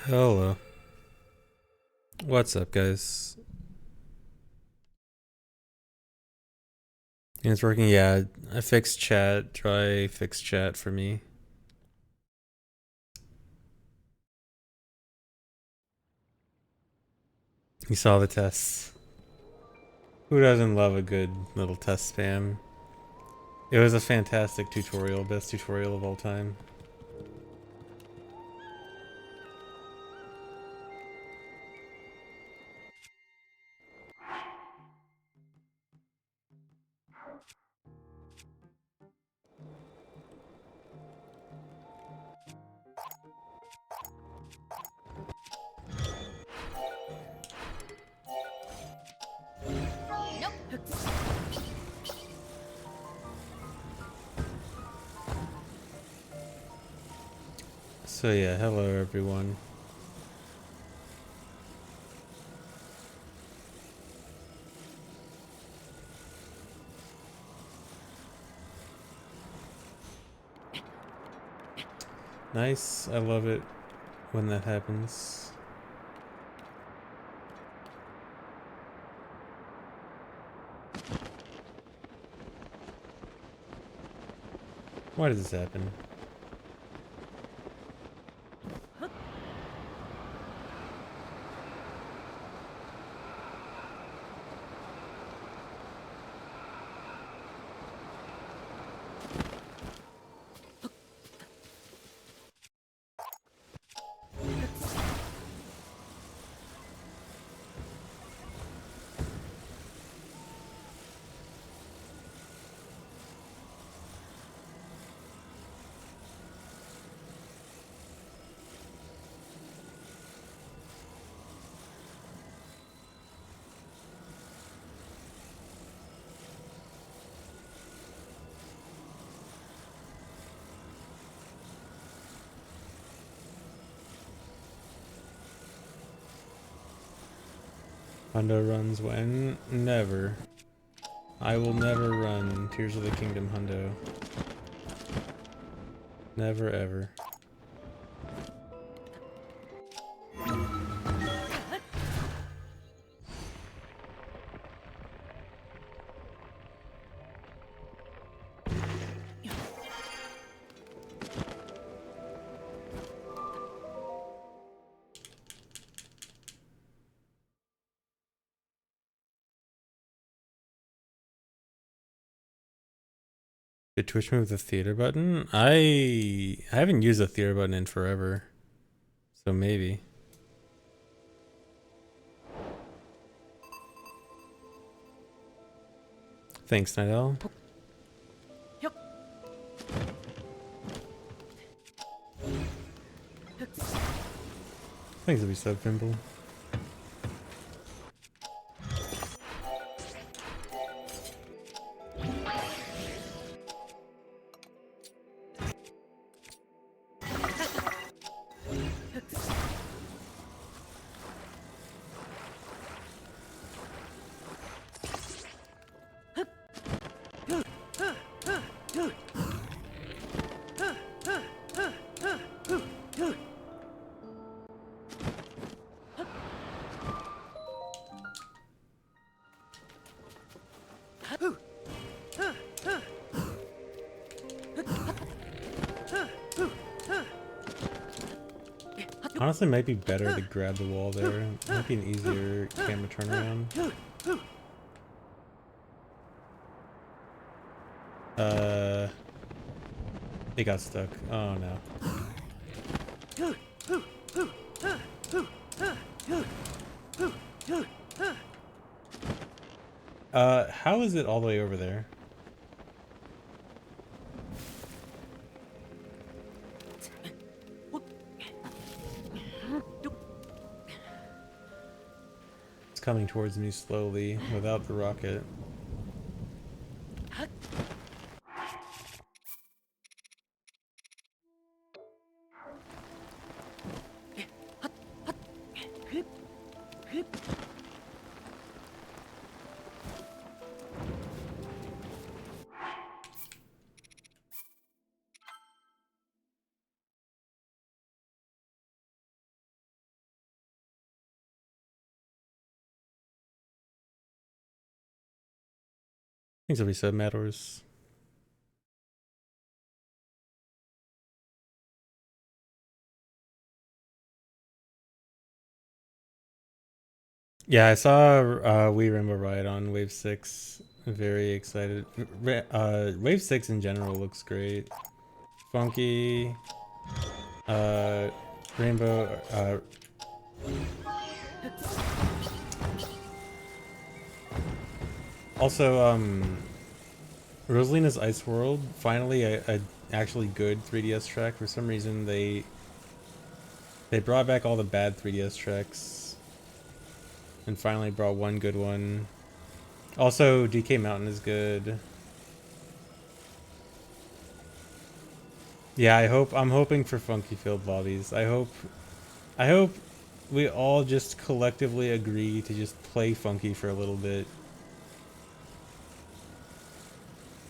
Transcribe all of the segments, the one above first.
Hello. What's up, guys? It's working, yeah. I fixed chat. Try fix chat for me. You saw the tests. Who doesn't love a good little test spam? It was a fantastic tutorial, best tutorial of all time. So yeah, hello everyone. Nice, I love it when that happens. Why does this happen? Hundo runs when? Never. I will never run Tears of the Kingdom Hundo. Never ever. Did Twitch move the theater button? I haven't used the theater button in forever. So maybe. Thanks, Night Owl. Thanks, Sub Pimple. Honestly, it might be better to grab the wall there. It might be an easier camera turnaround. It got stuck. Oh no. How is it all the way over there? It's coming towards me slowly without the rocket. Things will be sub matters. Yeah, I saw Wii Rainbow Ride on Wave 6. Very excited. Wave 6 in general looks great. Funky. Uh, Rainbow. Also, Rosalina's Ice World. Finally, a actually good 3DS track. For some reason, they brought back all the bad 3DS tracks and finally brought one good one. Also, DK Mountain is good. Yeah, I'm hoping for funky filled lobbies. I hope we all just collectively agree to just play funky for a little bit.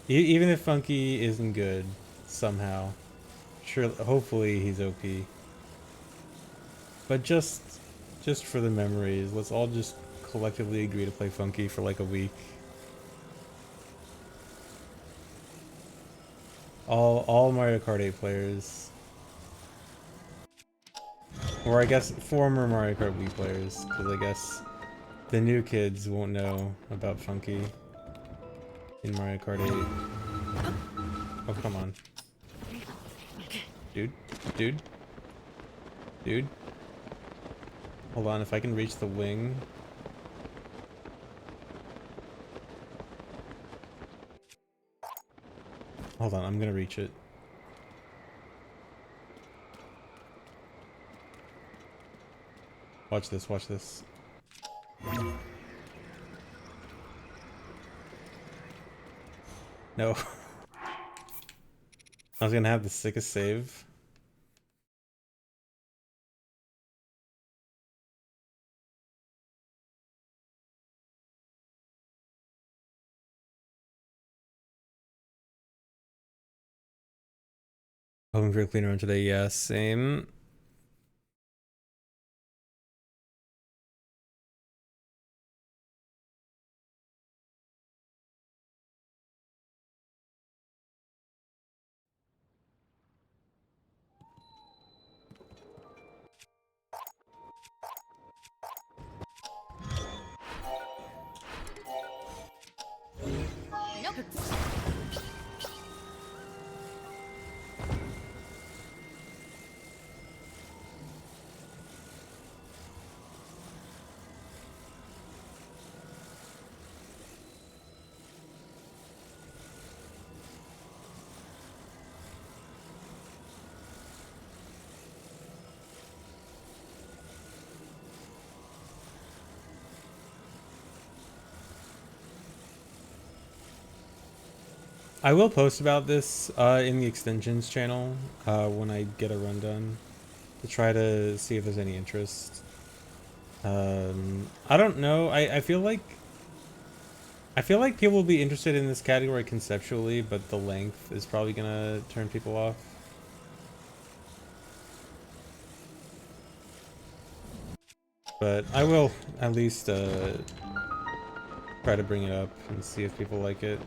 Even if funky isn't good somehow. Sure, hopefully he's OP. But just for the memories, let's all just collectively agree to play funky for like a week. All Mario Kart 8 players. Or I guess former Mario Kart Wii players, because I guess the new kids won't know about funky in Mario Kart 8. Oh, come on. Dude. Dude. Dude. Hold on, if I can reach the wing. Hold on, I'm gonna reach it. Watch this, watch this. No. I was gonna have the sickest save. Hoping for a cleaner run today, yeah, same. I will post about this in the extensions channel when I get a run done to try to see if there's any interest. I don't know. I feel like people will be interested in this category conceptually, but the length is probably gonna turn people off. But I will at least try to bring it up and see if people like it.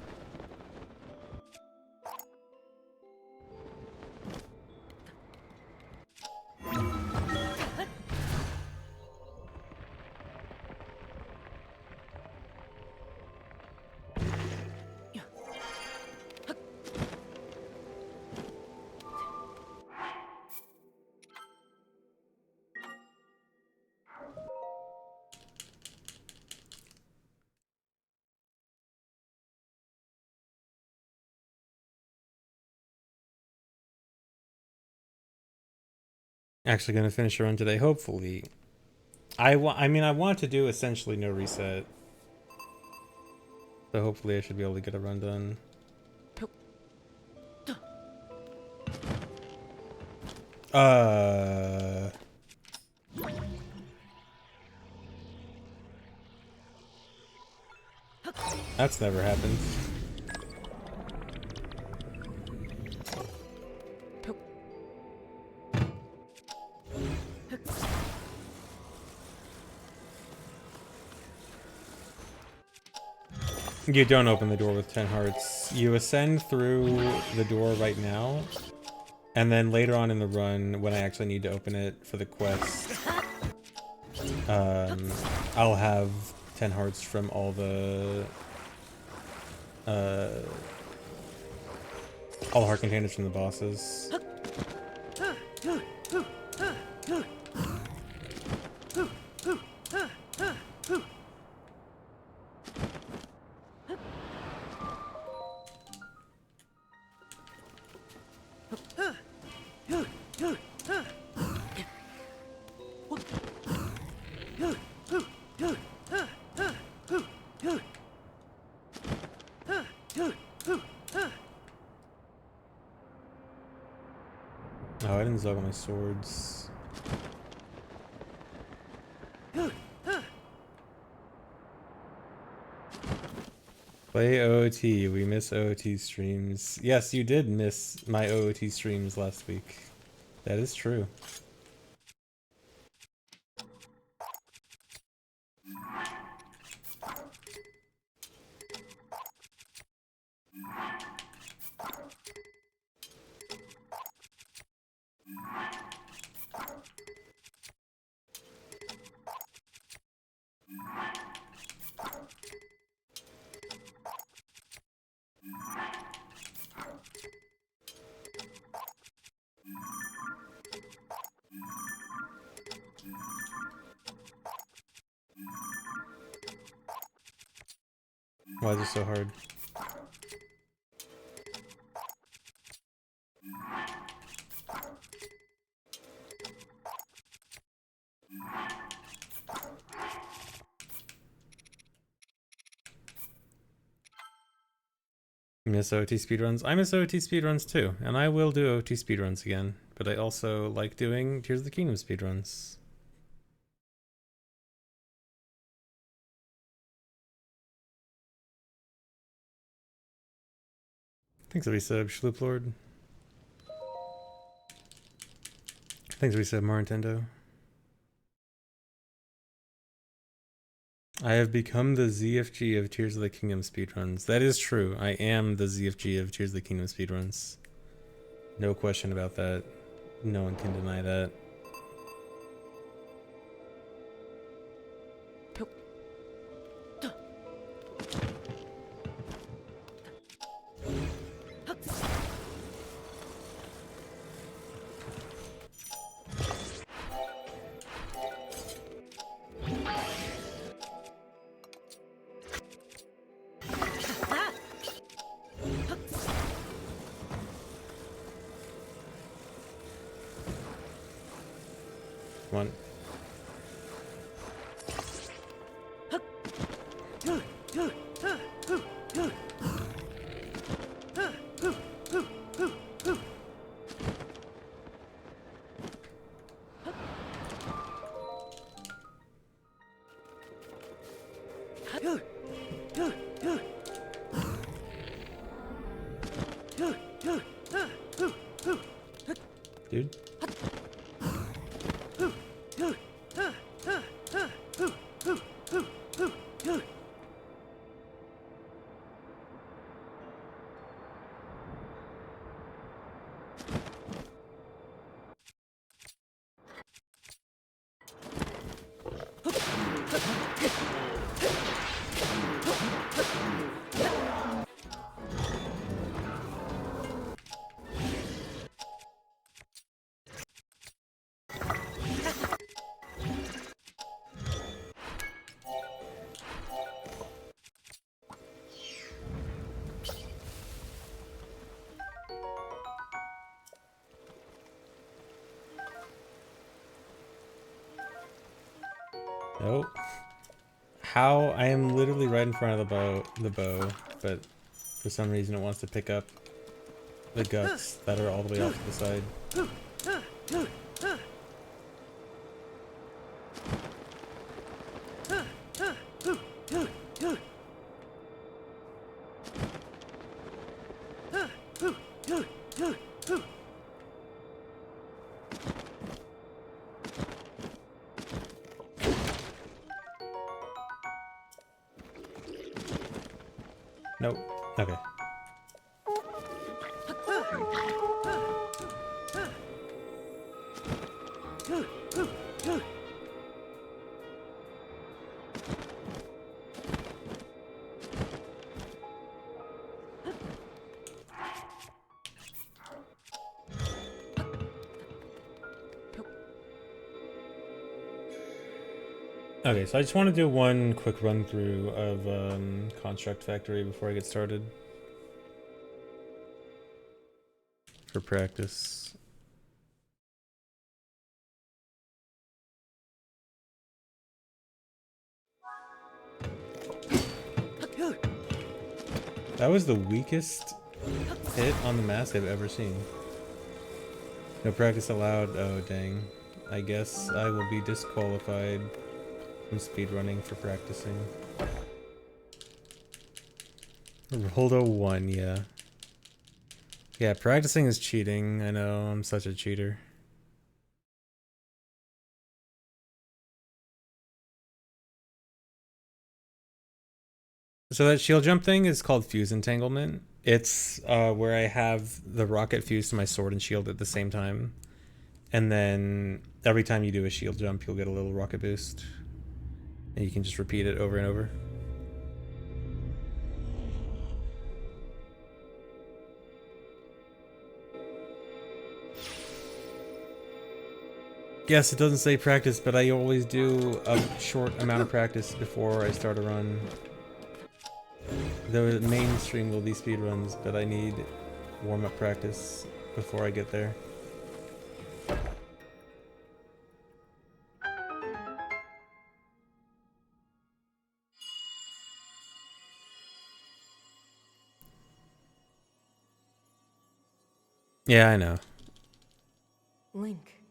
Actually gonna finish a run today, hopefully. I mean, I want to do essentially no reset. So hopefully I should be able to get a run done. That's never happened. You don't open the door with 10 hearts. You ascend through the door right now, and then later on in the run, when I actually need to open it for the quest, I'll have 10 hearts from all the heart containers from the bosses. Oh, I didn't zog my swords. Play OOT. We miss OOT streams. Yes, you did miss my OOT streams last week. That is true. Why is it so hard? Miss OT speedruns? I miss OT speedruns too, and I will do OT speedruns again, but I also like doing Tears of the Kingdom speedruns. Thanks, resub, Schloop Lord. Thanks, resub, Marintendo. I have become the ZFG of Tears of the Kingdom speedruns. That is true. I am the ZFG of Tears of the Kingdom speedruns. No question about that. No one can deny that. One. Dude. Nope. How? I am literally right in front of the bow, but for some reason it wants to pick up the guts that are all the way off to the side. Nope. Okay. Okay, so I just want to do one quick run through of Construct Factory before I get started. For practice. That was the weakest hit on the mask I've ever seen. No practice allowed. Oh, dang. I guess I will be disqualified from speedrunning for practicing. Rolled a 1, yeah. Yeah, practicing is cheating. I know, I'm such a cheater. So that shield jump thing is called fuse entanglement. It's where I have the rocket fused to my sword and shield at the same time. And then every time you do a shield jump, you'll get a little rocket boost. And you can just repeat it over and over. Yes, it doesn't say practice, but I always do a short amount of practice before I start a run. The main stream will be speedruns, but I need warm-up practice before I get there. Yeah, I know. Link,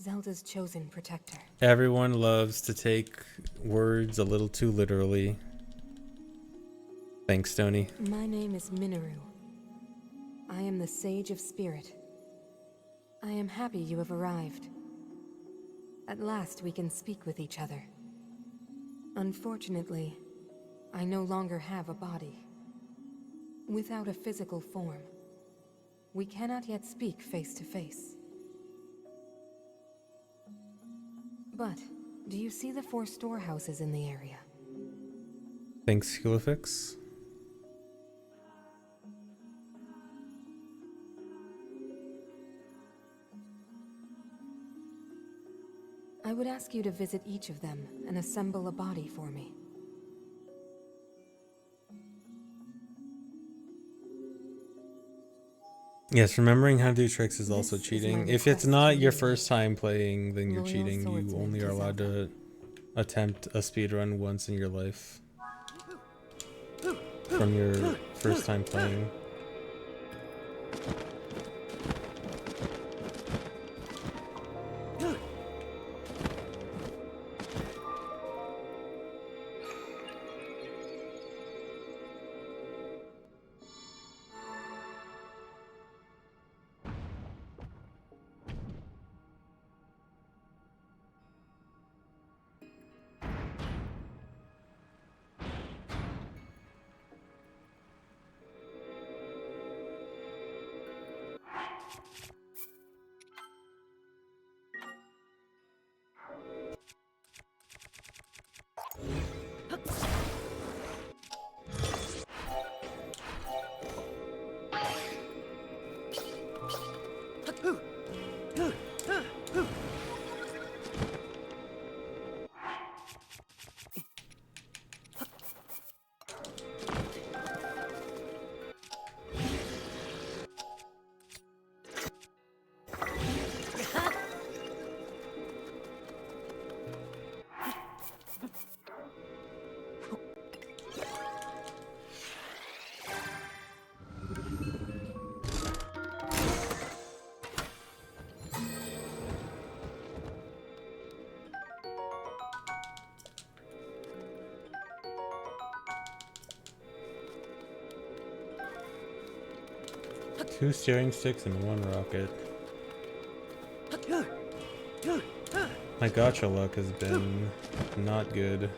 Zelda's chosen protector. Everyone loves to take words a little too literally. Thanks, Stony. My name is Minoru. I am the Sage of Spirit. I am happy you have arrived. At last we can speak with each other. Unfortunately, I no longer have a body. Without a physical form, we cannot yet speak face to face. But, do you see the 4 storehouses in the area? Thanks, Helifix. I would ask you to visit each of them and assemble a body for me. Yes, remembering how to do tricks is also This is cheating. my If it's request not to your you, first time playing, then you're loyal cheating. You swordsman only to are allowed Zelda. to attempt a speedrun once in your life. From your first time playing. Two steering sticks and one rocket. My gacha luck has been not good.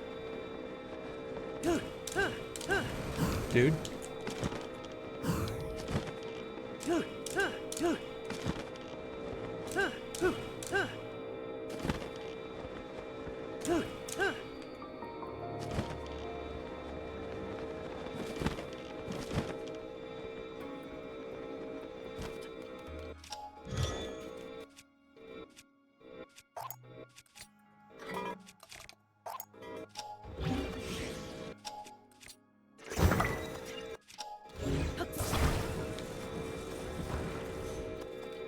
dude.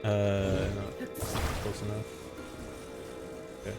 Not close enough. Okay.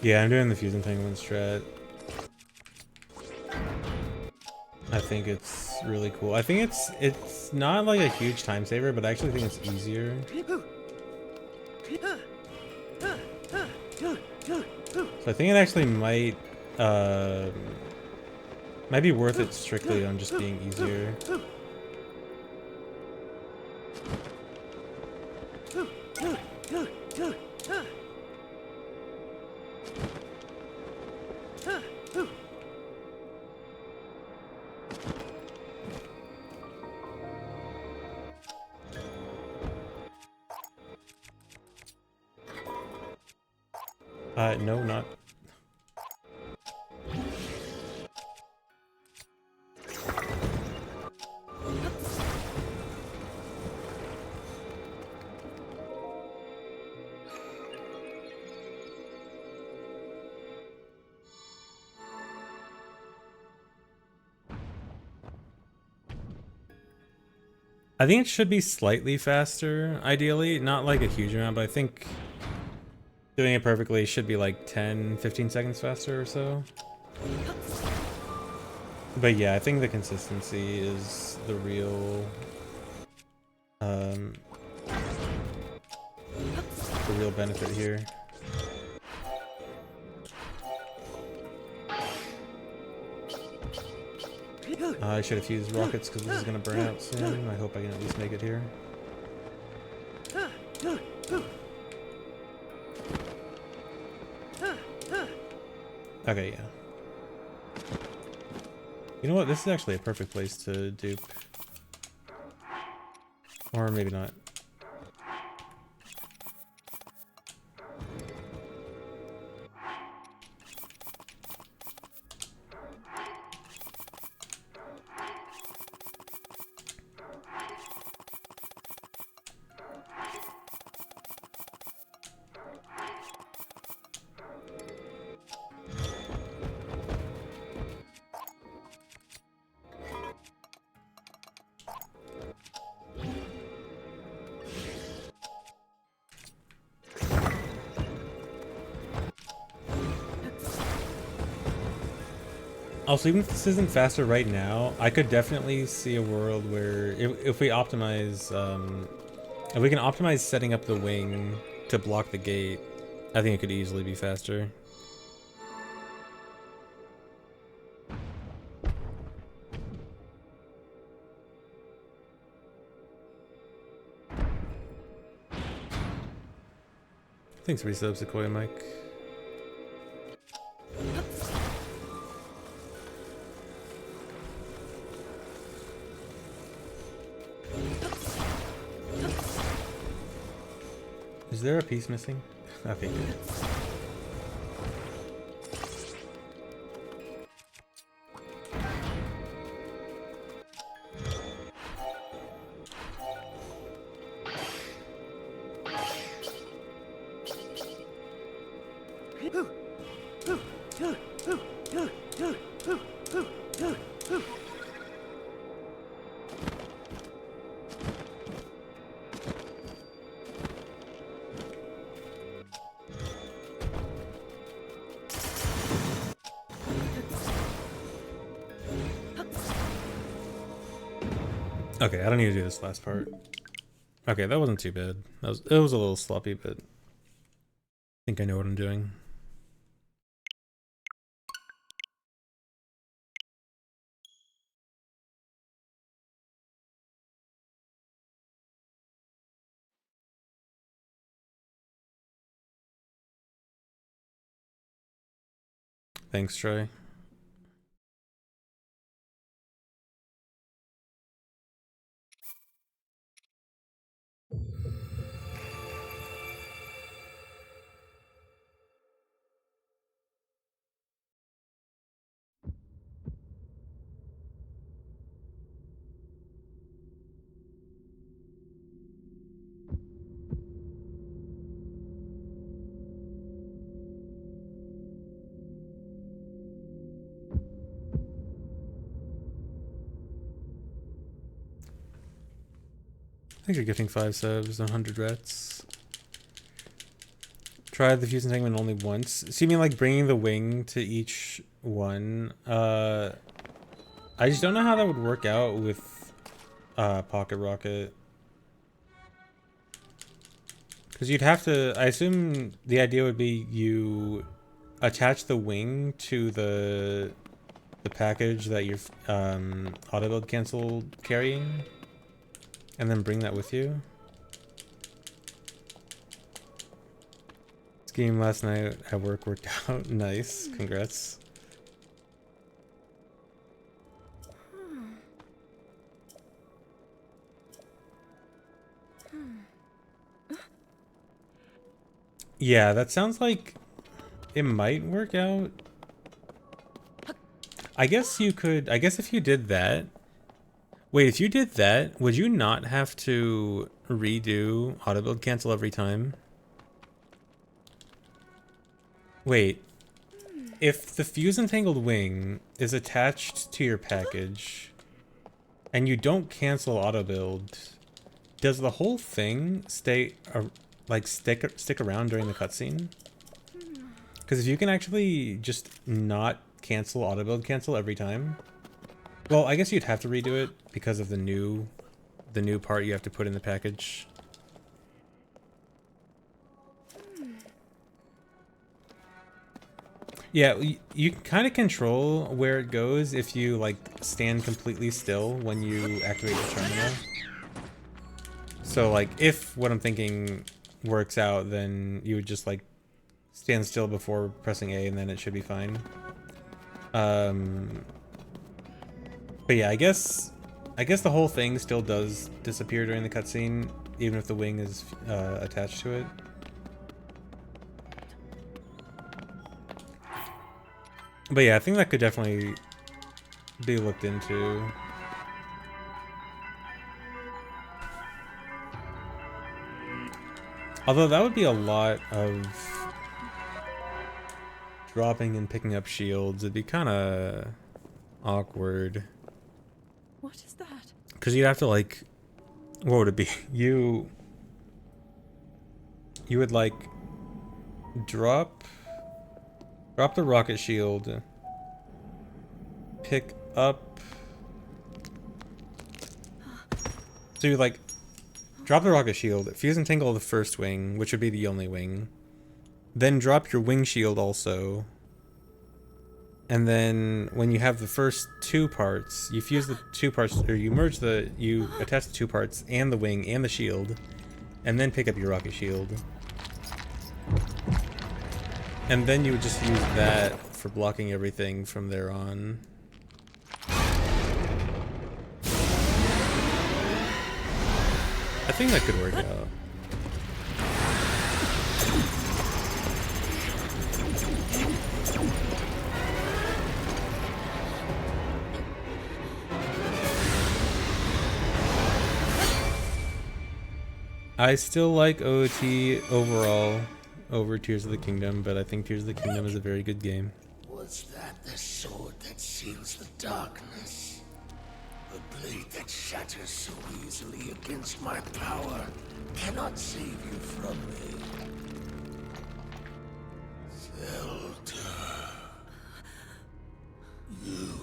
Yeah, I'm doing the fuse entanglement strat. I think it's really cool. I think it's not like a huge time saver, but I actually think it's easier. So I think it actually might be worth it strictly on just being easier. No, not. I think it should be slightly faster, ideally. Not like a huge amount, but I think doing it perfectly should be like 10, 15 seconds faster or so. But yeah, I think the consistency is the real benefit here. I should have used rockets because this is going to burn out soon. I hope I can at least make it here. Okay, yeah. You know what? This is actually a perfect place to dupe. Or maybe not. Also, even if this isn't faster right now, I could definitely see a world where if we optimize, if we can optimize setting up the wing to block the gate, I think it could easily be faster. Thanks for resubs, Sequoia Mike. Is there a piece missing? Okay, good. Okay, I don't need to do this last part. Okay, that wasn't too bad. It was a little sloppy, but I think I know what I'm doing. Thanks, Troy. I think you're gifting 5 subs, 100 rats. Try the fuse entanglement only once. So you mean like bringing the wing to each one? I just don't know how that would work out with Pocket Rocket. Because you'd have to, I assume the idea would be you attach the wing to the package that you're auto build cancel carrying, and then bring that with you. This game last night at work worked out. Nice, congrats. Yeah, that sounds like it might work out. I guess you could, I guess if you did that. Wait, if you did that, would you not have to redo auto build cancel every time? Wait, if the fuse entangled wing is attached to your package and you don't cancel auto build, does the whole thing stay like stick around during the cutscene? Because if you can actually just not cancel auto build cancel every time, well, I guess you'd have to redo it because of the new part you have to put in the package. Yeah, you can kind of control where it goes if you like stand completely still when you activate the terminal. So like if what I'm thinking works out, then you would just like stand still before pressing A and then it should be fine. But yeah, I guess the whole thing still does disappear during the cutscene, even if the wing is attached to it. But yeah, I think that could definitely be looked into. Although that would be a lot of dropping and picking up shields. It'd be kind of awkward. What is that? Because you'd have to like, what would it be? You would like drop the rocket shield, pick up. So you like drop the rocket shield, fuse and tangle the first wing, which would be the only wing. Then drop your wing shield also. And then when you have the first 2 parts, you fuse the 2 parts, or you attach the 2 parts and the wing and the shield, and then pick up your rocket shield. And then you would just use that for blocking everything from there on. I think that could work out. I still like OT overall over Tears of the Kingdom, but I think Tears of the Kingdom is a very good game. Was that the sword that seals the darkness? The blade that shatters so easily against my power cannot save you from me. Zelda. You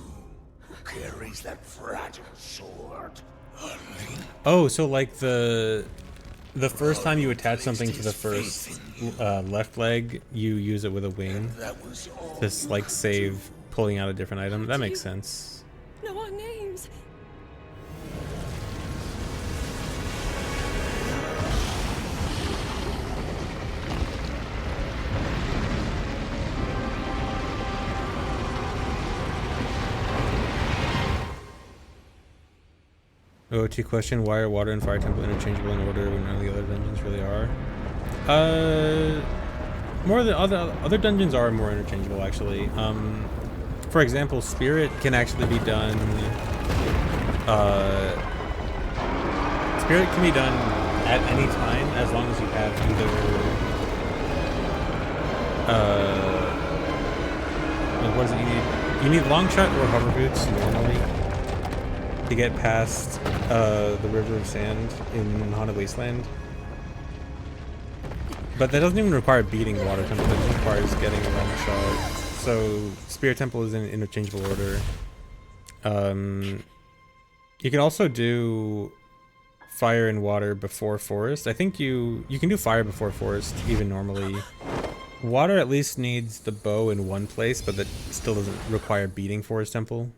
who carries that fragile sword. Oh, so like the first time you attach something to the first left leg, you use it with a wing. That was all. Just like save pulling out a different item. That makes sense. Know our names. OT question: why are water and fire temple interchangeable in order when none of the other dungeons really are? More the other dungeons are more interchangeable actually. For example, Spirit can actually be done. Spirit can be done at any time as long as you have either. What does it you need? You need long shot or hover boots normally to get past the River of Sand in Haunted Wasteland. But that doesn't even require beating Water Temple, it just requires getting a long shot. So Spirit Temple is in interchangeable order. You can also do Fire and Water before Forest. I think you can do Fire before Forest even normally. Water at least needs the bow in one place, but that still doesn't require beating Forest Temple.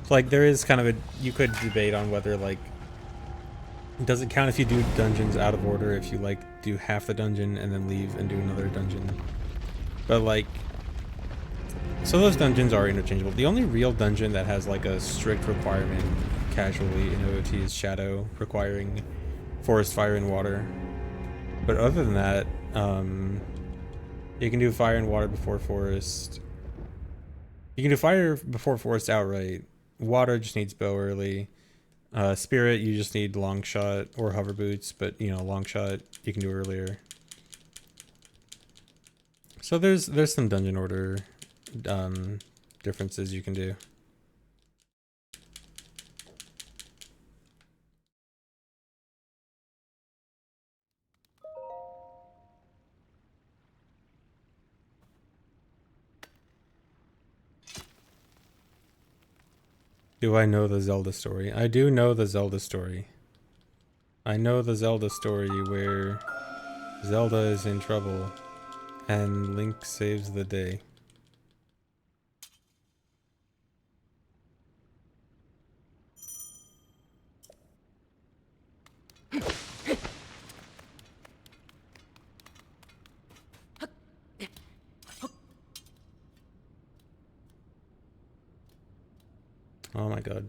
So like there is kind of you could debate on whether like, does it count if you do dungeons out of order, if you like do half the dungeon and then leave and do another dungeon. But like, so those dungeons are interchangeable. The only real dungeon that has like a strict requirement casually in OOT is Shadow, requiring Forest, Fire, and Water. But other than that, you can do Fire and Water before Forest. You can do Fire before Forest outright. Water just needs bow early. Spirit, you just need long shot or hover boots, but you know, long shot you can do earlier. So there's some dungeon order differences you can do. Do I know the Zelda story? I do know the Zelda story. I know the Zelda story where Zelda is in trouble and Link saves the day. Oh my god.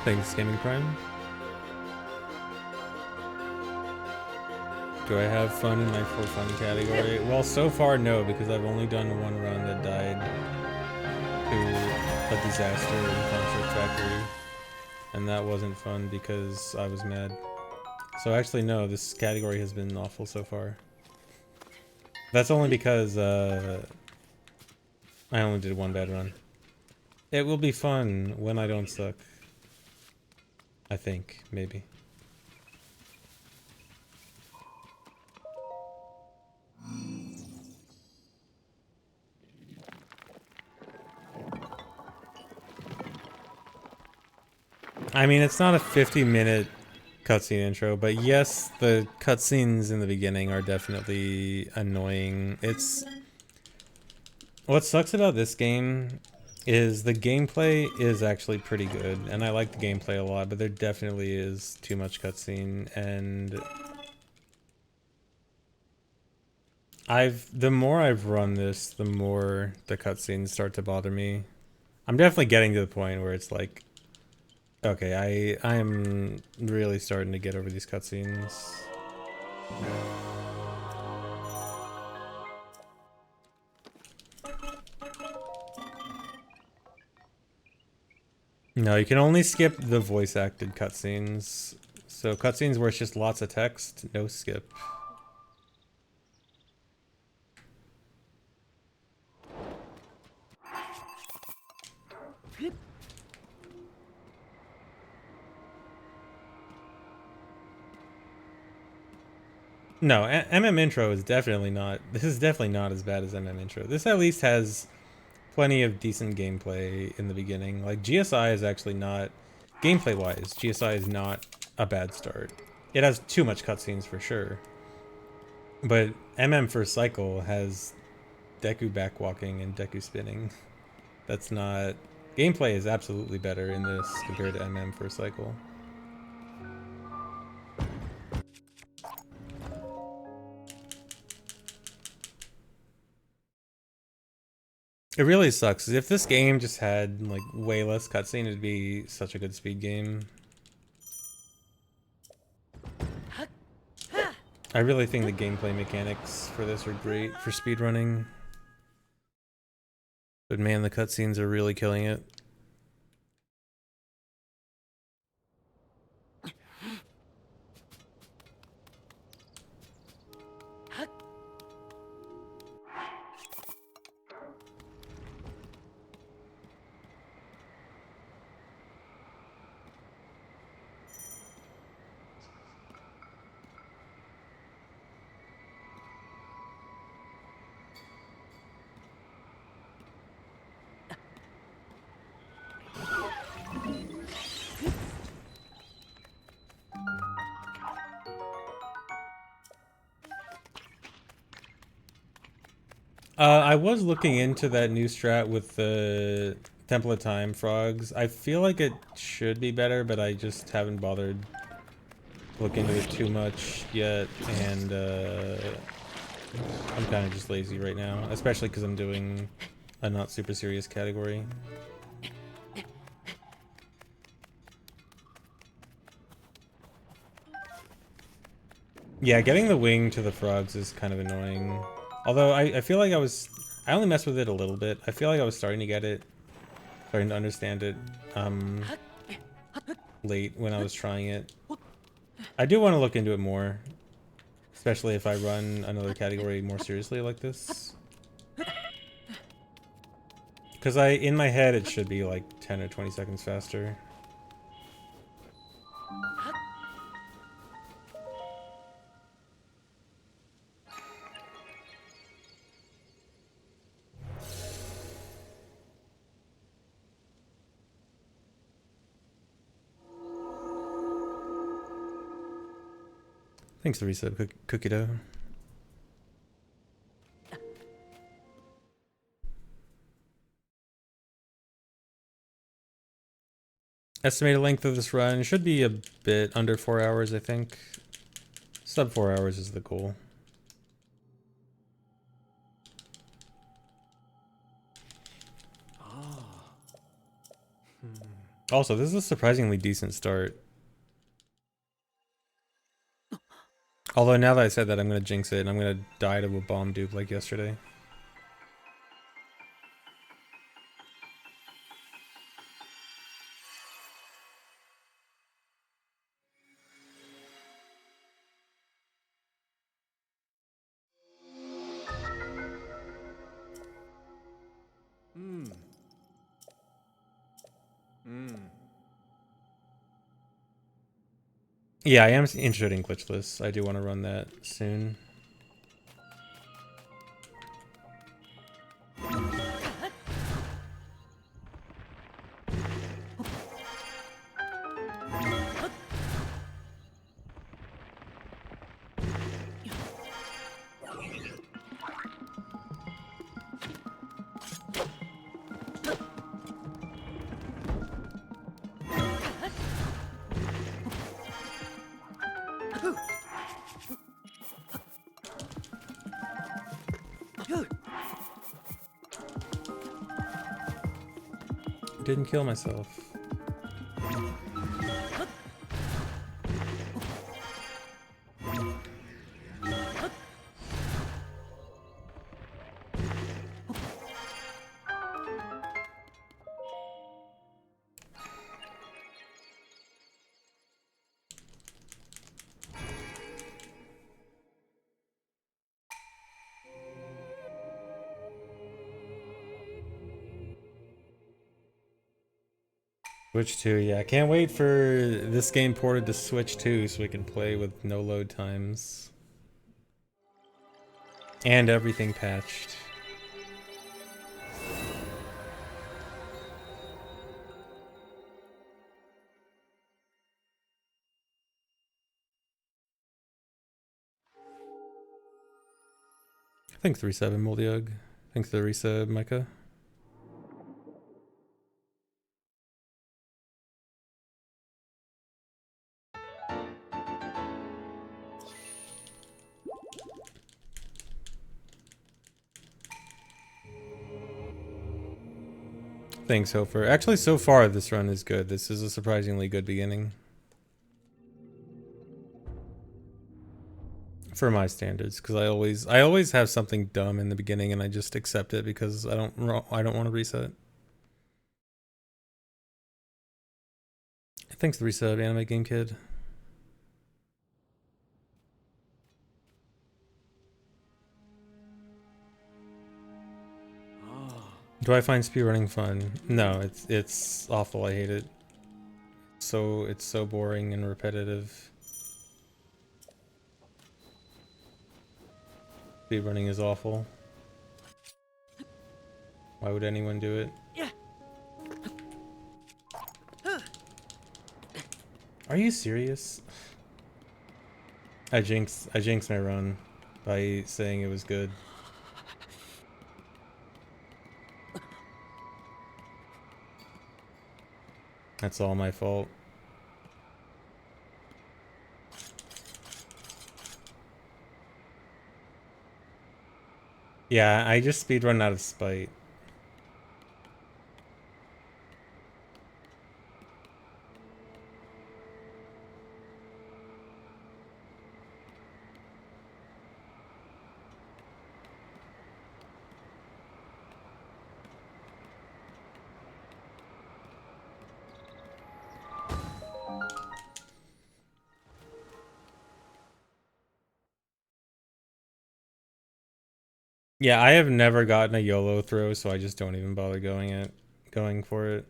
Thanks, Gaming Prime. Do I have fun in my for fun category? Well, so far no, because I've only done one run that died to a disaster in Construct Factory, and that wasn't fun because I was mad. So actually no, this category has been awful so far. That's only because I only did one bad run. It will be fun when I don't suck. I think, maybe. I mean, it's not a 50-minute cutscene intro, but yes, the cutscenes in the beginning are definitely annoying. It's... What sucks about this game is the gameplay is actually pretty good, and I like the gameplay a lot, but there definitely is too much cutscene, and... The more I've run this, the more the cutscenes start to bother me. I'm definitely getting to the point where it's like, okay, I am really starting to get over these cutscenes. No, you can only skip the voice acted cutscenes. So cutscenes where it's just lots of text, no skip. No, MM Intro is definitely not... This is definitely not as bad as MM Intro. This at least has plenty of decent gameplay in the beginning. Like, GSI is actually not... Gameplay-wise, GSI is not a bad start. It has too much cutscenes for sure. But MM First Cycle has Deku backwalking and Deku spinning. That's not... Gameplay is absolutely better in this compared to MM First Cycle. It really sucks. If this game just had like way less cutscene, it'd be such a good speed game. I really think the gameplay mechanics for this are great for speedrunning. But man, the cutscenes are really killing it. I was looking into that new strat with the Temple of Time frogs. I feel like it should be better, but I just haven't bothered to look into it too much yet, and I'm kind of just lazy right now, especially because I'm doing a not super serious category. Yeah, getting the wing to the frogs is kind of annoying. Although I feel like I only messed with it a little bit. I feel like I was starting to get it, starting to understand it, late when I was trying it. I do want to look into it more, especially if I run another category more seriously like this. Because in my head, it should be like 10 or 20 seconds faster. Thanks for the resub, Cookie Dough. Estimated length of this run should be a bit under 4 hours, I think. Sub 4 hours is the goal. Also, this is a surprisingly decent start. Although now that I said that, I'm gonna jinx it and I'm gonna die to a bomb dupe like yesterday. Yeah, I am interested in glitchless. I do want to run that soon. Didn't kill myself. Switch 2, yeah. I can't wait for this game ported to Switch 2 so we can play with no load times. And everything patched. Thanks 3-7 Moldyug. Thanks the resub, Micah. Thanks, Hofer. Actually, so far this run is good. This is a surprisingly good beginning. For my standards, because I always have something dumb in the beginning and I just accept it because I don't want to reset. Thanks the resub, Anime Game Kid. Do I find speedrunning fun? No, it's awful. I hate it. So it's so boring and repetitive. Speedrunning is awful. Why would anyone do it? Are you serious? I jinxed my run by saying it was good. That's all my fault. Yeah, I just speedrun out of spite. Yeah, I have never gotten a YOLO throw, so I just don't even bother going for it.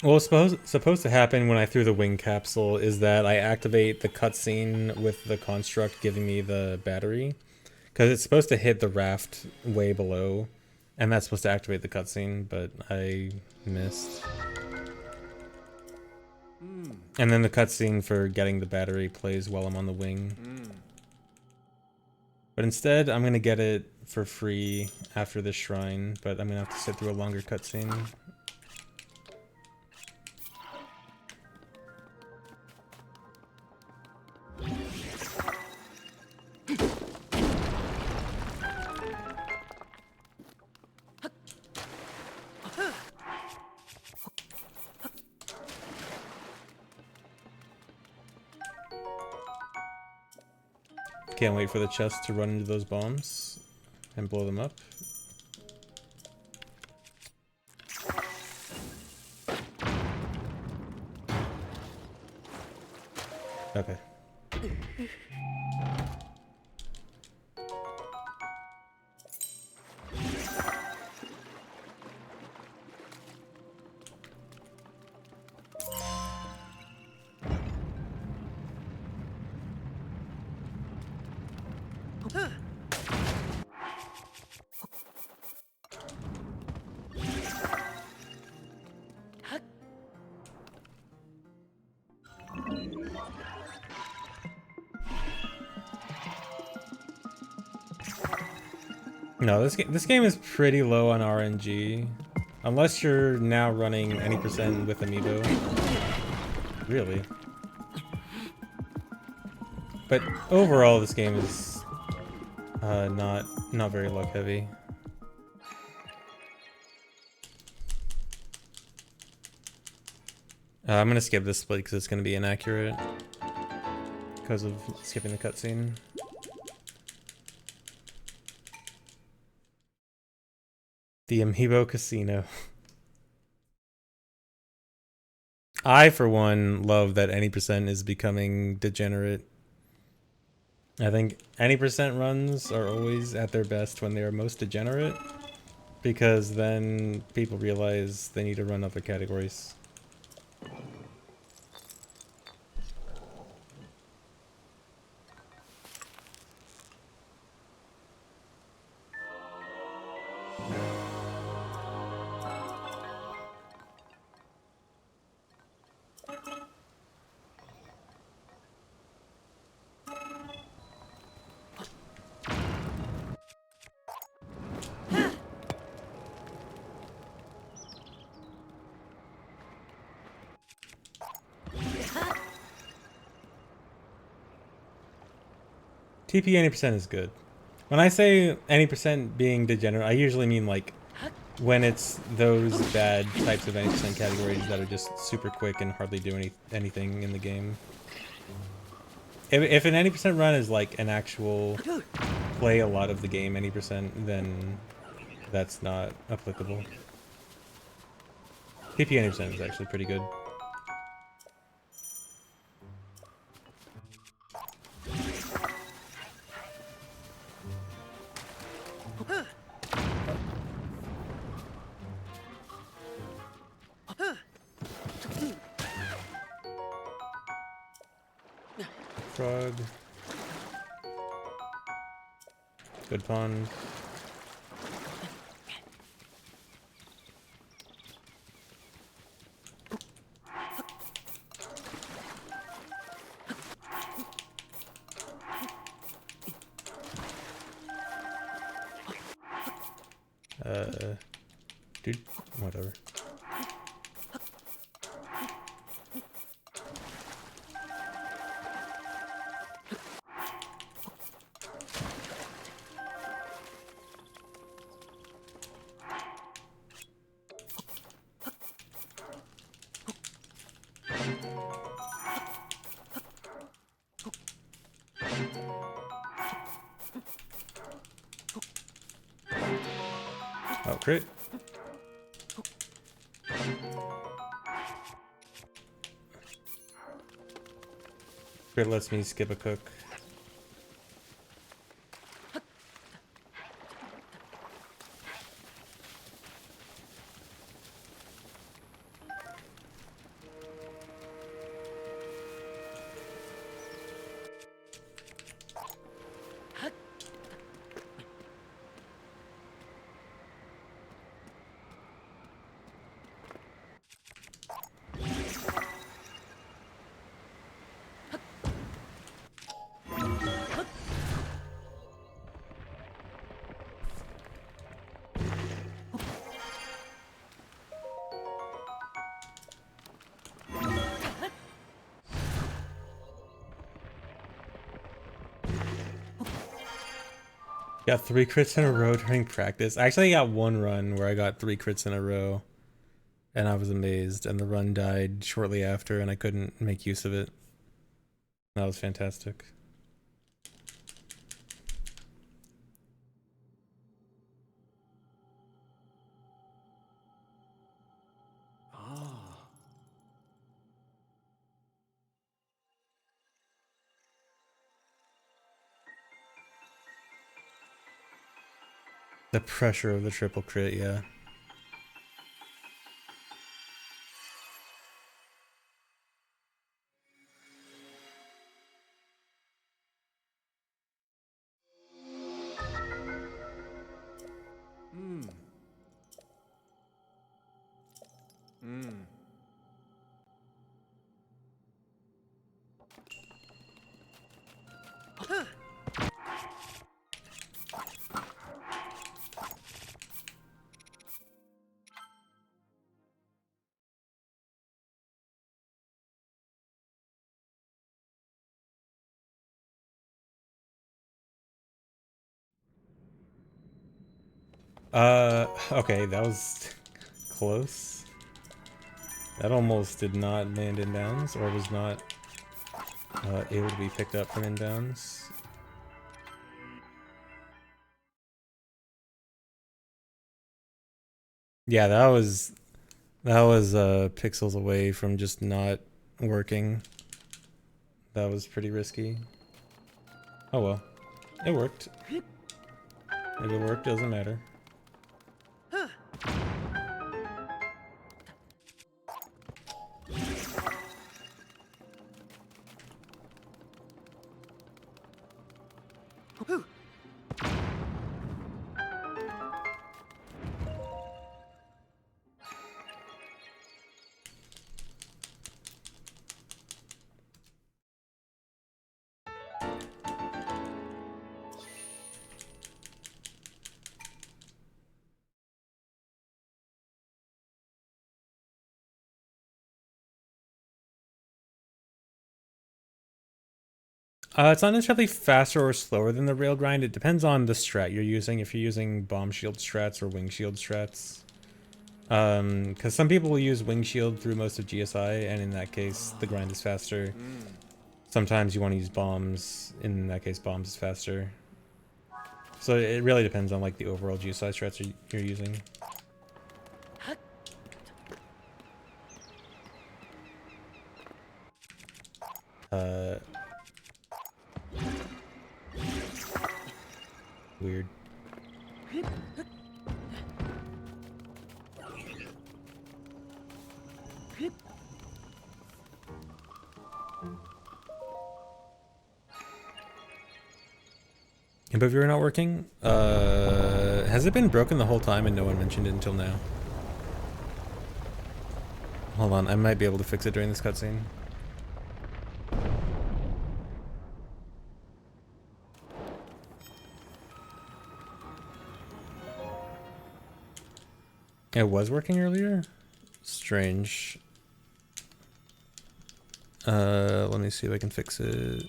Well, what's supposed to happen when I threw the wing capsule is that I activate the cutscene with the construct giving me the battery. Because it's supposed to hit the raft way below, and that's supposed to activate the cutscene, but I missed. And then the cutscene for getting the battery plays while I'm on the wing. But instead, I'm going to get it for free after this shrine, but I'm going to have to sit through a longer cutscene. Can't wait for the chest to run into those bombs and blow them up. Okay. No, this game is pretty low on RNG. Unless you're now running any percent with Amiibo. Really. But overall this game is not very luck heavy. I'm gonna skip this split because it's gonna be inaccurate because of skipping the cutscene. The Amiibo Casino. I, for one, love that any percent is becoming degenerate. I think any percent runs are always at their best when they are most degenerate, because then people realize they need to run other categories. TP any percent is good. When I say any percent being degenerate, I usually mean like when it's those bad types of any percent categories that are just super quick and hardly do anything in the game. If an any percent run is like an actual play a lot of the game any percent, then that's not applicable. TP any percent is actually pretty good. Frog. Good pond. Dude, whatever. Oh, crit. Crit lets me skip a cook. Got 3 crits in a row during practice. I actually got one run where I got 3 crits in a row, and I was amazed, and the run died shortly after, and I couldn't make use of it. That was fantastic. The pressure of the triple crit, yeah. Okay, that was close. That almost did not land inbounds, or was not able to be picked up from inbounds. Yeah, that was pixels away from just not working. That was pretty risky. Oh well, it worked. If it worked, doesn't matter. It's not necessarily faster or slower than the rail grind. It depends on the strat you're using. If you're using bomb shield strats or wing shield strats. Because some people will use wing shield through most of GSI, and in that case, the grind is faster. Sometimes you want to use bombs. In that case, bombs is faster. So it really depends on like the overall GSI strats you're using. Weird. But if you're not working, has it been broken the whole time and no one mentioned it until now? Hold on, I might be able to fix it during this cutscene. It was working earlier? Strange. Let me see if I can fix it.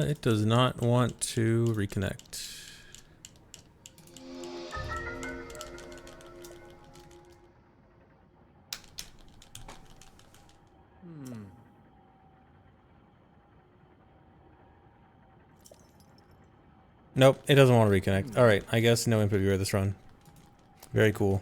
It does not want to reconnect. Nope, it doesn't want to reconnect. Alright, I guess no input viewer this run. Very cool.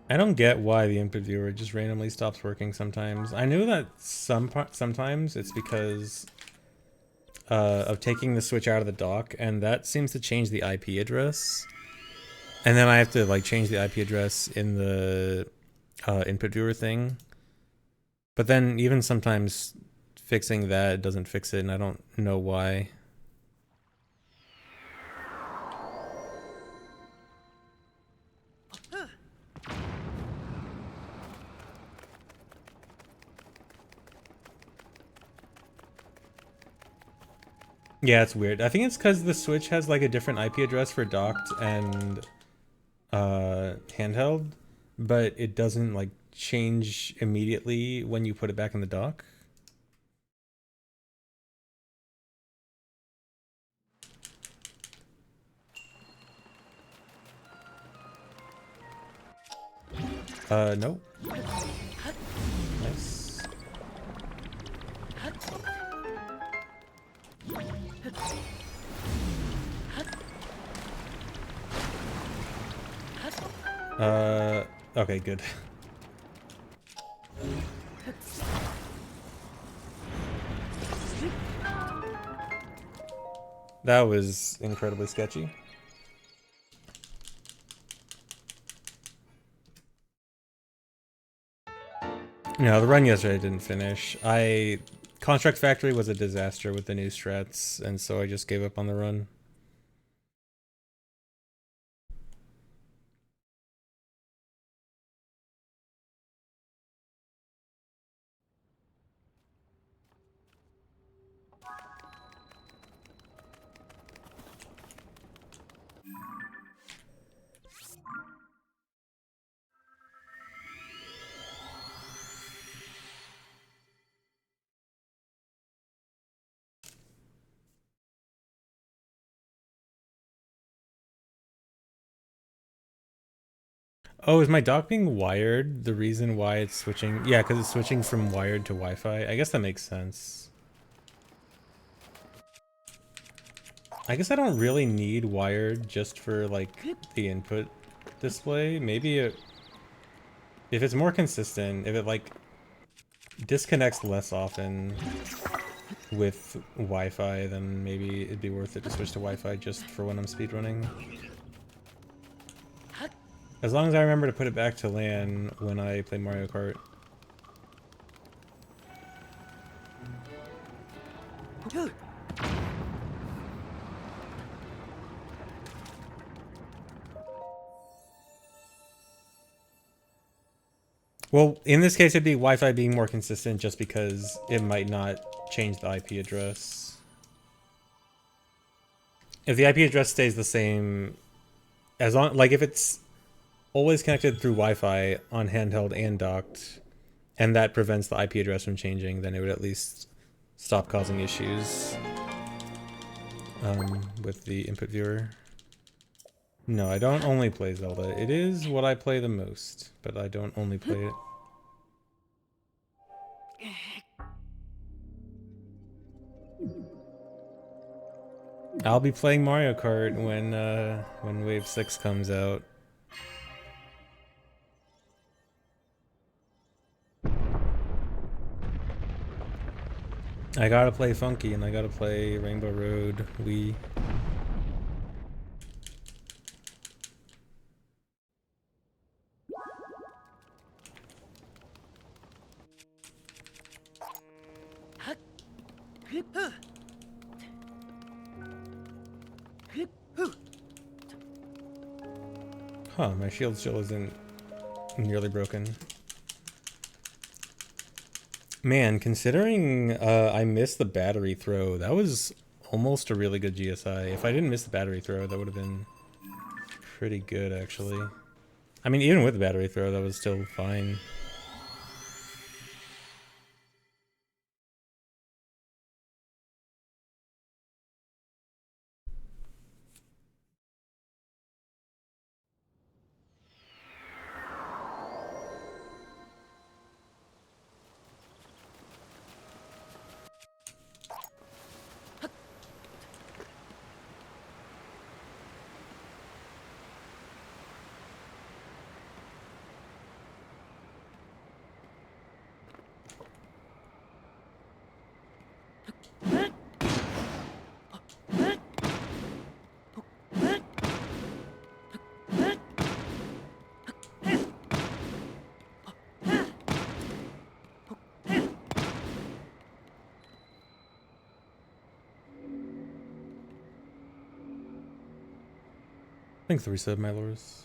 I don't get why the input viewer just randomly stops working sometimes. I knew that sometimes it's because of taking the switch out of the dock, and that seems to change the IP address. And then I have to like change the IP address in the input viewer thing. But then even sometimes fixing that doesn't fix it, and I don't know why. Yeah, it's weird. I think it's because the Switch has like a different IP address for docked and handheld, but it doesn't like change immediately when you put it back in the dock. Nope. Nice. Okay, good. That was incredibly sketchy. No, the run yesterday didn't finish. Construct Factory was a disaster with the new strats, and so I just gave up on the run. Oh, is my dock being wired? The reason why it's switching? Yeah, because it's switching from wired to Wi-Fi. I guess that makes sense. I guess I don't really need wired just for like the input display. Maybe if it's more consistent, if it like disconnects less often with Wi-Fi, then maybe it'd be worth it to switch to Wi-Fi just for when I'm speedrunning. As long as I remember to put it back to LAN when I play Mario Kart. Well, in this case, it'd be Wi-Fi being more consistent just because it might not change the IP address. If the IP address stays the same, as long like if it's always connected through Wi-Fi on handheld and docked, and that prevents the IP address from changing, then it would at least stop causing issues with the input viewer. No, I don't only play Zelda. It is what I play the most, but I don't only play it. I'll be playing Mario Kart when Wave 6 comes out. I gotta play Funky and I gotta play Rainbow Road Wii. Huh, my shield still isn't nearly broken. Man, considering I missed the battery throw, that was almost a really good GSI. If I didn't miss the battery throw, that would have been pretty good, actually. I mean, even with the battery throw, that was still fine. Thanks, the resub, my lords.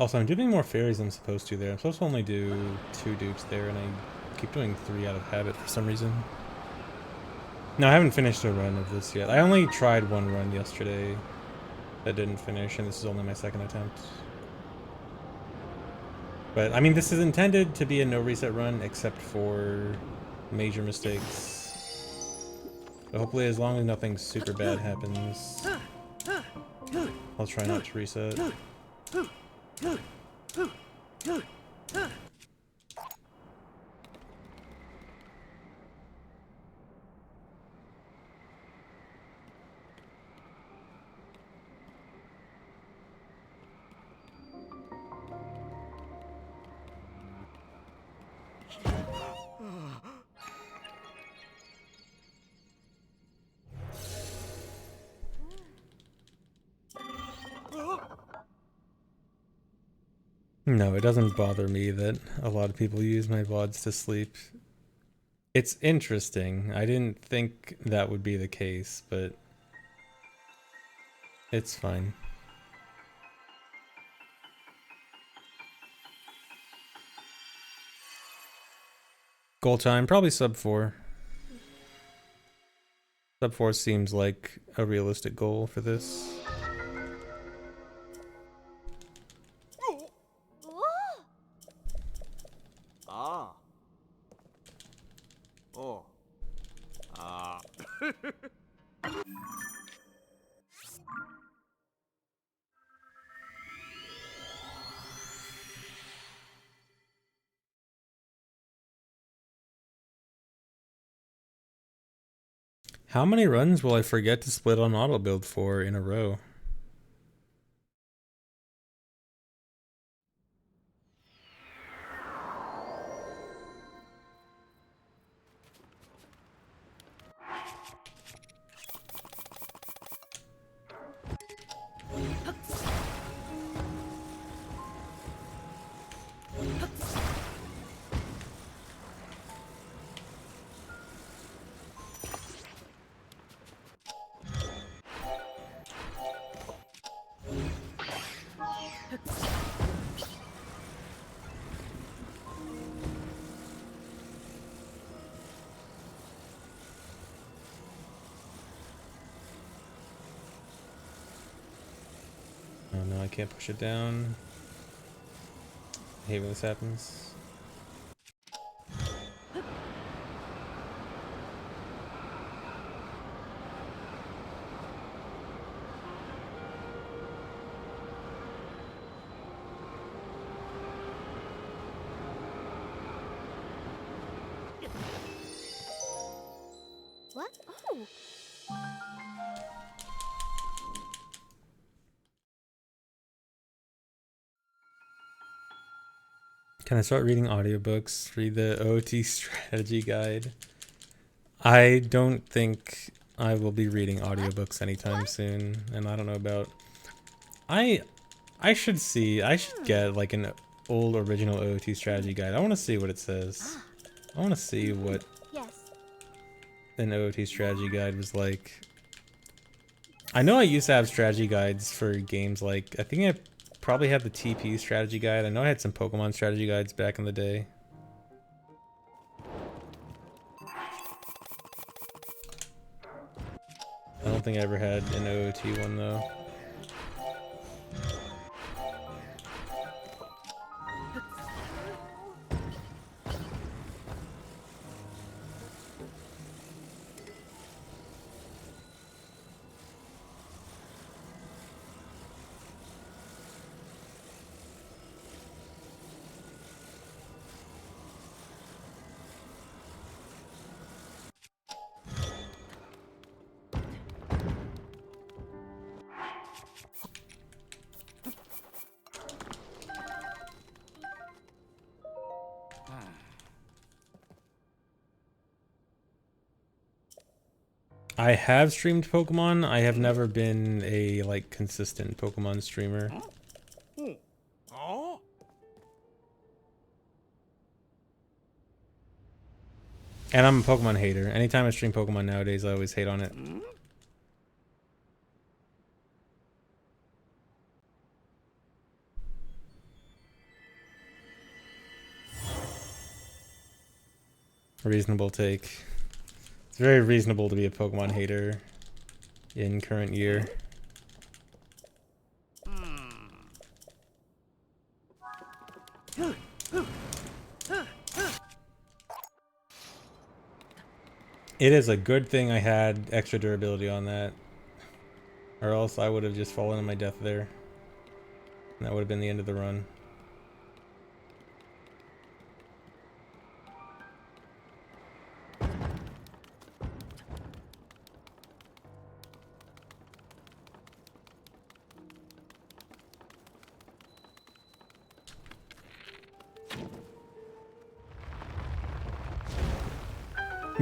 Also, I'm doing more fairies than I'm supposed to there. I'm supposed to only do 2 dupes there, and I keep doing 3 out of habit for some reason. No, I haven't finished a run of this yet. I only tried 1 run yesterday that didn't finish, and this is only my 2nd attempt. But, I mean, this is intended to be a no reset run, except for major mistakes. So hopefully, as long as nothing super bad happens, I'll try not to reset. No, it doesn't bother me that a lot of people use my VODs to sleep. It's interesting. I didn't think that would be the case, but it's fine. Goal time, probably sub 4. Sub 4 seems like a realistic goal for this. Ah. Oh. Ah. How many runs will I forget to split on auto build for in a row? Oh no, I can't push it down. I hate when this happens. What? Oh. Can I start reading audiobooks? Read the OT strategy guide? I don't think I will be reading audiobooks anytime soon, and I don't know about... I should get like an old original OT strategy guide. I want to see what it says. I want to see what Yes. an OT strategy guide was like. I know I used to have strategy guides for games like... I think I probably have the TP strategy guide. I know I had some Pokemon strategy guides back in the day. I don't think I ever had an OOT one though. I have streamed Pokemon. I have never been a like consistent Pokemon streamer. Oh. And I'm a Pokemon hater. Anytime I stream Pokemon nowadays, I always hate on it. Reasonable take. It's very reasonable to be a Pokemon hater in current year. It is a good thing I had extra durability on that, or else I would have just fallen on my death there. And that would have been the end of the run.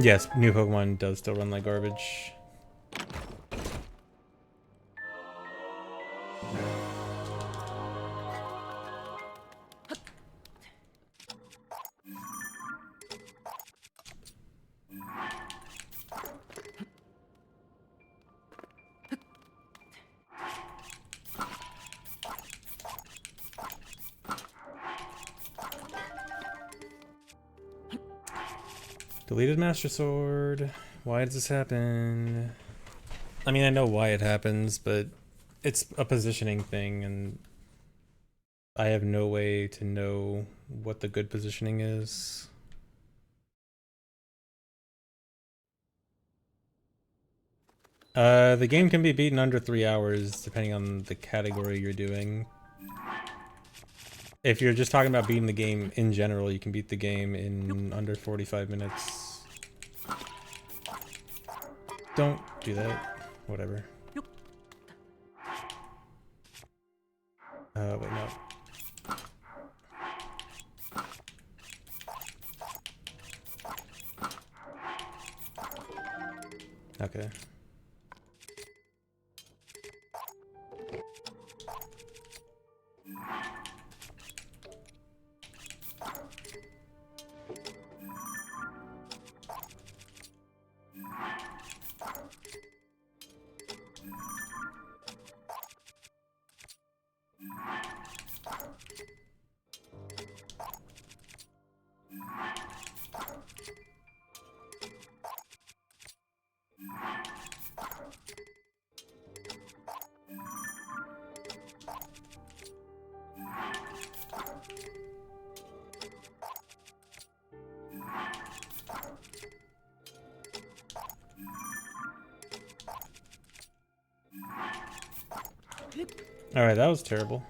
Yes, new Pokemon does still run like garbage. Deleted Master Sword. Why does this happen? I mean, I know why it happens, but it's a positioning thing, and I have no way to know what the good positioning is. The game can be beaten under 3 hours, depending on the category you're doing. If you're just talking about beating the game in general, you can beat the game in under 45 minutes. Don't do that. Whatever. Wait, no. Okay. Alright, that was terrible.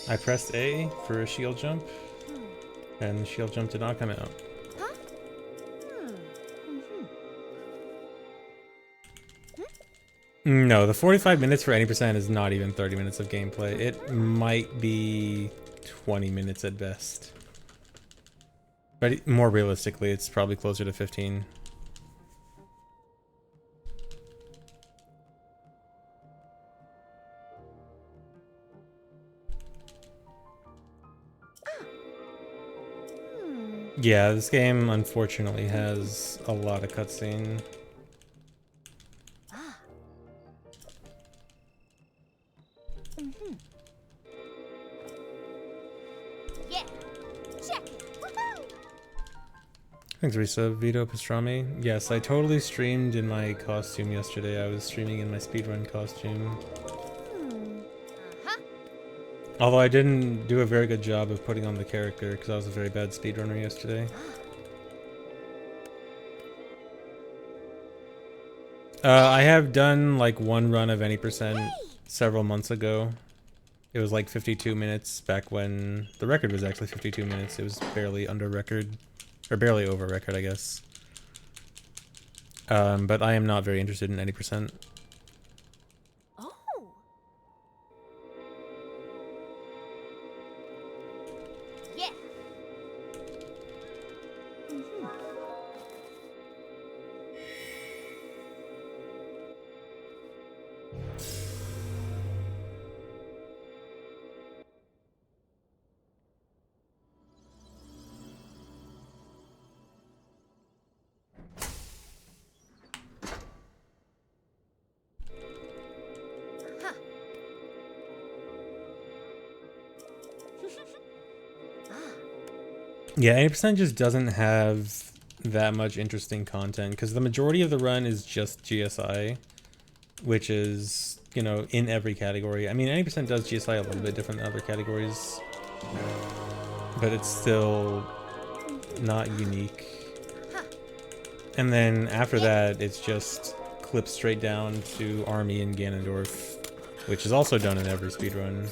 I pressed A for a shield jump, and the shield jump did not come out. No, the 45 minutes for any percent is not even 30 minutes of gameplay. It might be 20 minutes at best. But more realistically, it's probably closer to 15. Yeah, this game unfortunately has a lot of cutscene. Yeah. Check it. Woohoo! Thanks, Risa. Vito Pastrami. Yes, I totally streamed in my costume yesterday. I was streaming in my speedrun costume. Although I didn't do a very good job of putting on the character because I was a very bad speedrunner yesterday. I have done like one run of any percent several months ago. It was like 52 minutes back when the record was actually 52 minutes. It was barely under record, or barely over record, I guess. But I am not very interested in 80%. Oh. Yeah. Huh. Yeah, 80% just doesn't have that much interesting content because the majority of the run is just GSI, which is, you know, in every category. I mean, 80% does GSI a little bit different than other categories, but it's still not unique. And then after that, it's just clips straight down to Army and Ganondorf, which is also done in every speedrun.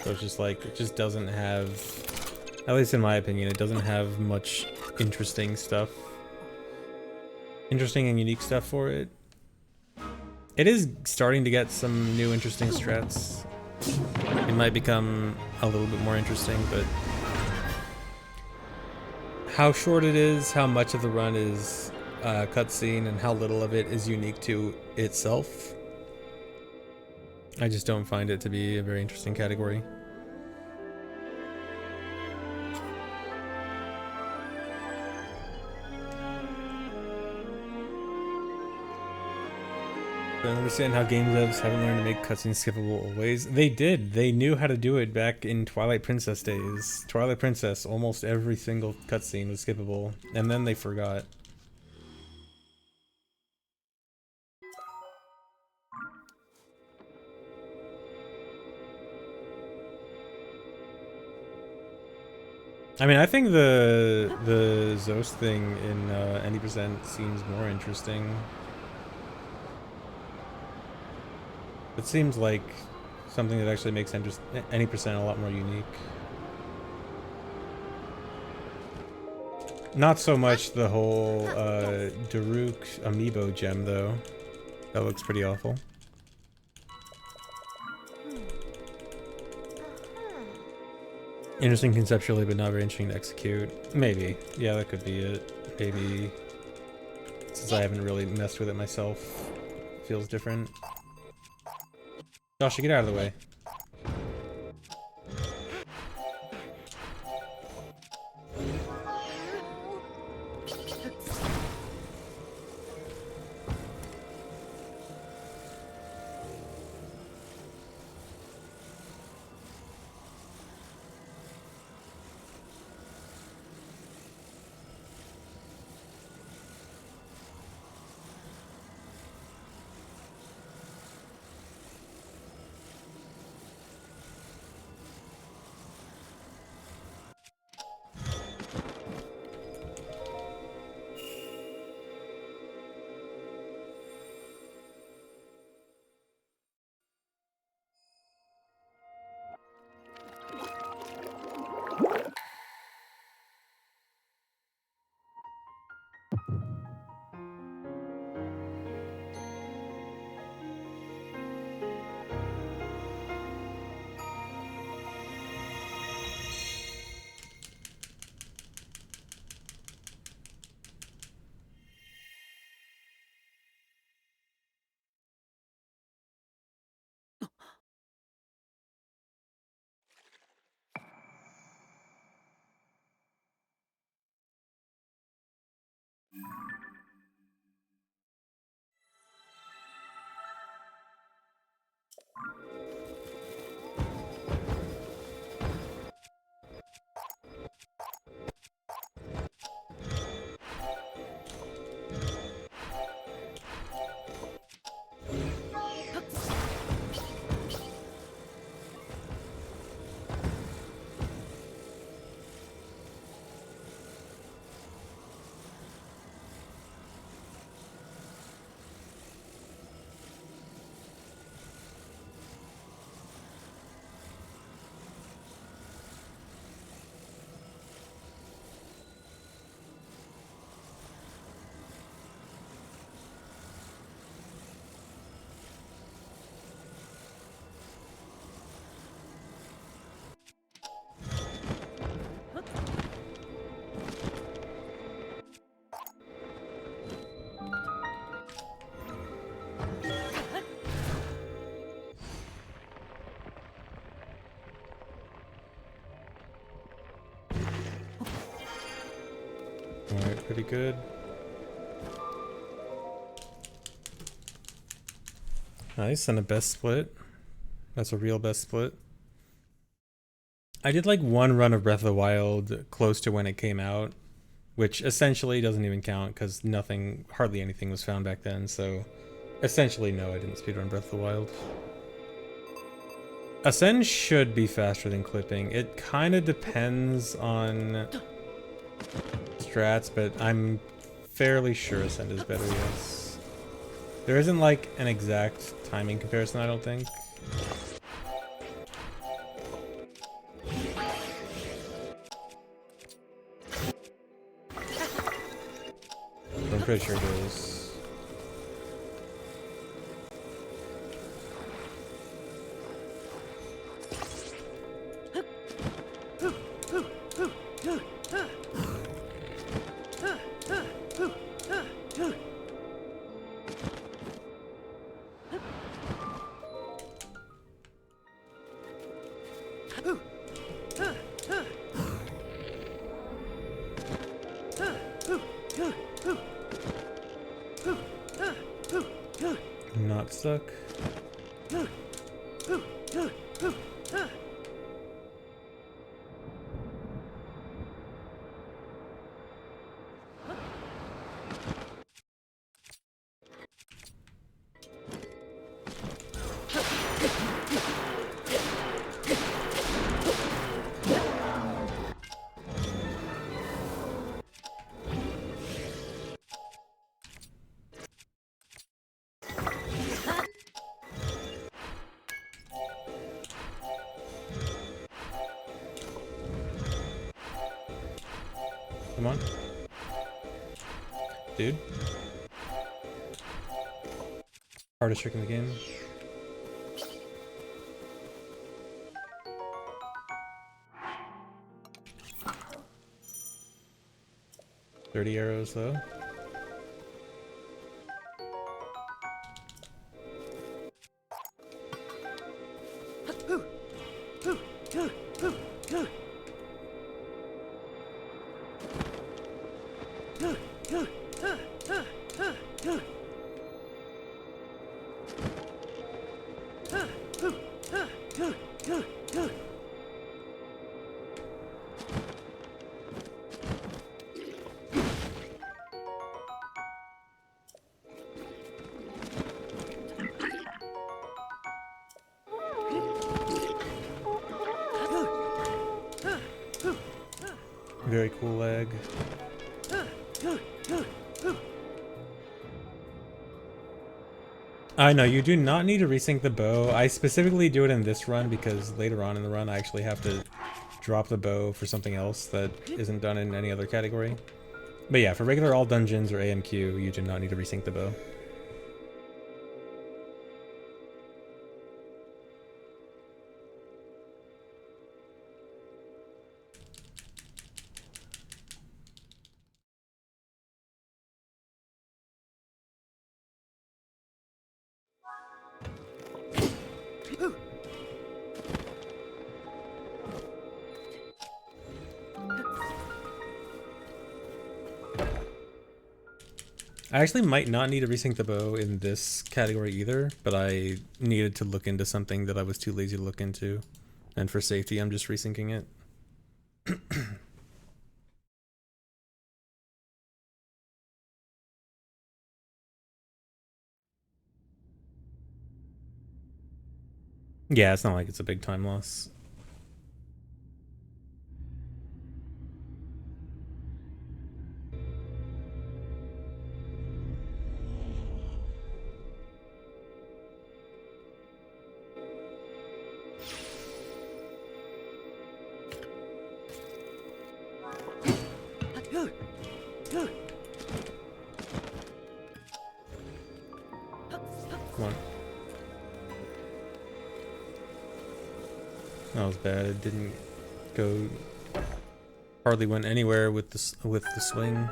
So it's just like, it just doesn't have, at least in my opinion, it doesn't have much interesting stuff. Interesting and unique stuff for it. It is starting to get some new interesting strats. It might become a little bit more interesting, but how short it is, how much of the run is cutscene, and how little of it is unique to itself, I just don't find it to be a very interesting category. I don't understand how game devs haven't learned to make cutscenes skippable always. They did. They knew how to do it back in Twilight Princess days. Twilight Princess, almost every single cutscene was skippable, and then they forgot. I mean, I think the Zos thing in 90% seems more interesting. It seems like something that actually makes 90% a lot more unique. Not so much the whole Daruk amiibo gem, though. That looks pretty awful. Interesting conceptually, but not very interesting to execute. Maybe. Yeah, that could be it. Maybe. Since I haven't really messed with it myself, it feels different. Josh, get out of the way. Alright, pretty good. Nice, and a best split. That's a real best split. I did like one run of Breath of the Wild close to when it came out, which essentially doesn't even count because hardly anything was found back then, so essentially no, I didn't speedrun Breath of the Wild. Ascend should be faster than clipping. It kind of depends on strats, but I'm fairly sure Ascend is better, yes. There isn't like an exact timing comparison, I don't think. I'm pretty sure it is. Not stuck. Come on. Dude. Hardest trick in the game. $30 arrows though. Very cool leg. I know, you do not need to resync the bow. I specifically do it in this run because later on in the run I actually have to drop the bow for something else that isn't done in any other category. But yeah, for regular all dungeons or AMQ, you do not need to resync the bow. I actually might not need to resync the bow in this category either, but I needed to look into something that I was too lazy to look into. And for safety, I'm just resyncing it. Yeah, it's not like it's a big time loss. Come on. That was bad. It didn't go. Hardly went anywhere with the swing.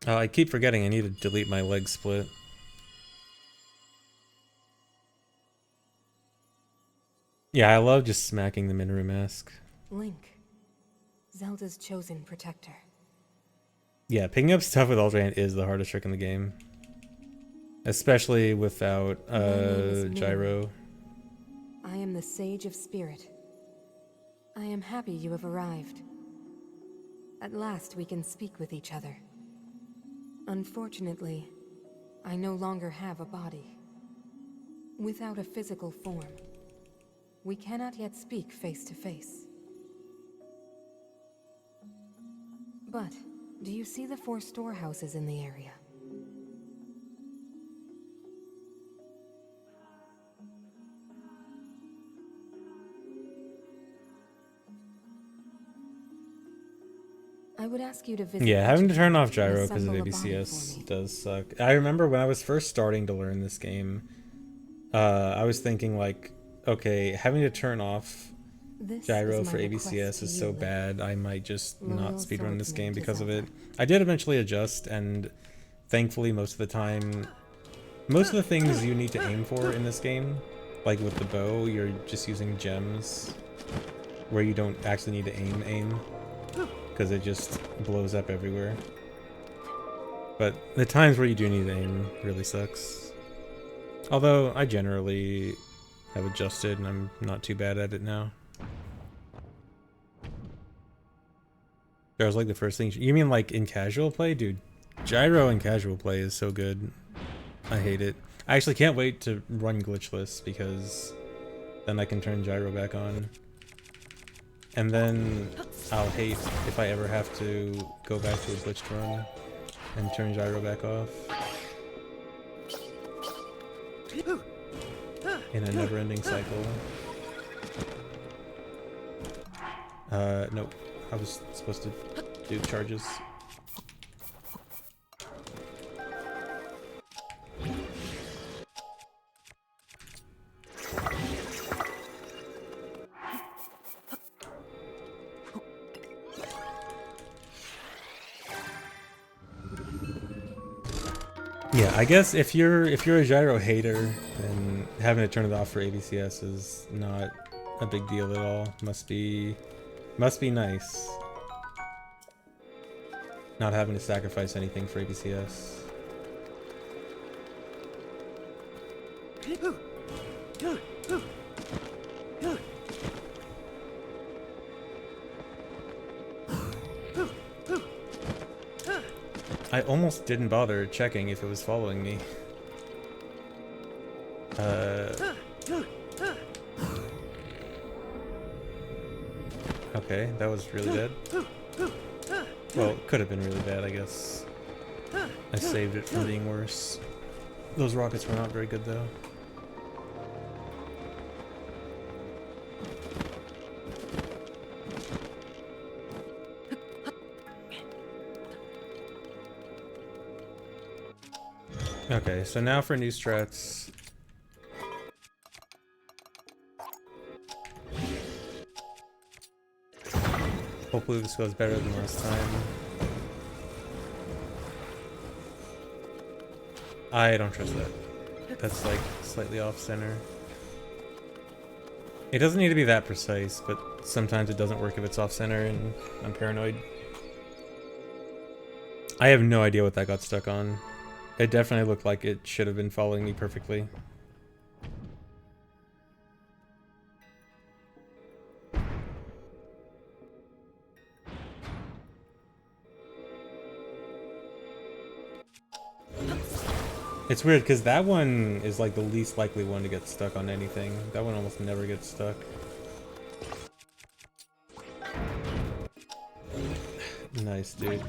I keep forgetting I need to delete my leg split. Yeah, I love just smacking the Minoru mask. Link, Zelda's chosen protector. Yeah, picking up stuff with Ultra Hand is the hardest trick in the game. Especially without My name is gyro. I am the Sage of Spirit. I am happy you have arrived. At last we can speak with each other. Unfortunately, I no longer have a body. Without a physical form, we cannot yet speak face to face. But, do you see the 4 storehouses in the area? I would ask you to visit. Yeah, having to turn off and gyro because of assemble a body for ABCS me. does suck. I remember when I was first starting to learn this game, I was thinking like, okay, having to turn off This gyro is my for request ABCS to is you, so Lily. bad, I might just not Loyal speedrun this swordsman game to because of it. Zelda. I did eventually adjust, and thankfully most of the time, most of the things you need to aim for in this game, like with the bow, you're just using gems, where you don't actually need to aim, because it just blows up everywhere. But the times where you do need to aim really sucks. Although, I generally have adjusted, and I'm not too bad at it now. That was like the first thing. You mean like in casual play? Dude, gyro in casual play is so good. I hate it. I actually can't wait to run glitchless because then I can turn gyro back on. And then I'll hate if I ever have to go back to a glitched run and turn gyro back off. In a never-ending cycle. Nope. I was supposed to do charges. Yeah, I guess if you're a gyro hater, then having to turn it off for ABCS is not a big deal at all. Must be nice. Not having to sacrifice anything for ABCS. I almost didn't bother checking if it was following me. Okay, that was really bad. Well, it could have been really bad, I guess. I saved it from being worse. Those rockets were not very good, though. Okay, so now for new strats. Hopefully this goes better than last time. I don't trust that. That's like slightly off center. It doesn't need to be that precise, but sometimes it doesn't work if it's off center and I'm paranoid. I have no idea what that got stuck on. It definitely looked like it should have been following me perfectly. It's weird because that one is like the least likely one to get stuck on anything. That one almost never gets stuck. Nice, dude.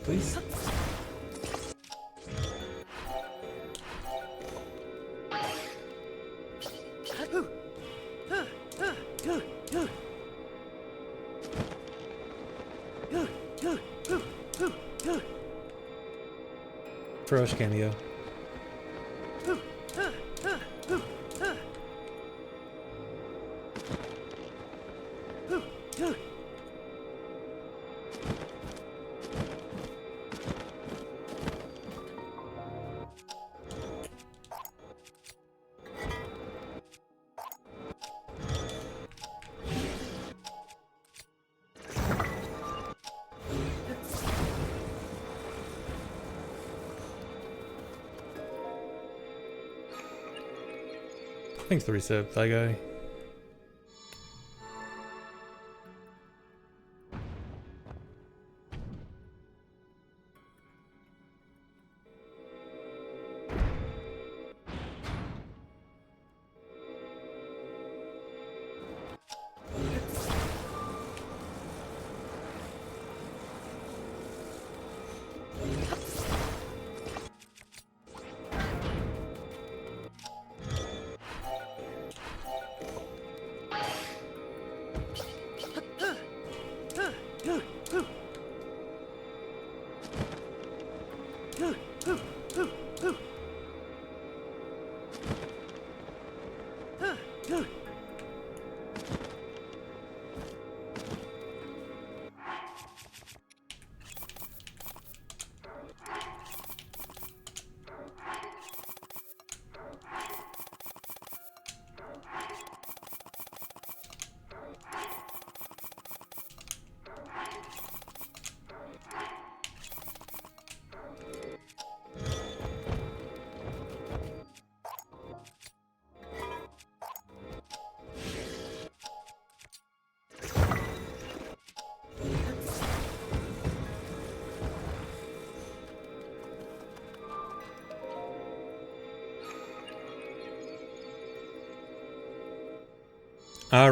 Please? Feroce cameo. Thanks for the reset, Thigh Guy.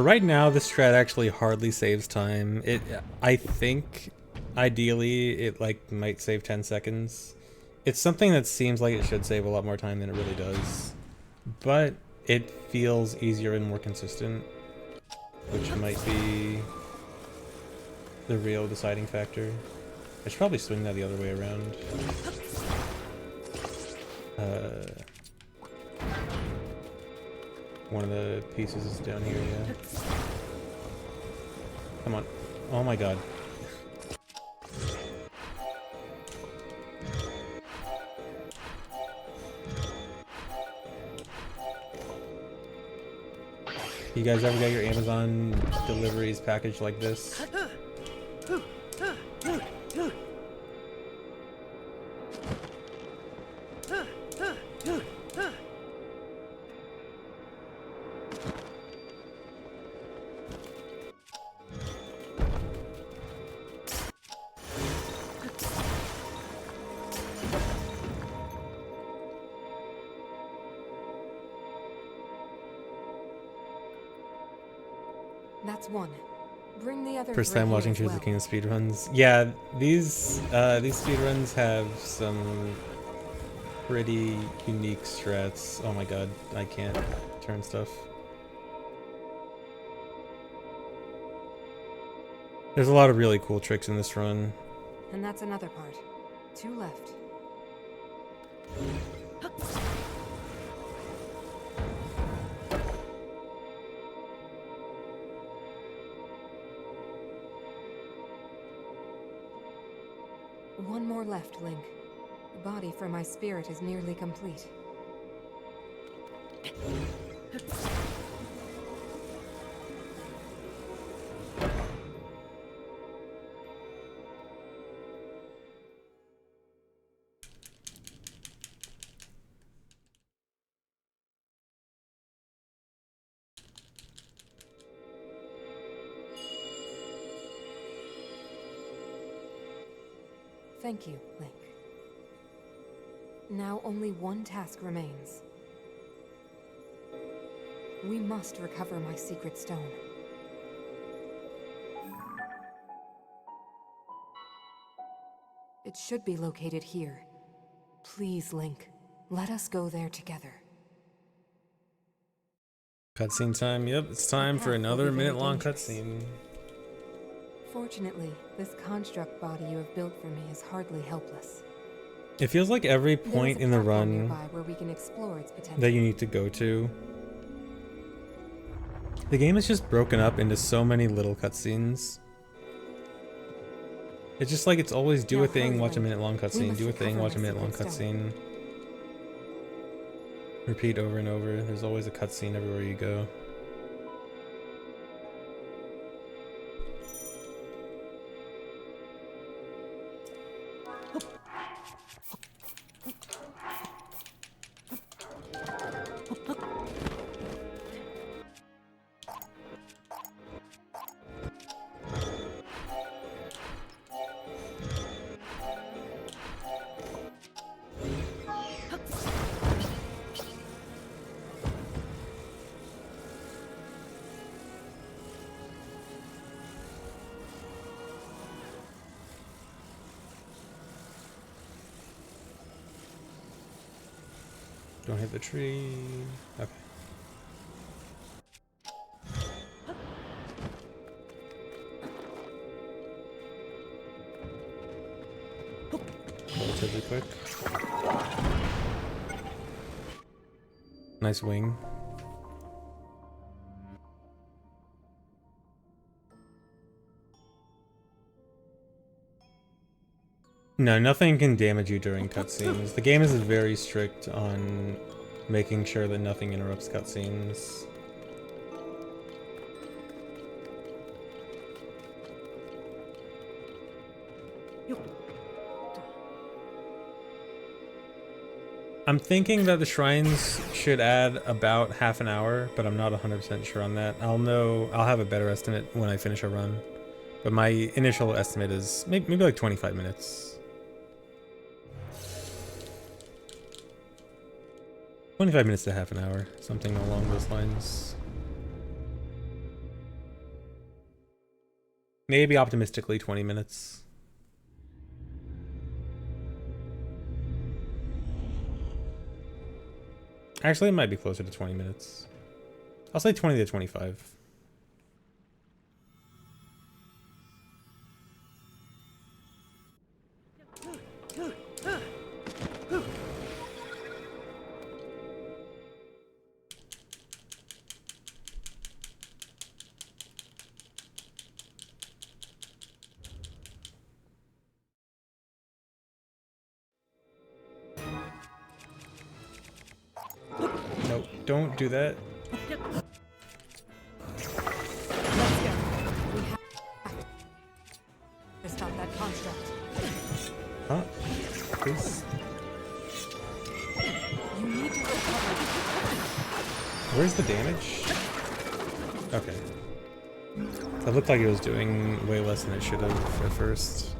Right now, this strat actually hardly saves time. I think, ideally, it like might save 10 seconds. It's something that seems like it should save a lot more time than it really does, but it feels easier and more consistent, which might be the real deciding factor. I should probably swing that the other way around. One of the pieces is down here, yeah. Come on. Oh my god. You guys ever get your Amazon deliveries packaged like this? That's one. Bring the other First three time here watching as Tears of well. the Kingdom speedruns. Yeah, these speedruns have some pretty unique strats. Oh my god, I can't turn stuff. There's a lot of really cool tricks in this run. And that's another part. 2 left. One more left, Link. The body for my spirit is nearly complete. Thank you, Link. Now only one task remains. We must recover my secret stone. It should be located here. Please, Link, let us go there together. Cutscene time. Yep, it's time for path will another be very minute-long dangerous. cutscene. Fortunately, this construct body you have built for me is hardly helpless. It feels like every There is point a in the platform run nearby where we can explore its potential. that you need to go to. The game is just broken up into so many little cutscenes. It's just like it's always do Now a thing, hurry, watch a Link. minute-long We cutscene, must do a thing, recover watch a my minute-long secret stone. cutscene. Repeat over and over. There's always a cutscene everywhere you go. Don't hit the tree. Okay. Relatively quick. Nice wing. No, nothing can damage you during cutscenes. The game is very strict on making sure that nothing interrupts cutscenes. I'm thinking that the shrines should add about half an hour, but I'm not 100% sure on that. I'll have a better estimate when I finish a run. But my initial estimate is maybe like 25 minutes. 25 minutes to half an hour, something along those lines. Maybe optimistically 20 minutes. Actually, it might be closer to 20 minutes. I'll say 20 to 25. Nope, don't do that. To stop that construct. Huh? Please. You need to recover. Where's the damage? Okay. That looked like it was doing way less than it should have at first.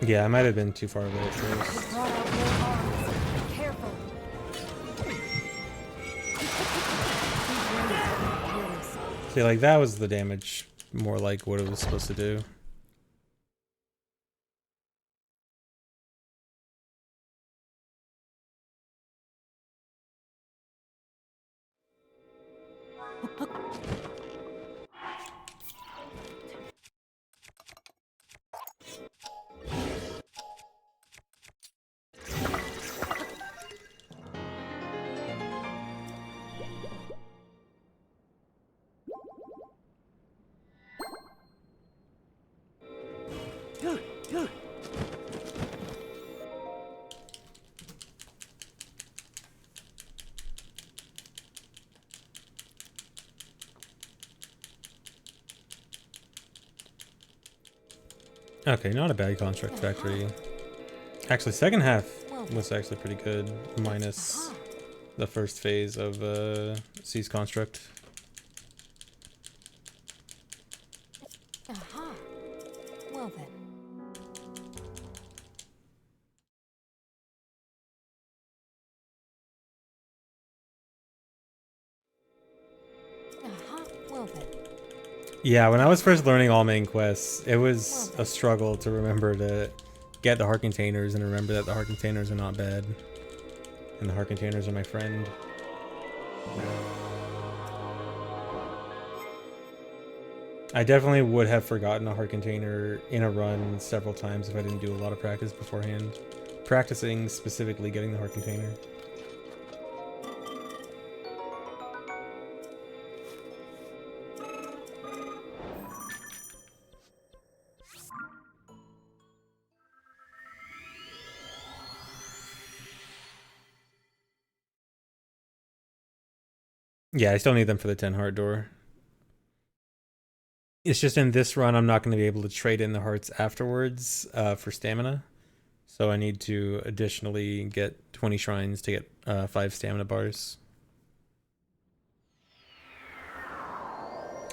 Yeah, I might have been too far away at first. Brought out more arms. Be careful. See, like that was the damage, more like what it was supposed to do. Okay, not a bad construct factory. Actually, second half was actually pretty good, minus the first phase of C's construct. Aha. Well then. Aha. Well then. Yeah, when I was first learning all main quests, it was a struggle to remember to get the heart containers and remember that the heart containers are not bad. And the heart containers are my friend. I definitely would have forgotten a heart container in a run several times if I didn't do a lot of practice beforehand. Practicing specifically getting the heart container. Yeah, I still need them for the 10 heart door. It's just in this run, I'm not going to be able to trade in the hearts afterwards for stamina. So I need to additionally get 20 shrines to get 5 stamina bars.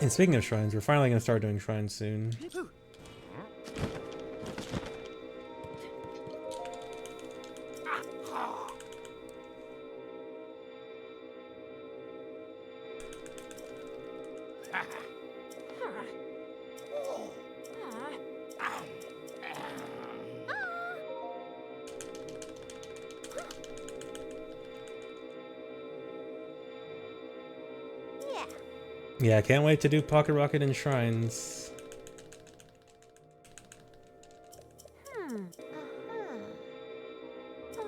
And speaking of shrines, we're finally going to start doing shrines soon. Yeah. Yeah, I can't wait to do Pocket Rocket and Shrines.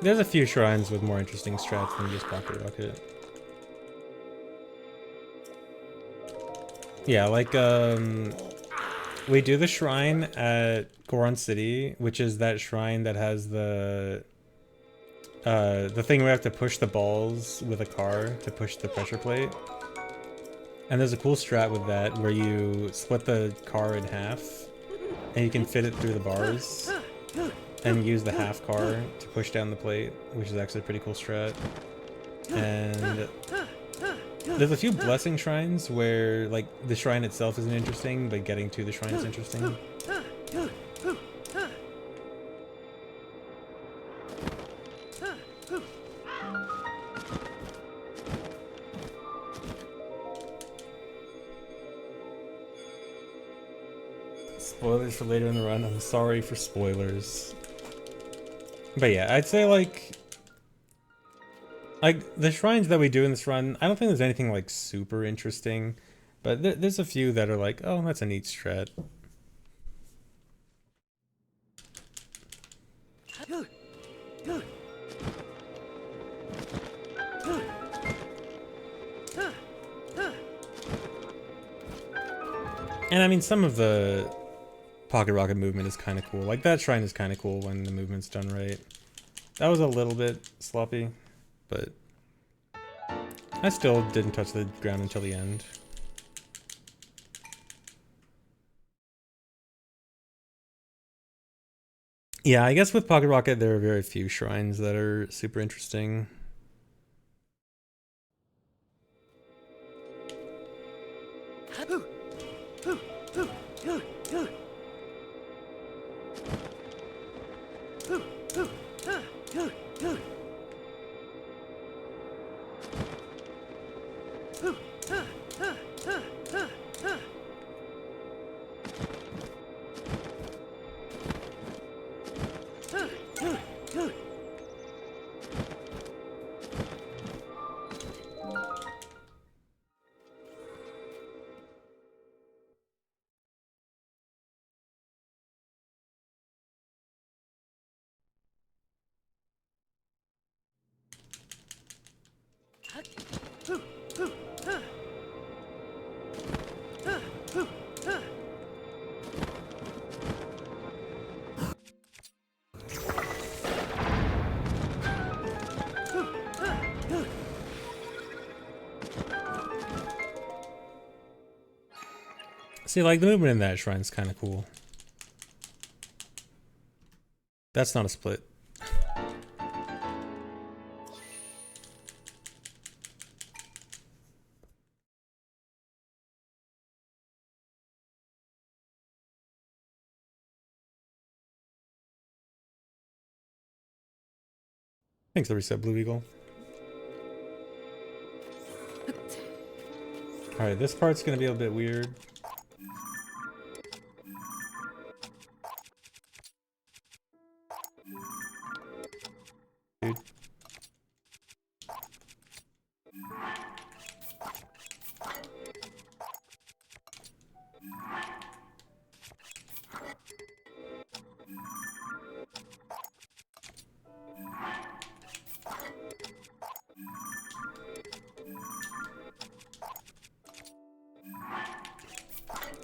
There's a few shrines with more interesting strats than just Pocket Rocket. Yeah, like, we do the shrine at Goron City, which is that shrine that has the thing where we have to push the balls with a car to push the pressure plate. And there's a cool strat with that where you split the car in half and you can fit it through the bars and use the half car to push down the plate, which is actually a pretty cool strat. And there's a few blessing shrines where like the shrine itself isn't interesting, but getting to the shrine is interesting. Spoilers for later in the run. I'm sorry for spoilers. But yeah, I'd say like the shrines that we do in this run, I don't think there's anything like super interesting, but there's a few that are like, oh, that's a neat strat. And I mean, some of the Pocket Rocket movement is kind of cool. Like that shrine is kind of cool when the movement's done right. That was a little bit sloppy, but I still didn't touch the ground until the end. Yeah, I guess with Pocket Rocket there are very few shrines that are super interesting. See, like, the movement in that shrine's kind of cool. That's not a split. Thanks, the reset, Blue Eagle. Alright, this part's gonna be a bit weird. Dude.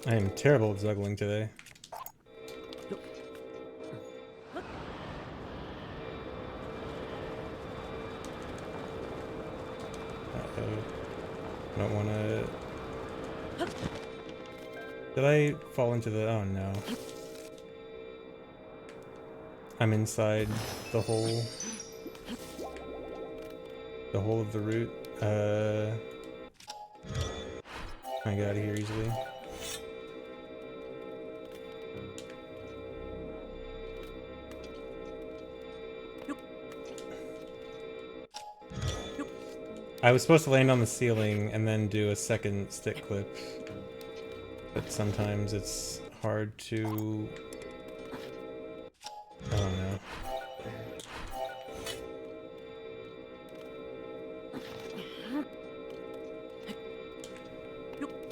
I am terrible at juggling today. I don't want to... Did I fall into the... Oh no. I'm inside the hole. The hole of the root. I get out of here easily. I was supposed to land on the ceiling and then do a second stick clip. but sometimes it's hard to... I don't know.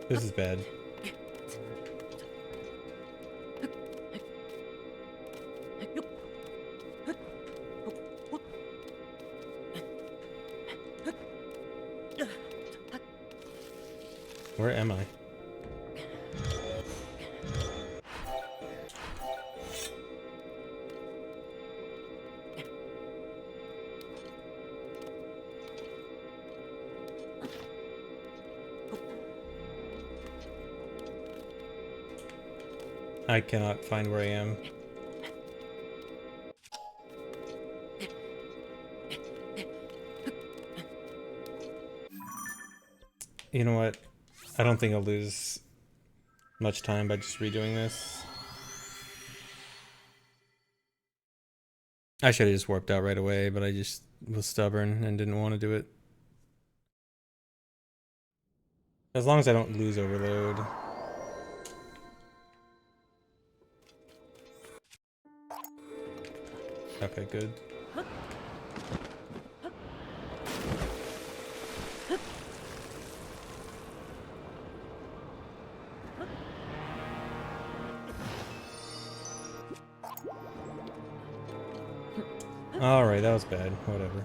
This is bad. Where am I? I cannot find where I am. You know what? I don't think I'll lose much time by just redoing this. I should have just warped out right away, but I just was stubborn and didn't want to do it. As long as I don't lose overload. Okay, good. Alright, that was bad. Whatever.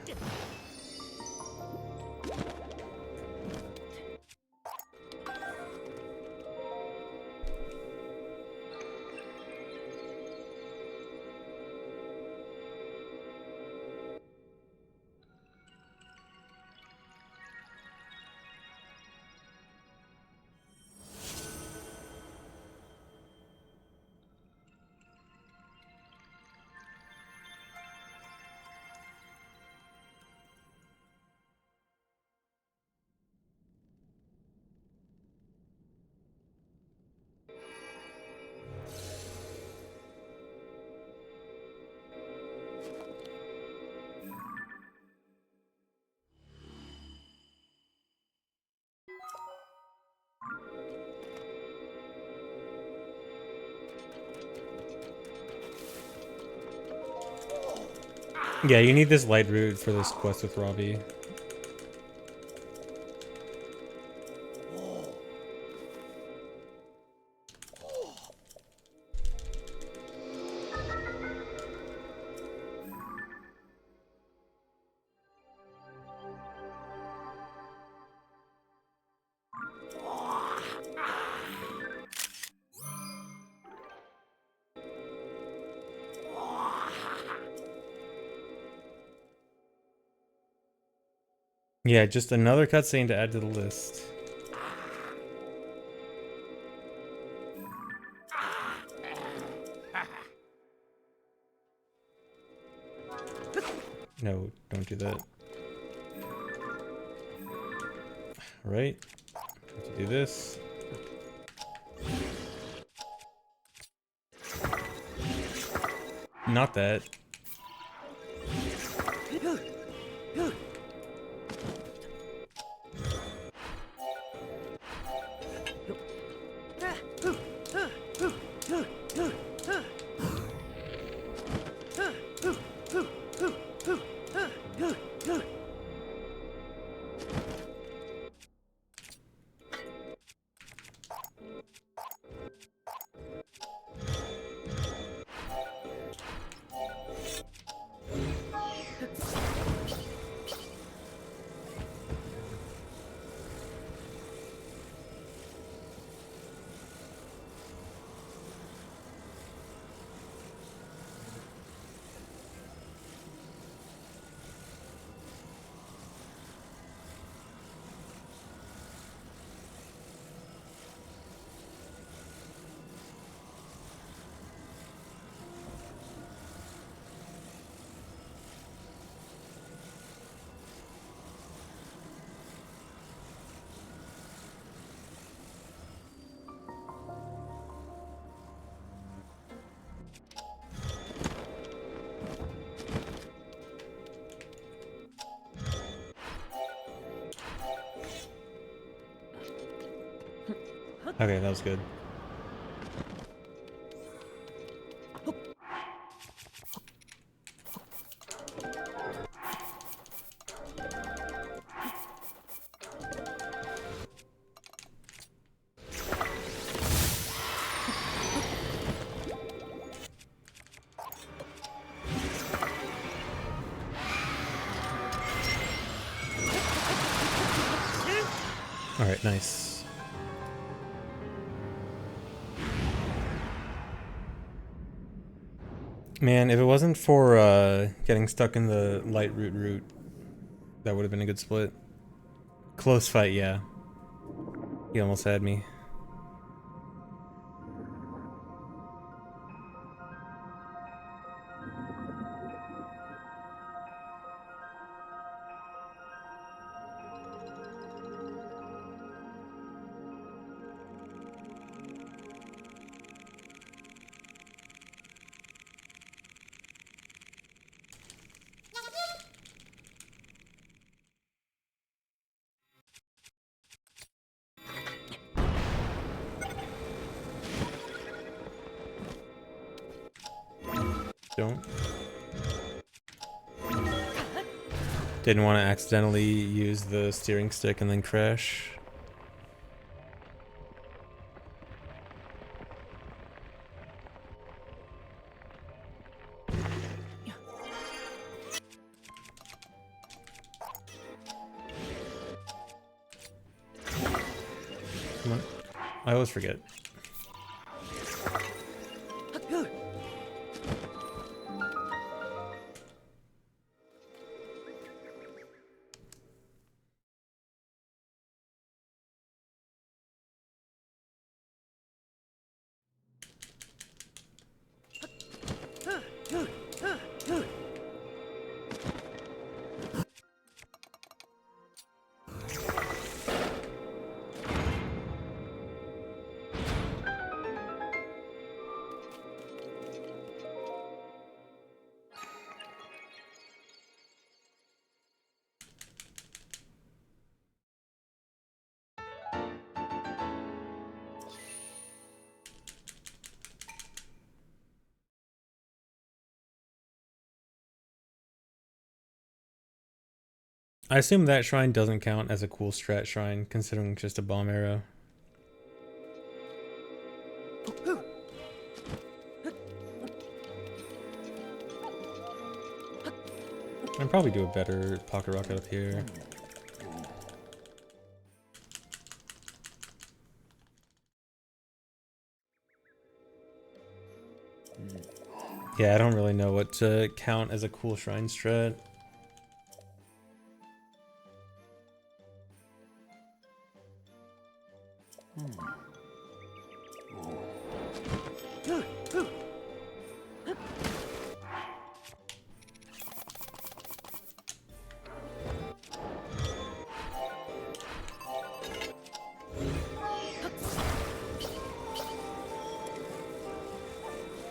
Yeah, you need this light route for this quest with Robbie. Yeah, just another cutscene to add to the list. No, don't do that. Right? Have to do this. Not that. Okay, that was good. Alright, nice. Man, if it wasn't for getting stuck in the light route, that would have been a good split. Close fight, yeah. He almost had me. Don't. Didn't want to accidentally use the steering stick and then crash. Come on. I always forget. I assume that shrine doesn't count as a cool strat shrine, considering it's just a bomb arrow. I'd probably do a better pocket rocket up here. Yeah, I don't really know what to count as a cool shrine strat.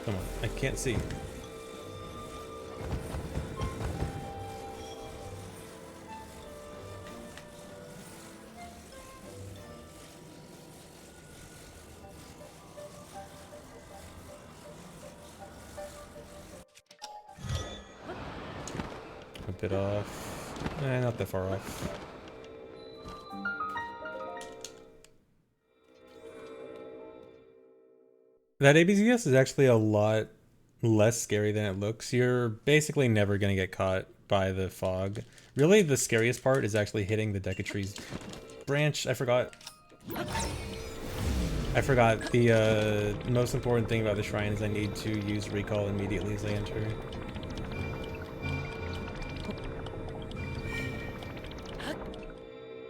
Come on, I can't see. A bit off. Not that far off. That ABCS is actually a lot less scary than it looks. You're basically never going to get caught by the fog. Really, the scariest part is actually hitting the Decatree's branch. I forgot the most important thing about the shrine is I need to use recall immediately as I enter.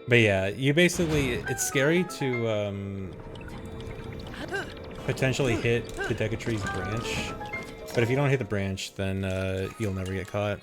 But yeah, you basically, it's scary to potentially hit the Decatree's branch, but if you don't hit the branch, then you'll never get caught.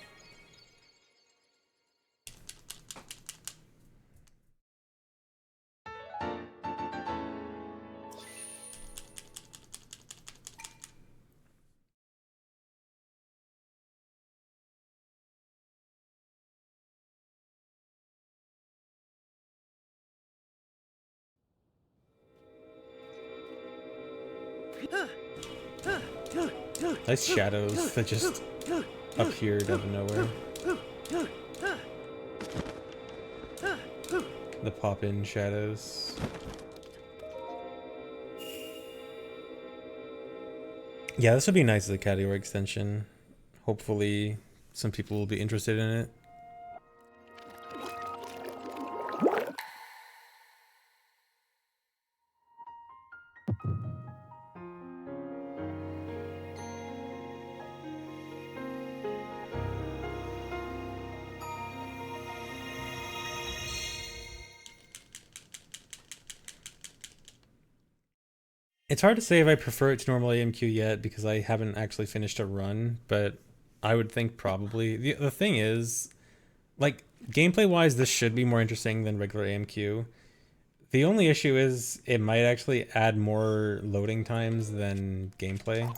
Nice shadows that just appeared out of nowhere. The pop-in shadows. Yeah, this would be nice as a category extension. Hopefully some people will be interested in it. It's hard to say if I prefer it to normal AMQ yet because I haven't actually finished a run, but I would think probably. The thing is, like, gameplay wise, this should be more interesting than regular AMQ. The only issue is it might actually add more loading times than gameplay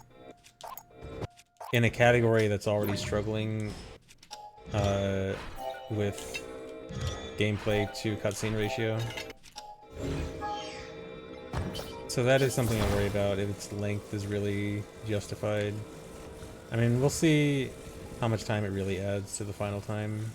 in a category that's already struggling with gameplay to cutscene ratio. So that is something I worry about, if its length is really justified. I mean, we'll see how much time it really adds to the final time.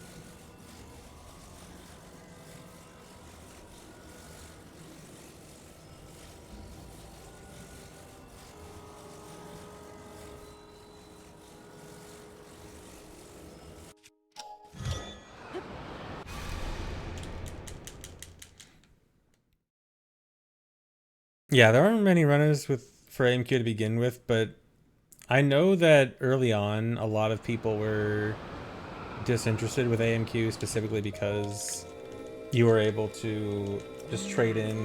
Yeah, there aren't many runners for AMQ to begin with, but I know that early on a lot of people were disinterested with AMQ specifically because you were able to just trade in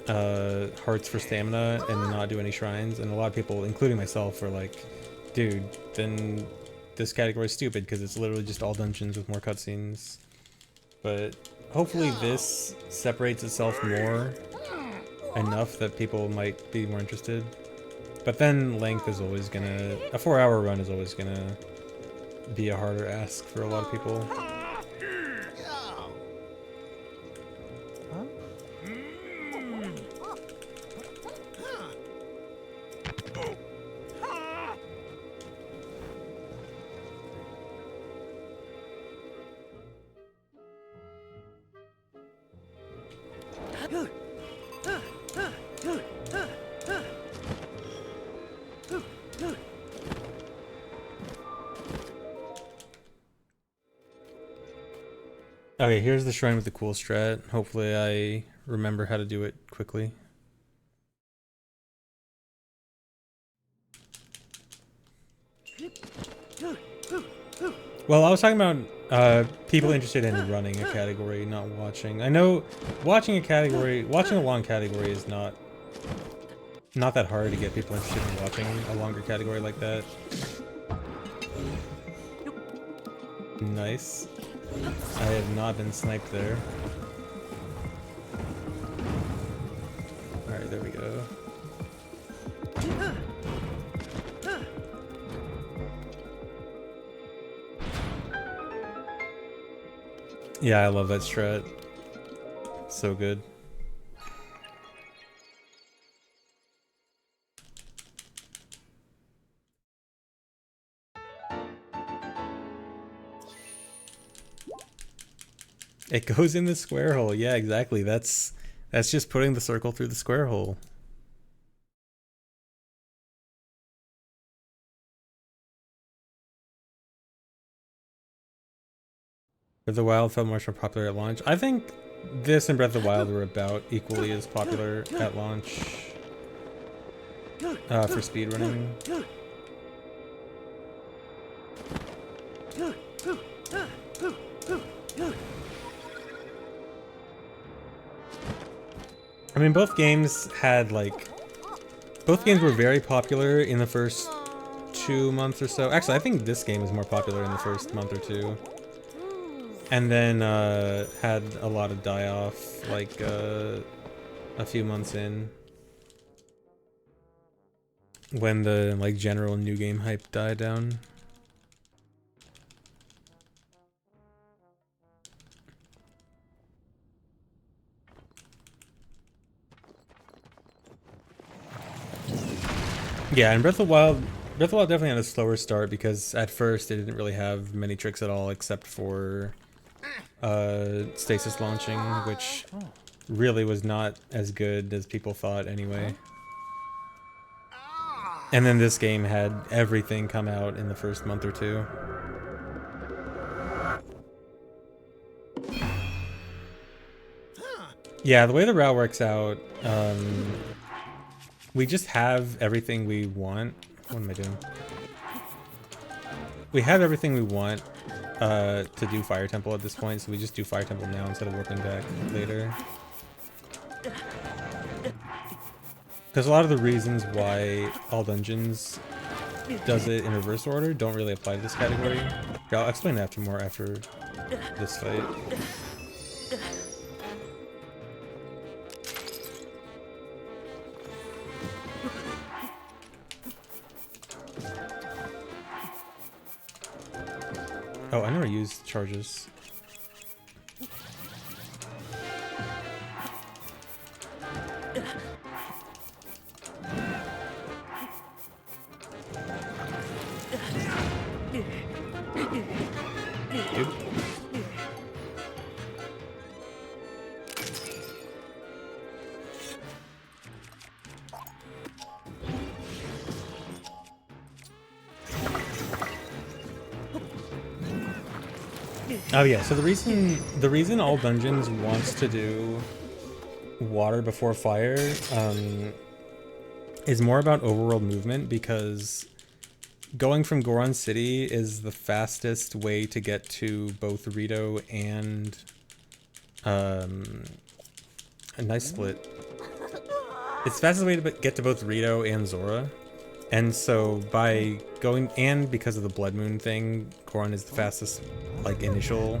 hearts for stamina and not do any shrines, and a lot of people, including myself, were like, dude, then this category is stupid because it's literally just all dungeons with more cutscenes. But hopefully this separates itself more enough that people might be more interested. But then length is always gonna... a 4-hour run is always gonna be a harder ask for a lot of people. Okay, here's the shrine with the cool strat. Hopefully I remember how to do it quickly. Well, I was talking about people interested in running a category, not watching. I know watching a long category is not that hard to get people interested in watching a longer category like that. Nice. I have not been sniped there. Alright, there we go. Yeah, I love that strat. So good. It goes in the square hole. Yeah, exactly. That's just putting the circle through the square hole. Breath of the Wild felt much more popular at launch. I think this and Breath of the Wild were about equally as popular at launch for speedrunning. I mean, both games were very popular in the first 2 months or so. Actually, I think this game is more popular in the first month or two. And then had a lot of die-off, like a few months in. When the general new game hype died down. Yeah, and Breath of the Wild definitely had a slower start because at first it didn't really have many tricks at all except for stasis launching, which really was not as good as people thought anyway. And then this game had everything come out in the first month or two. Yeah, the way the route works out, we just have everything we want. What am I doing? We have everything we want to do Fire Temple at this point, so we just do Fire Temple now instead of warping back later. Because a lot of the reasons why all dungeons does it in reverse order don't really apply to this category. I'll explain that more after this fight. Oh, I never used charges. Dude. Oh yeah, so the reason all dungeons wants to do water before fire is more about overworld movement, because going from Goron City is the fastest way to get to both Rito and a nice split. It's the fastest way to get to both Rito and Zora. And so by going, and because of the Blood Moon thing, Goron is the fastest like initial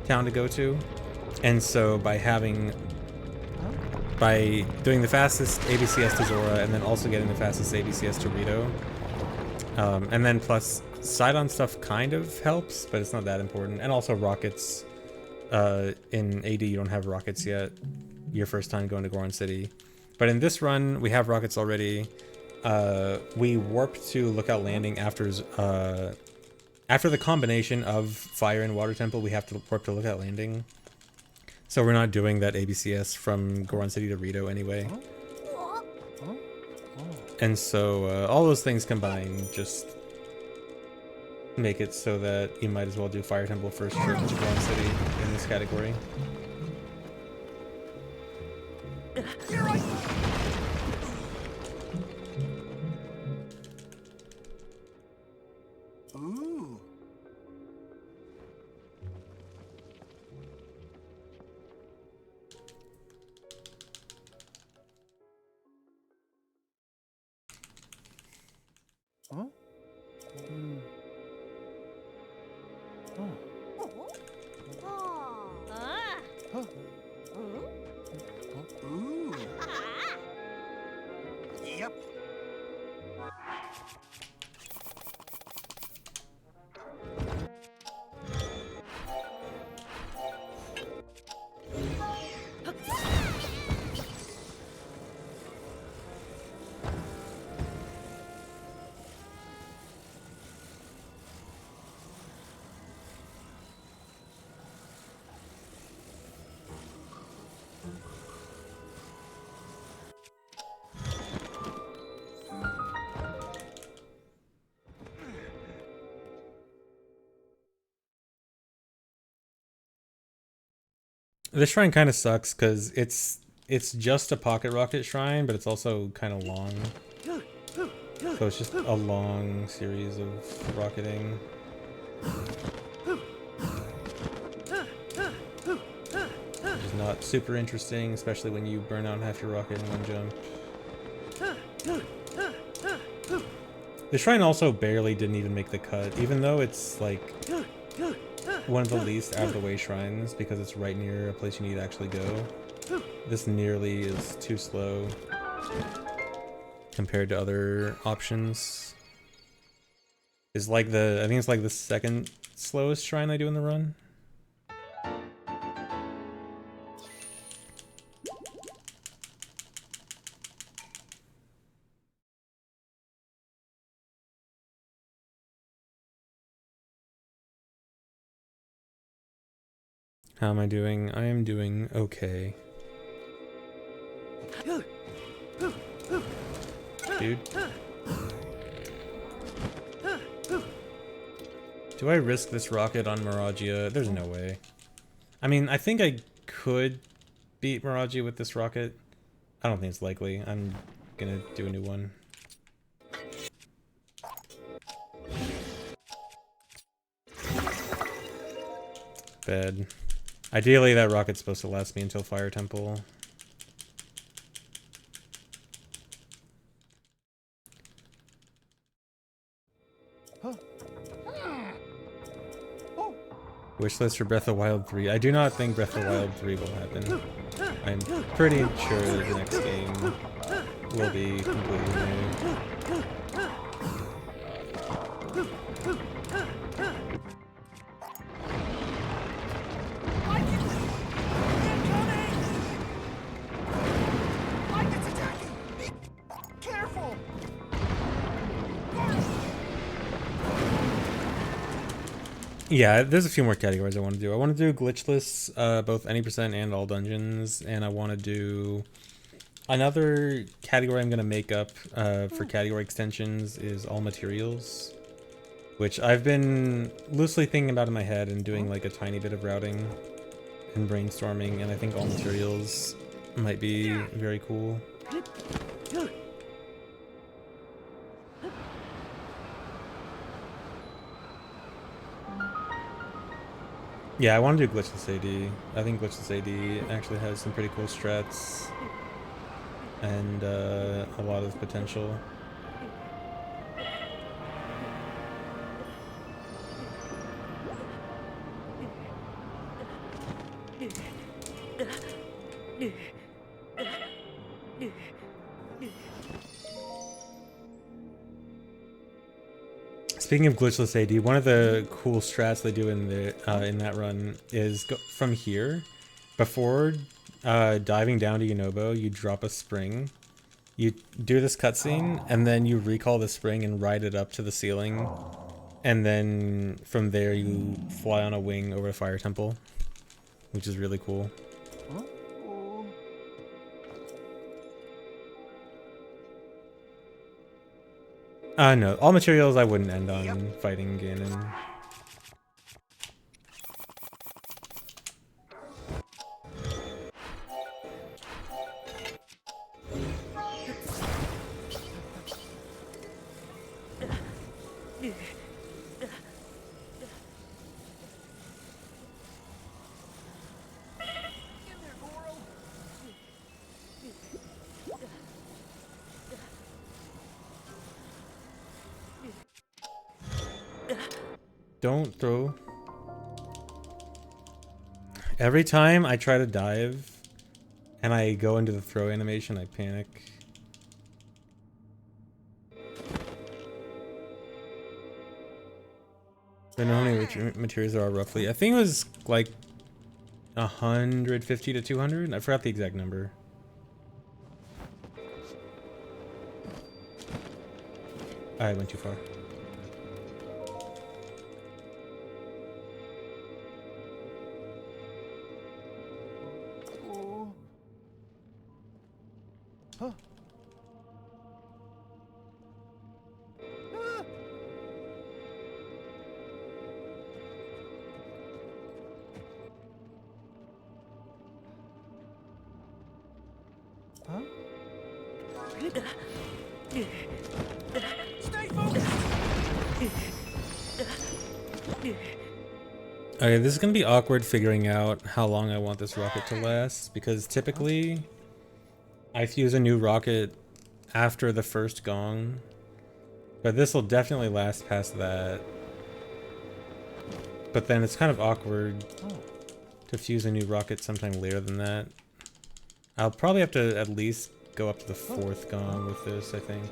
town to go to. And so by doing the fastest ABCS to Zora and then also getting the fastest ABCS to Rito, and then plus side-on stuff kind of helps, but it's not that important. And also rockets. In AD you don't have rockets yet. Your first time going to Goron City. But in this run, we have rockets already. We warp to Lookout Landing after the combination of Fire and Water Temple. We have to warp to Lookout Landing. So we're not doing that ABCS from Goron City to Rito anyway. And so all those things combined just make it so that you might as well do Fire Temple first trip to Goron City in this category. Ooh. Huh? Ooh. Yep. This shrine kind of sucks because it's just a pocket rocket shrine, but it's also kind of long. So it's just a long series of rocketing. Which is not super interesting, especially when you burn out half your rocket in one jump. The shrine also barely didn't even make the cut, even though it's like one of the least out of the way shrines because it's right near a place you need to actually go. This nearly is too slow compared to other options. It's like I think it's like the second slowest shrine I do in the run. How am I doing? I am doing okay. Dude. Do I risk this rocket on Miragia? There's no way. I mean, I think I could beat Miragia with this rocket. I don't think it's likely. I'm gonna do a new one. Bad. Ideally, that rocket's supposed to last me until Fire Temple. Wishlist for Breath of Wild 3. I do not think Breath of Wild 3 will happen. I'm pretty sure the next game will be completely new. Yeah, there's a few more categories I want to do. I want to do glitchless, both any percent and all dungeons, and I want to do another category I'm going to make up for category extensions is all materials, which I've been loosely thinking about in my head and doing like a tiny bit of routing and brainstorming, and I think all materials might be very cool. Yeah, I want to do glitchless AD. I think glitchless AD actually has some pretty cool strats and a lot of potential. Speaking of glitchless AD, one of the cool strats they do in that run is from here, before diving down to Yunobo, you drop a spring. You do this cutscene, and then you recall the spring and ride it up to the ceiling, and then from there you fly on a wing over a fire temple, which is really cool. No, all materials I wouldn't end on fighting Ganon. Don't throw. Every time I try to dive and I go into the throw animation, I panic. I don't know how many materials there are roughly. I think it was like 150 to 200. I forgot the exact number. I went too far. Okay, this is gonna be awkward figuring out how long I want this rocket to last, because typically I fuse a new rocket after the first gong, but this will definitely last past that. But then it's kind of awkward to fuse a new rocket sometime later than that. I'll probably have to at least go up to the 4th gong with this, I think.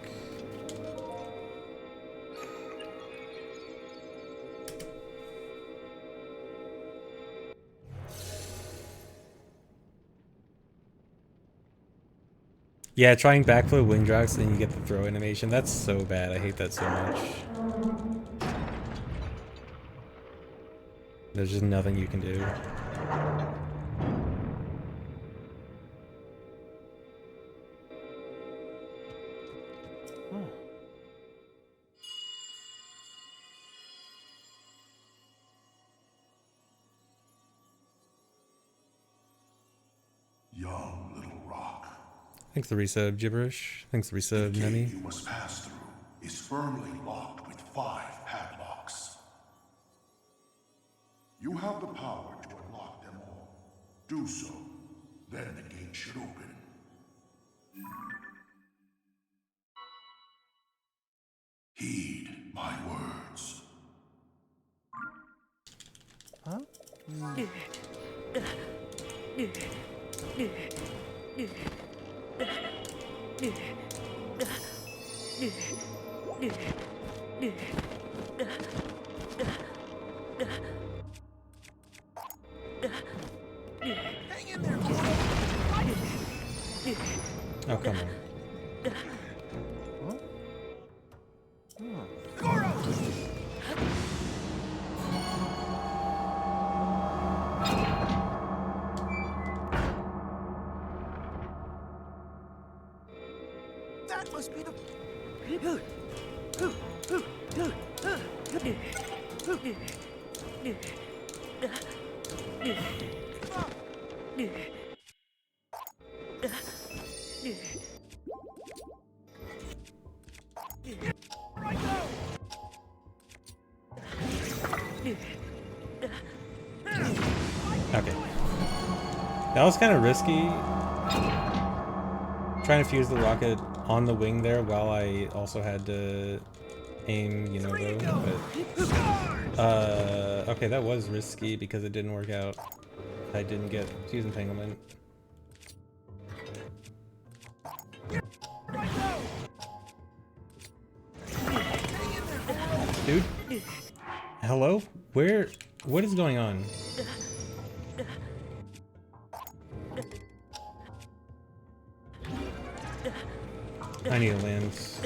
Yeah, trying backflip wing drags and then you get the throw animation. That's so bad. I hate that so much. There's just nothing you can do. Young little rock. Thanks the resub, Gibberish. Thanks the resub, The Nemi. gate you must pass through is firmly locked with 5 padlocks. You have the power to unlock them all. Do so, then the gate should open. Heed my my words. Huh? Hang in there, Goro. Oh, come on. Goro! That must be the... Okay. That was kind of risky. Trying to fuse the rocket on the wing there while I also had to aim, you know, though. But, okay, that was risky because it didn't work out. I didn't get fuse entanglement. Dude? Hello? Where? What is going on? I need a lens.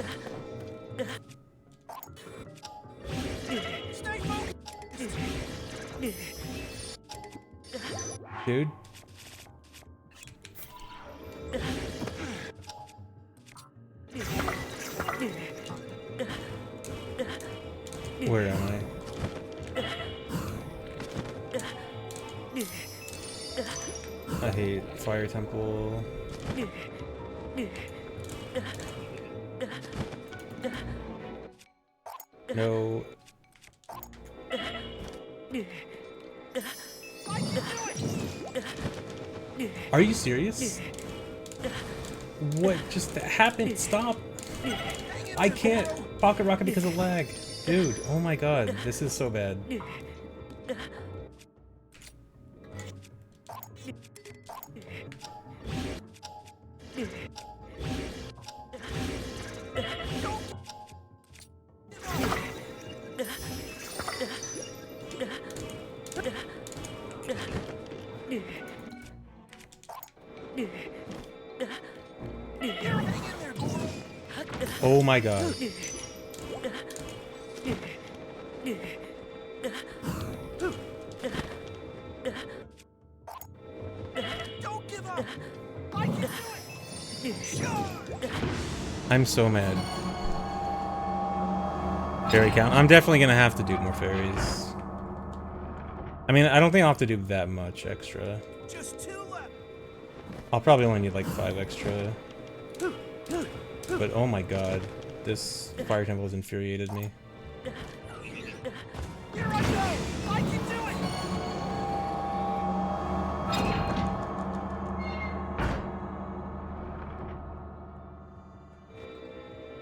Dude? Where am I? I hate Fire Temple. No. Are you serious? What just happened? Stop! I can't pocket rocket because of lag. Dude, oh my god, this is so bad. Oh my god. Don't give up! I can do it! Sure! I'm so mad. Fairy count. I'm definitely gonna have to do more fairies. I mean, I don't think I'll have to do that much extra. Just 2 left! I'll probably only need like 5 extra. But oh my god, this fire temple has infuriated me. Here I go! I can do it!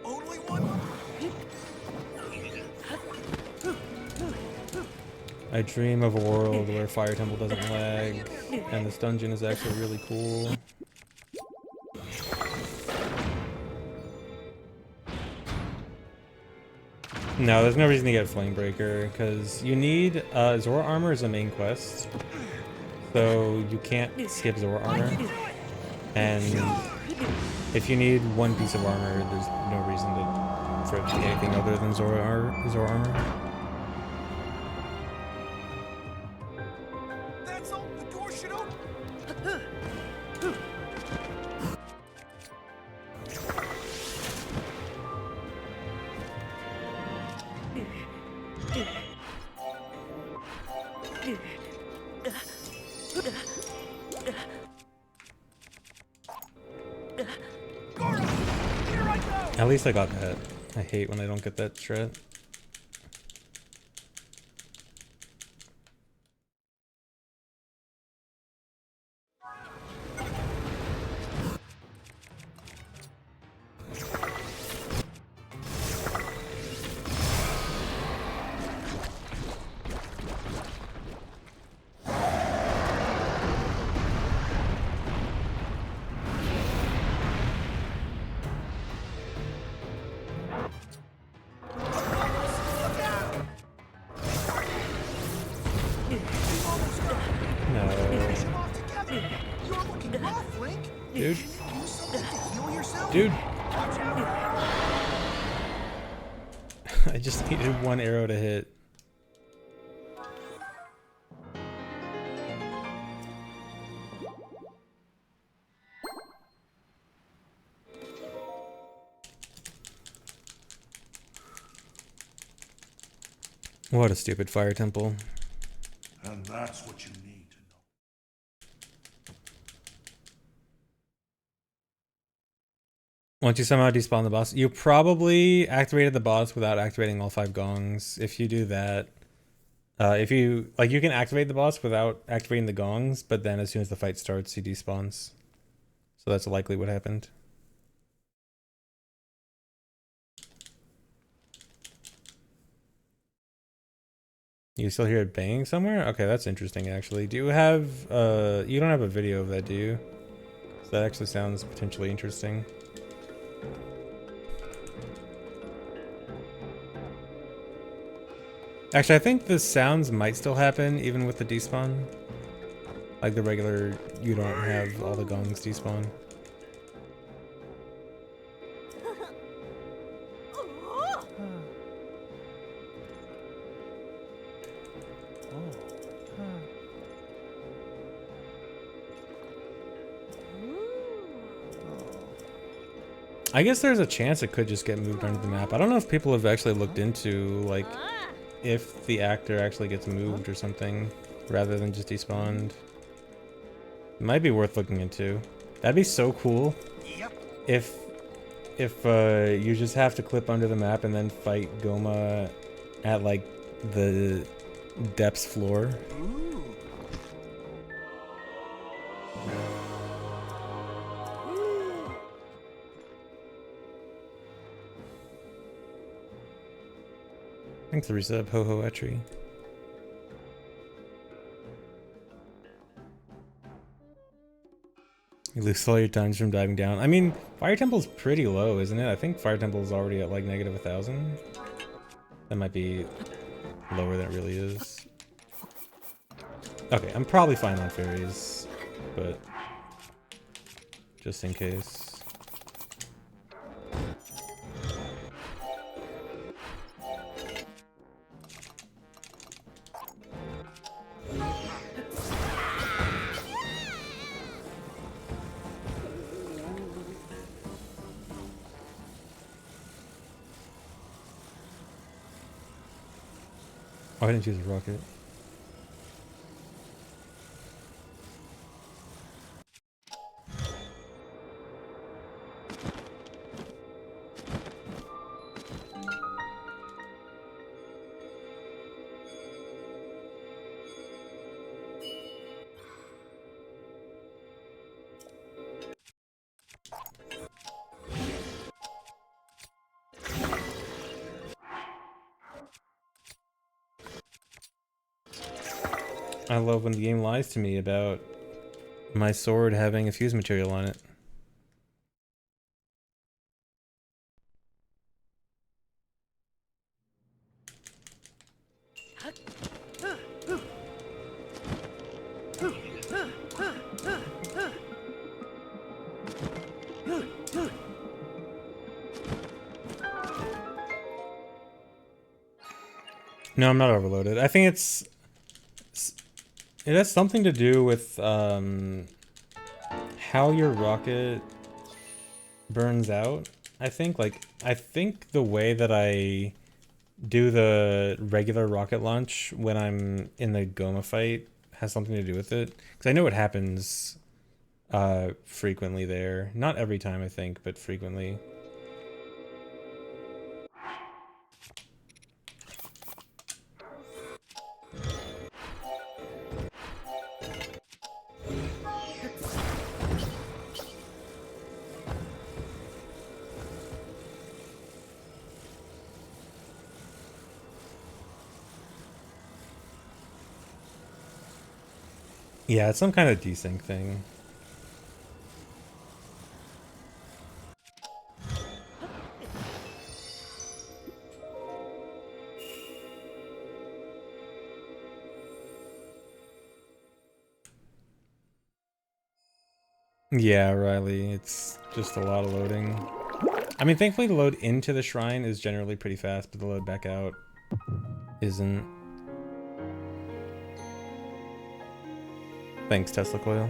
Only one. I dream of a world where fire temple doesn't lag, and this dungeon is actually really cool. No, there's no reason to get Flamebreaker, because you need, Zora Armor is a main quest, so you can't skip Zora Armor, and if you need one piece of armor, there's no reason for it to be anything other than Zora Armor. That's all. The door should open. At least I got that. I hate when I don't get that strat. I just needed one arrow to hit. What a stupid fire temple. And that's what you need to know. Once you somehow despawn the boss, you probably activated the boss without activating all 5 gongs. If you do that, if you you can activate the boss without activating the gongs, but then as soon as the fight starts, he despawns. So that's likely what happened. You still hear it banging somewhere? Okay, that's interesting actually. Do you have you don't have a video of that, do you? So that actually sounds potentially interesting. Actually, I think the sounds might still happen even with the despawn. Like the regular, you don't have all the gongs despawn. I guess there's a chance it could just get moved onto the map. I don't know if people have actually looked into, like, if the actor actually gets moved or something, rather than just despawned. It might be worth looking into. That'd be so cool. If you just have to clip under the map and then fight Goma at, like, the depths floor. Thanks for the resub, ho etry. You lose all your times from diving down. I mean, Fire Temple's pretty low, isn't it? I think Fire Temple's already at like negative 1,000. That might be lower than it really is. Okay, I'm probably fine on fairies, but just in case. Oh, I didn't choose a rocket. I love when the game lies to me about my sword having a fuse material on it. No, I'm not overloaded. I think it has something to do with how your rocket burns out. I think the way that I do the regular rocket launch when I'm in the Goma fight has something to do with it. Because I know it happens frequently there. Not every time, I think, but frequently. Yeah, it's some kind of desync thing. Yeah, Riley, it's just a lot of loading. I mean, thankfully the load into the shrine is generally pretty fast, but the load back out isn't. Thanks, Tesla Coil.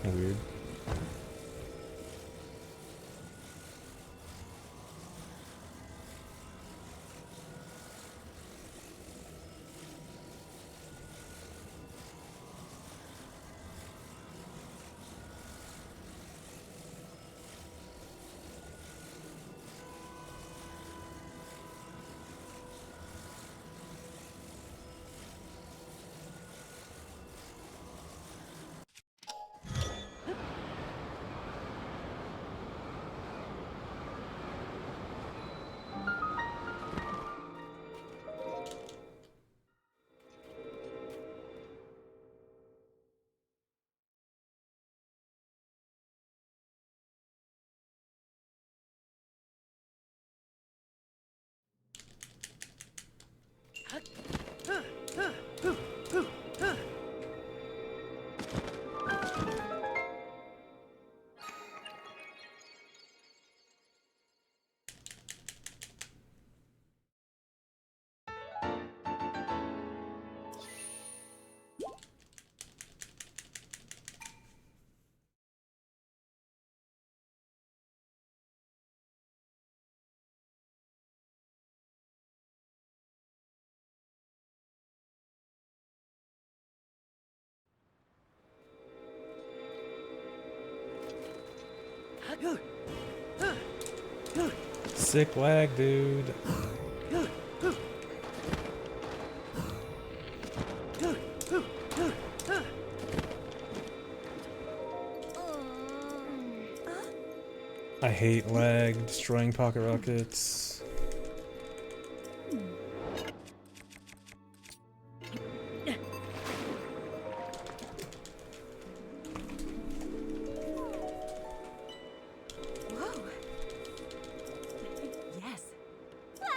Weird. Sick lag, dude. I hate lag, destroying pocket rockets.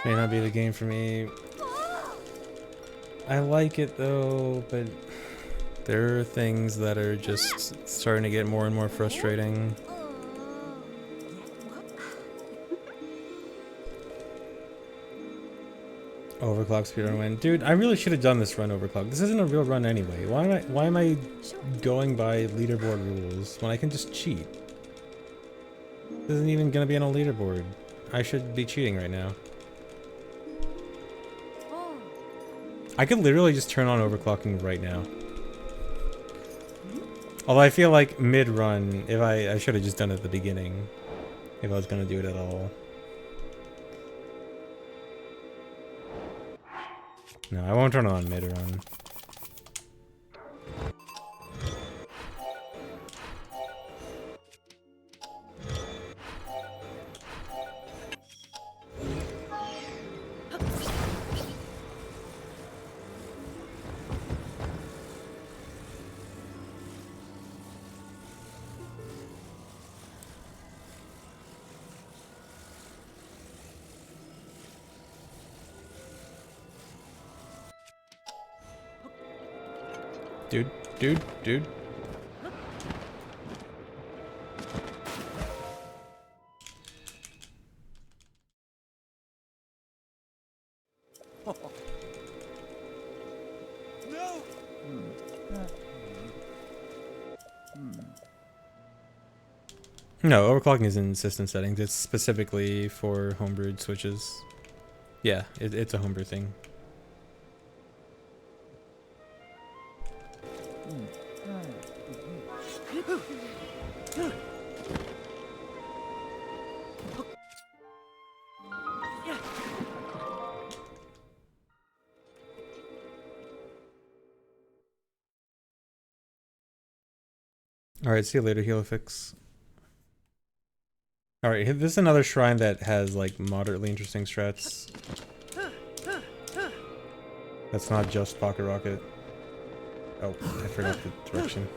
May not be the game for me. I like it though, but there are things that are just starting to get more and more frustrating. Overclock speedrun win. Dude, I really should have done this run overclock. This isn't a real run anyway. Why am I going by leaderboard rules when I can just cheat? This isn't even gonna be on a leaderboard. I should be cheating right now. I could literally just turn on overclocking right now. Although I feel like mid-run, if I should have just done it at the beginning, if I was gonna do it at all. No, I won't turn it on mid-run. Dude. No! No, overclocking is in system settings. It's specifically for homebrewed switches. Yeah, it's a homebrew thing. Alright, see you later, Helifix. Alright, this is another shrine that has like moderately interesting strats. That's not just Pocket Rocket. Oh, I forgot the direction.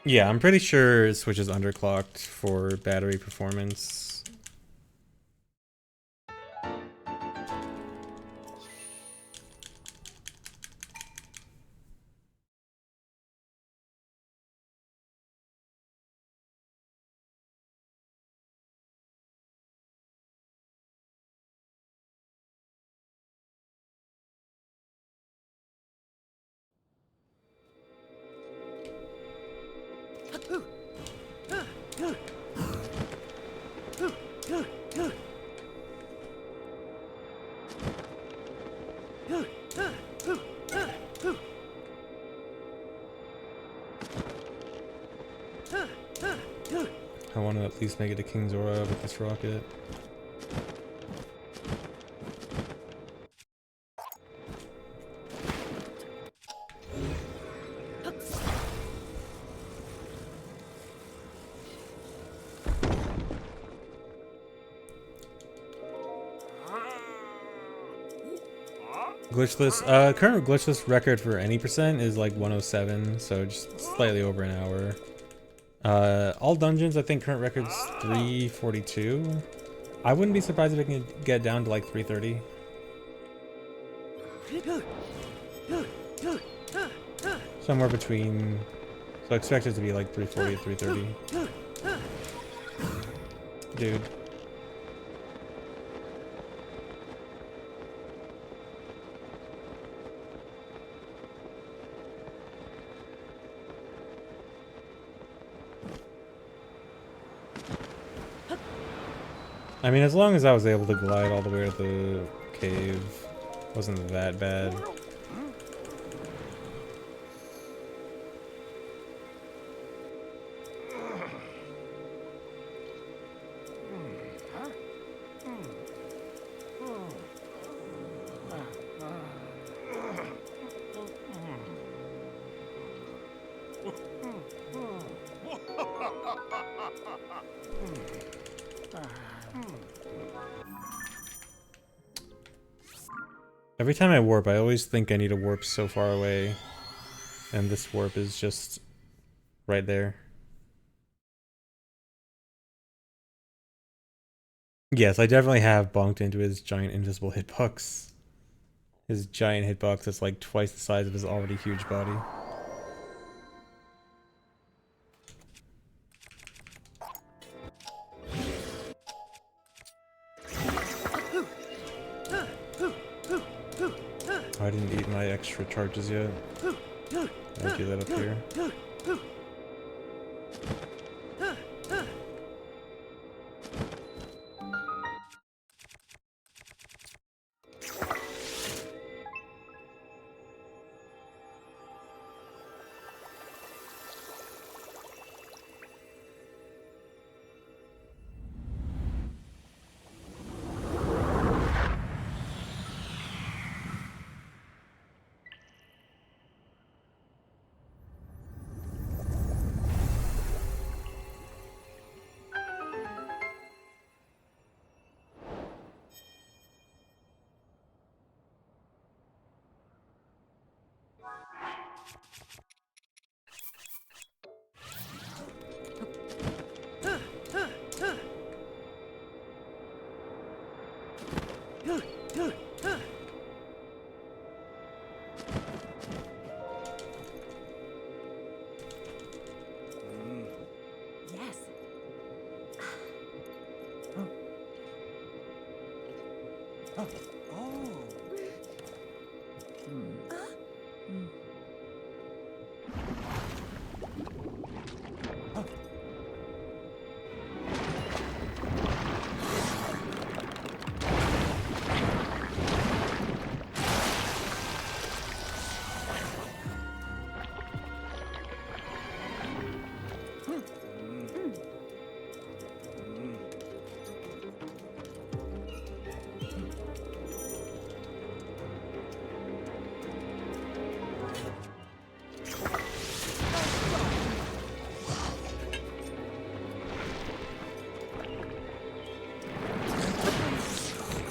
Yeah, I'm pretty sure Switch is underclocked for battery performance. I want to at least make it to King's Aura with this rocket. Glitchless, current glitchless record for any percent is like 107, so just slightly over an hour. All dungeons, I think current record's 342. I wouldn't be surprised if it can get down to like 330. Somewhere between, so I expect it to be like 340 to 330. Dude. I mean, as long as I was able to glide all the way to the cave, wasn't that bad. Every time I warp, I always think I need to warp so far away, and this warp is just right there. Yes, I definitely have bonked into his giant invisible hitbox. His giant hitbox that's like twice the size of his already huge body. I didn't eat my extra charges yet. I'll do that up here.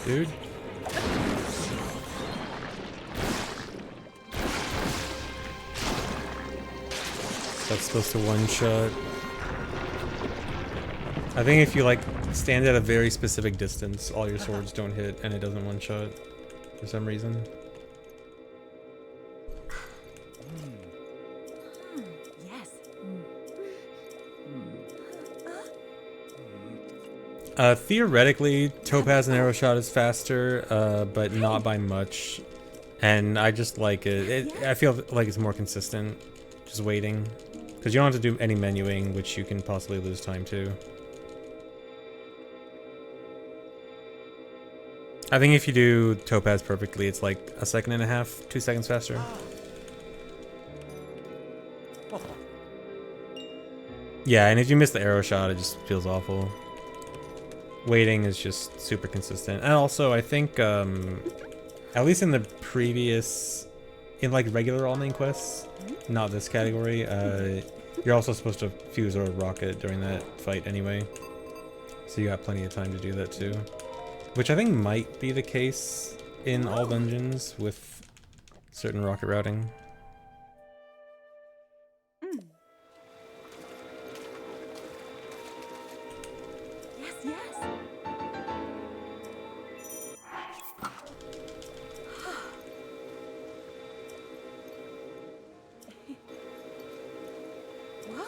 dude. That's supposed to one-shot. I think if you like stand at a very specific distance, all your swords don't hit and it doesn't one-shot for some reason. Yes. Theoretically, Topaz and Arrow Shot is faster, but not by much. And I just like it. I feel like it's more consistent, just waiting. Because you don't have to do any menuing, which you can possibly lose time to. I think if you do Topaz perfectly, it's like 1.5 seconds, 2 seconds faster. Yeah, and if you miss the Arrow Shot, it just feels awful. Waiting is just super consistent. And also, I think, at least in the previous, in like regular all-main quests, not this category, you're also supposed to fuse a rocket during that fight anyway. So you got plenty of time to do that too. Which I think might be the case in all dungeons with certain rocket routing. Yes, yes. Whoa.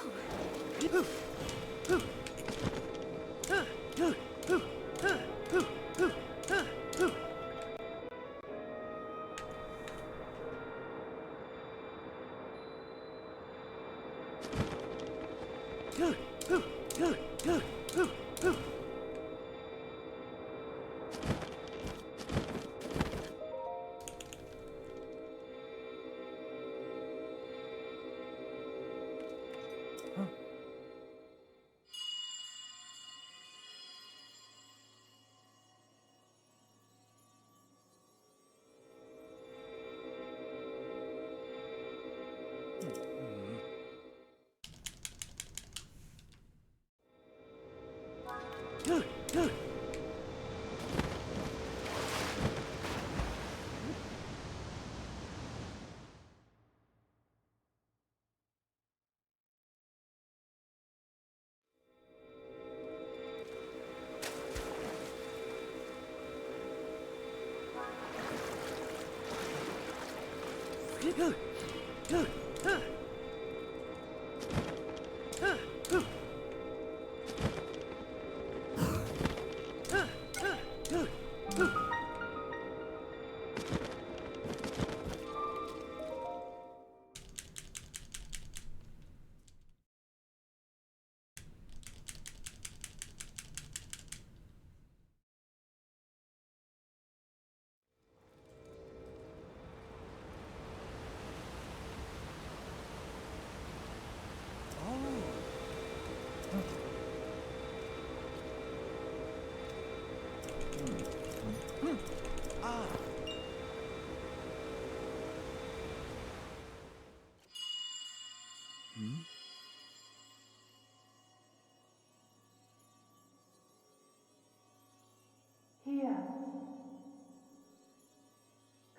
Here.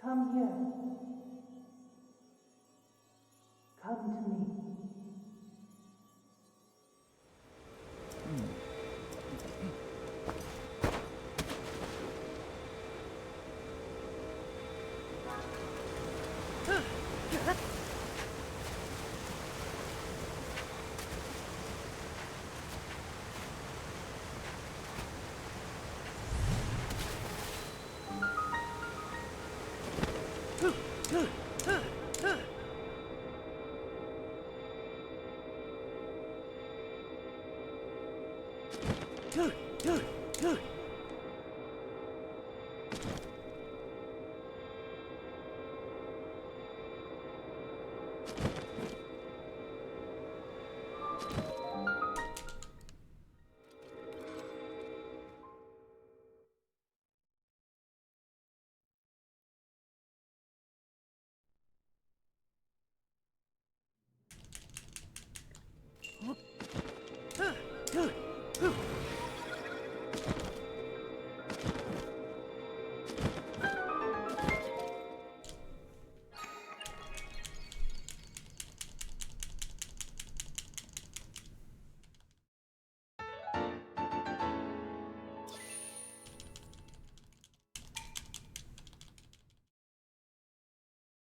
Come here. Come to me.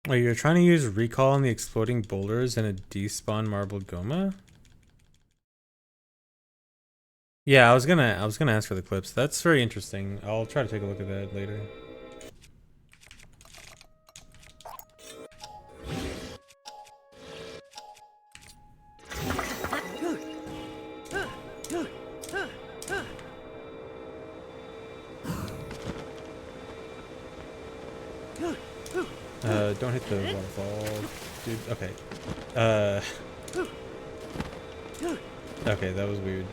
Wait, you're trying to use recall on the exploding boulders and a despawn marble goma? Yeah, I was gonna ask for the clips. That's very interesting. I'll try to take a look at that later. Don't hit the waterfall, dude. Okay. Okay, that was weird.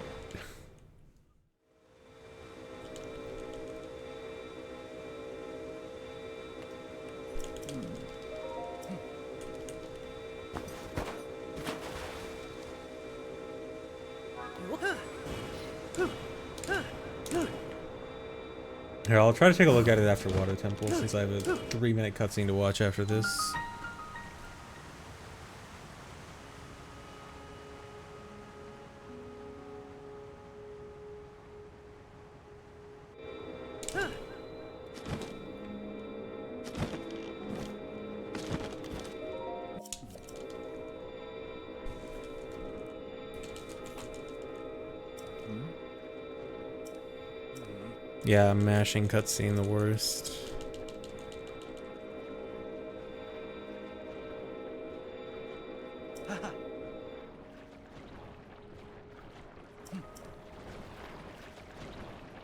Here, I'll try to take a look at it after Water Temple, since I have a 3-minute cutscene to watch after this. Yeah, mashing cutscene the worst.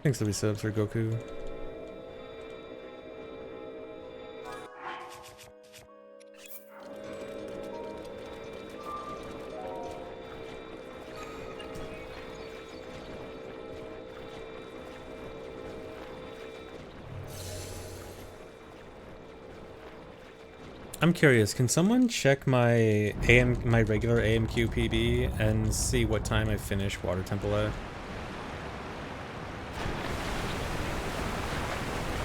Thanks to the subs for Goku. I'm curious, can someone check my regular AMQ PB and see what time I finish Water Temple at?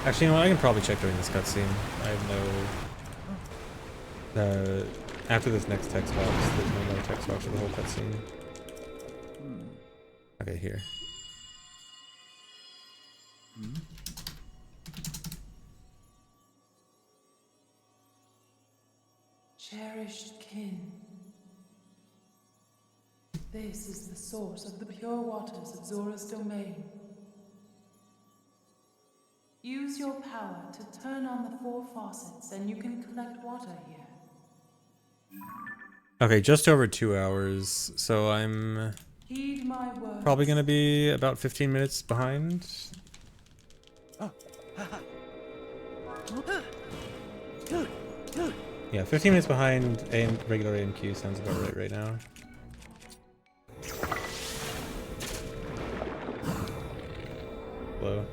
Actually, you know what? I can probably check during this cutscene. I have no... after this next text box, there's no more text box for the whole cutscene. Okay, here. Cherished kin. This is the source of the pure waters of Zora's domain. Use your power to turn on the 4 faucets and you can collect water here. Okay, just over 2 hours, so I'm Heed my words. probably gonna be about 15 minutes behind. Yeah, 15 minutes behind regular AMQ sounds about right now. Hello.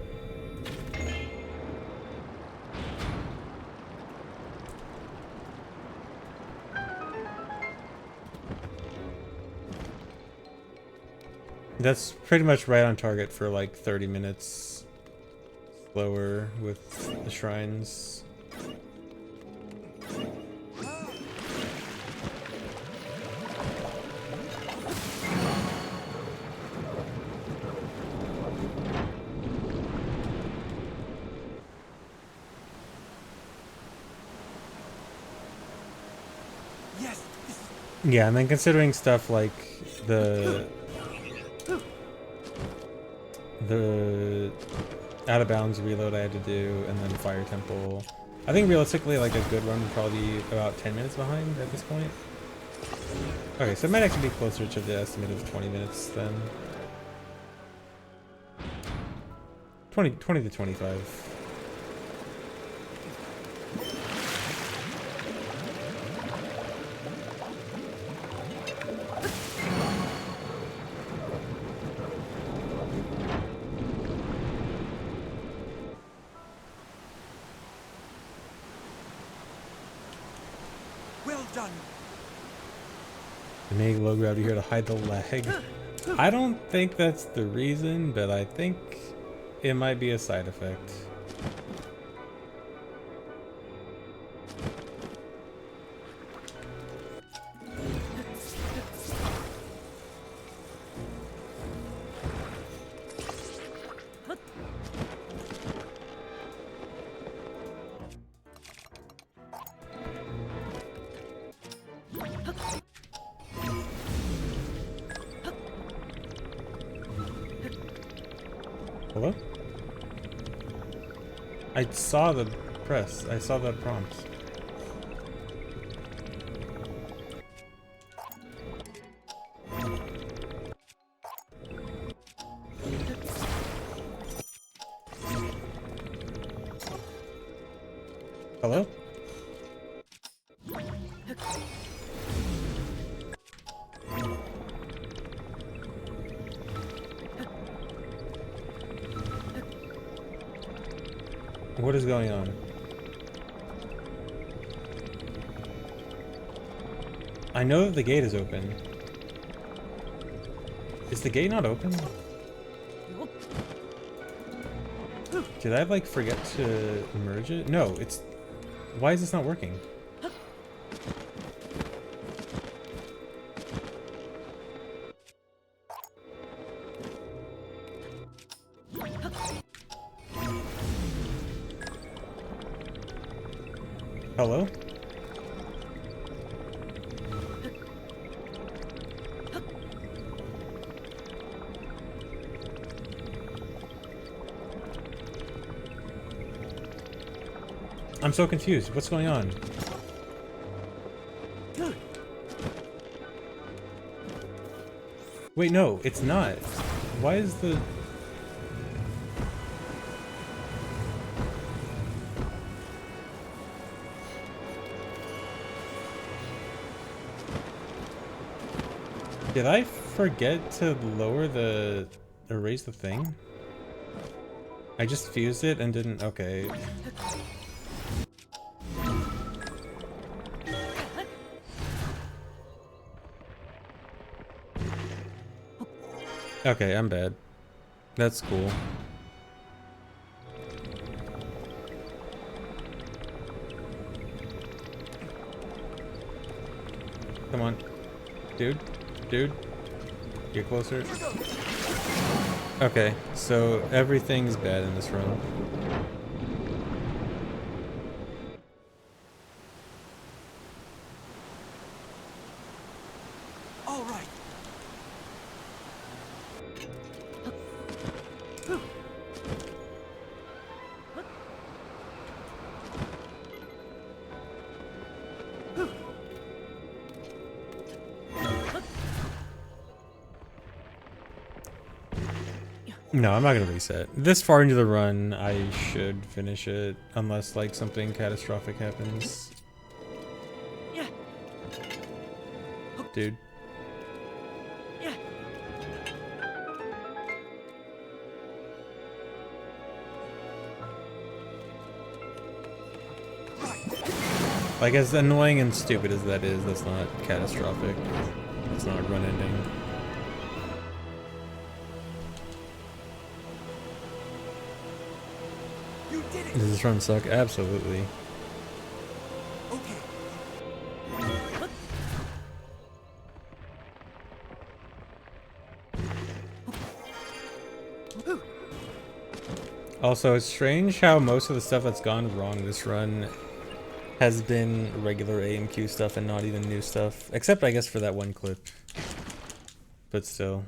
That's pretty much right on target for like 30 minutes slower with the shrines. Yeah, and then considering stuff like the out of bounds reload I had to do, and then Fire Temple, I think realistically like a good run would probably be about 10 minutes behind at this point. Okay, so it might actually be closer to the estimate of 20 minutes then. 20 to 25. Make low gravity here to hide the lag. I don't think that's the reason, but I think it might be a side effect. I saw the press. I saw the prompts. Hello? What is going on? I know that the gate is open. Is the gate not open? Did I like forget to merge it? No, it's... Why is this not working? Hello? I'm so confused. What's going on? Wait, no, it's not. Why is the... Did I forget to lower the... erase the thing? I just fused it and didn't... Okay. Okay, I'm bad. That's cool. Come on. Dude. Dude. Get closer. Okay, so everything's bad in this run. All right. No, I'm not gonna reset. This far into the run, I should finish it, unless like something catastrophic happens. Dude. Like, as annoying and stupid as that is, that's not catastrophic. That's not a run ending. Does this run suck? Absolutely. Also, it's strange how most of the stuff that's gone wrong this run has been regular AMQ stuff and not even new stuff. Except, I guess, for that one clip. But still.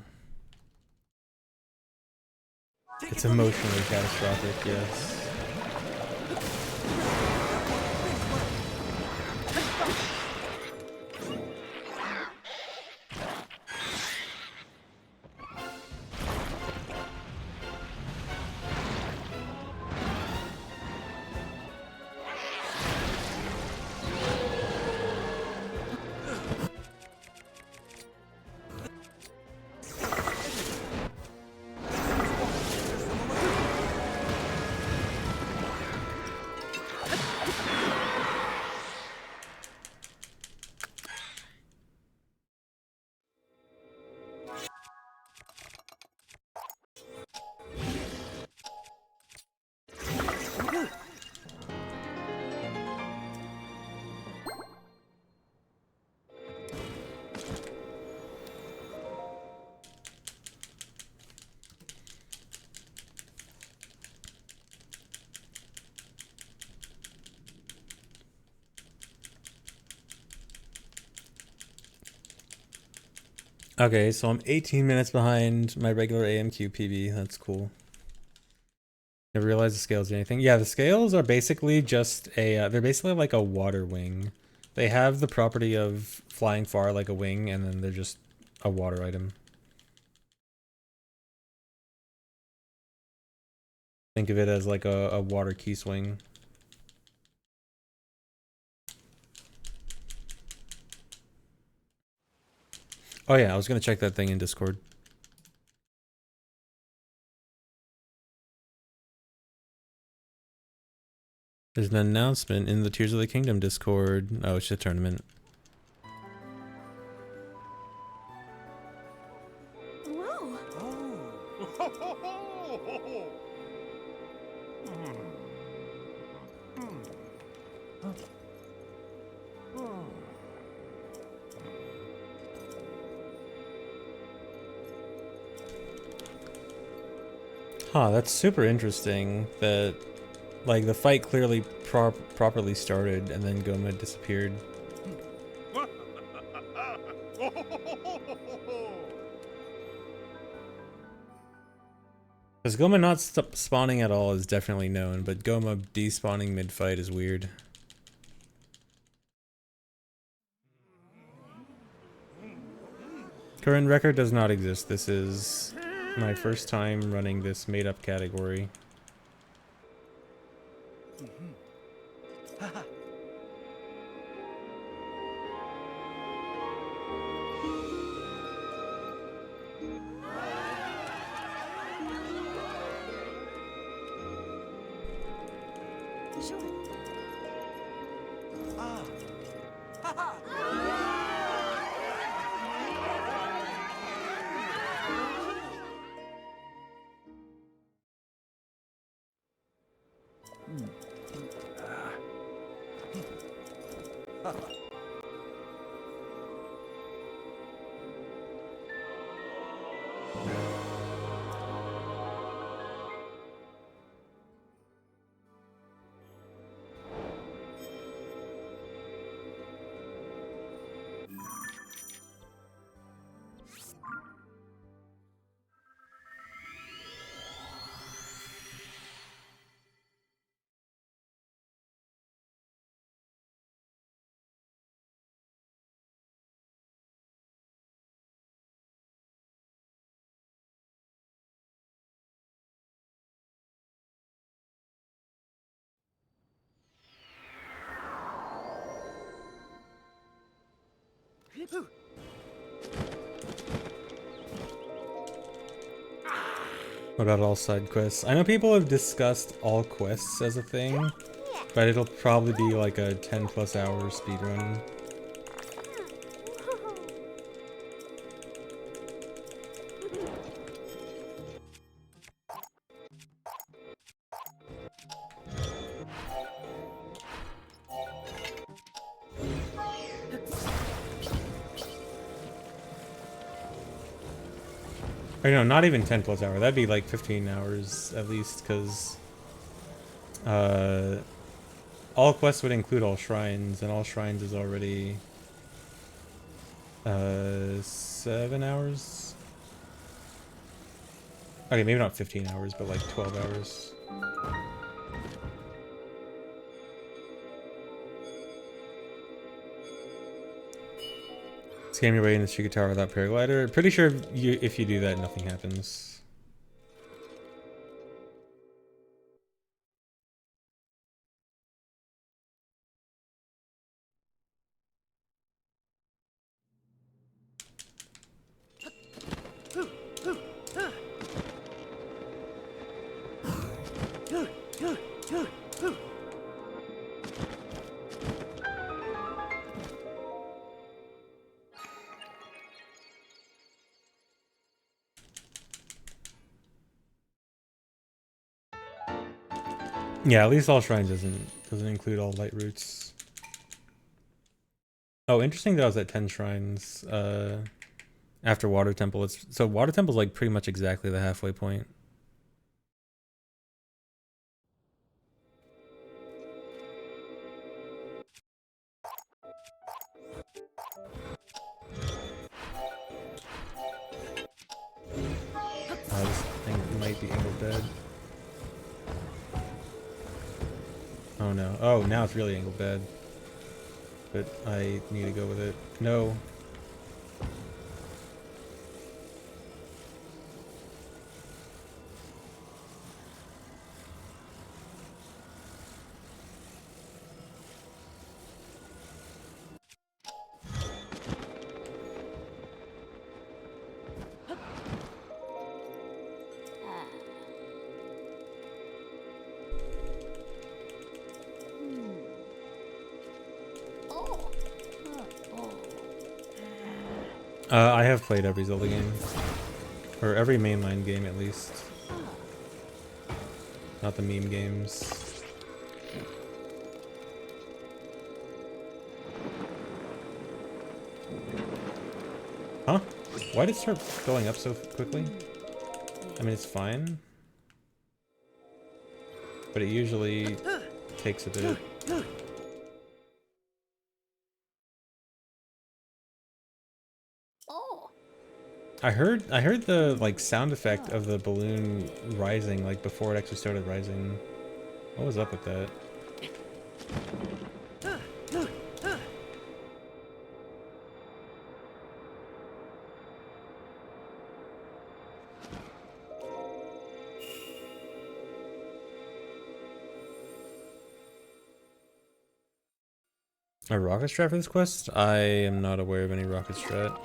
It's emotionally catastrophic, yes. Okay, so I'm 18 minutes behind my regular AMQ PB. That's cool. Never realized the scales do anything. Yeah, the scales are basically just a, they're basically like a water wing. They have the property of flying far like a wing, and then they're just a water item. Think of it as like a water key swing. Oh yeah, I was gonna check that thing in Discord. There's an announcement in the Tears of the Kingdom Discord. Oh, it's a tournament. Whoa! Huh, that's super interesting that, like, the fight clearly properly started and then Goma disappeared. Because Goma not spawning at all is definitely known, but Goma despawning mid-fight is weird. Current record does not exist. This is my first time running this made-up category. Sure. What about all side quests? I know people have discussed all quests as a thing, but it'll probably be like a 10+ hour speedrun. Or no, not even 10+ hour. That'd be like 15 hours at least, because all quests would include all shrines, and all shrines is already 7 hours. Okay, maybe not 15 hours, but like 12 hours. Scam your way into Chica Tower without paraglider. Pretty sure if you do that, nothing happens. Yeah, at least all shrines doesn't include all light roots. Oh, interesting that I was at 10 shrines after Water Temple. So Water Temple's like pretty much exactly the halfway point. This thing might be angled dead. Oh no. Oh, now it's really angled bad. But I need to go with it. No. I have played every Zelda game. Or every mainline game, at least. Not the meme games. Huh? Why did it start going up so quickly? I mean, it's fine. But it usually takes a bit. I heard the like sound effect of the balloon rising like before it actually started rising. What was up with that? A rocket strat for this quest? I am not aware of any rocket strat.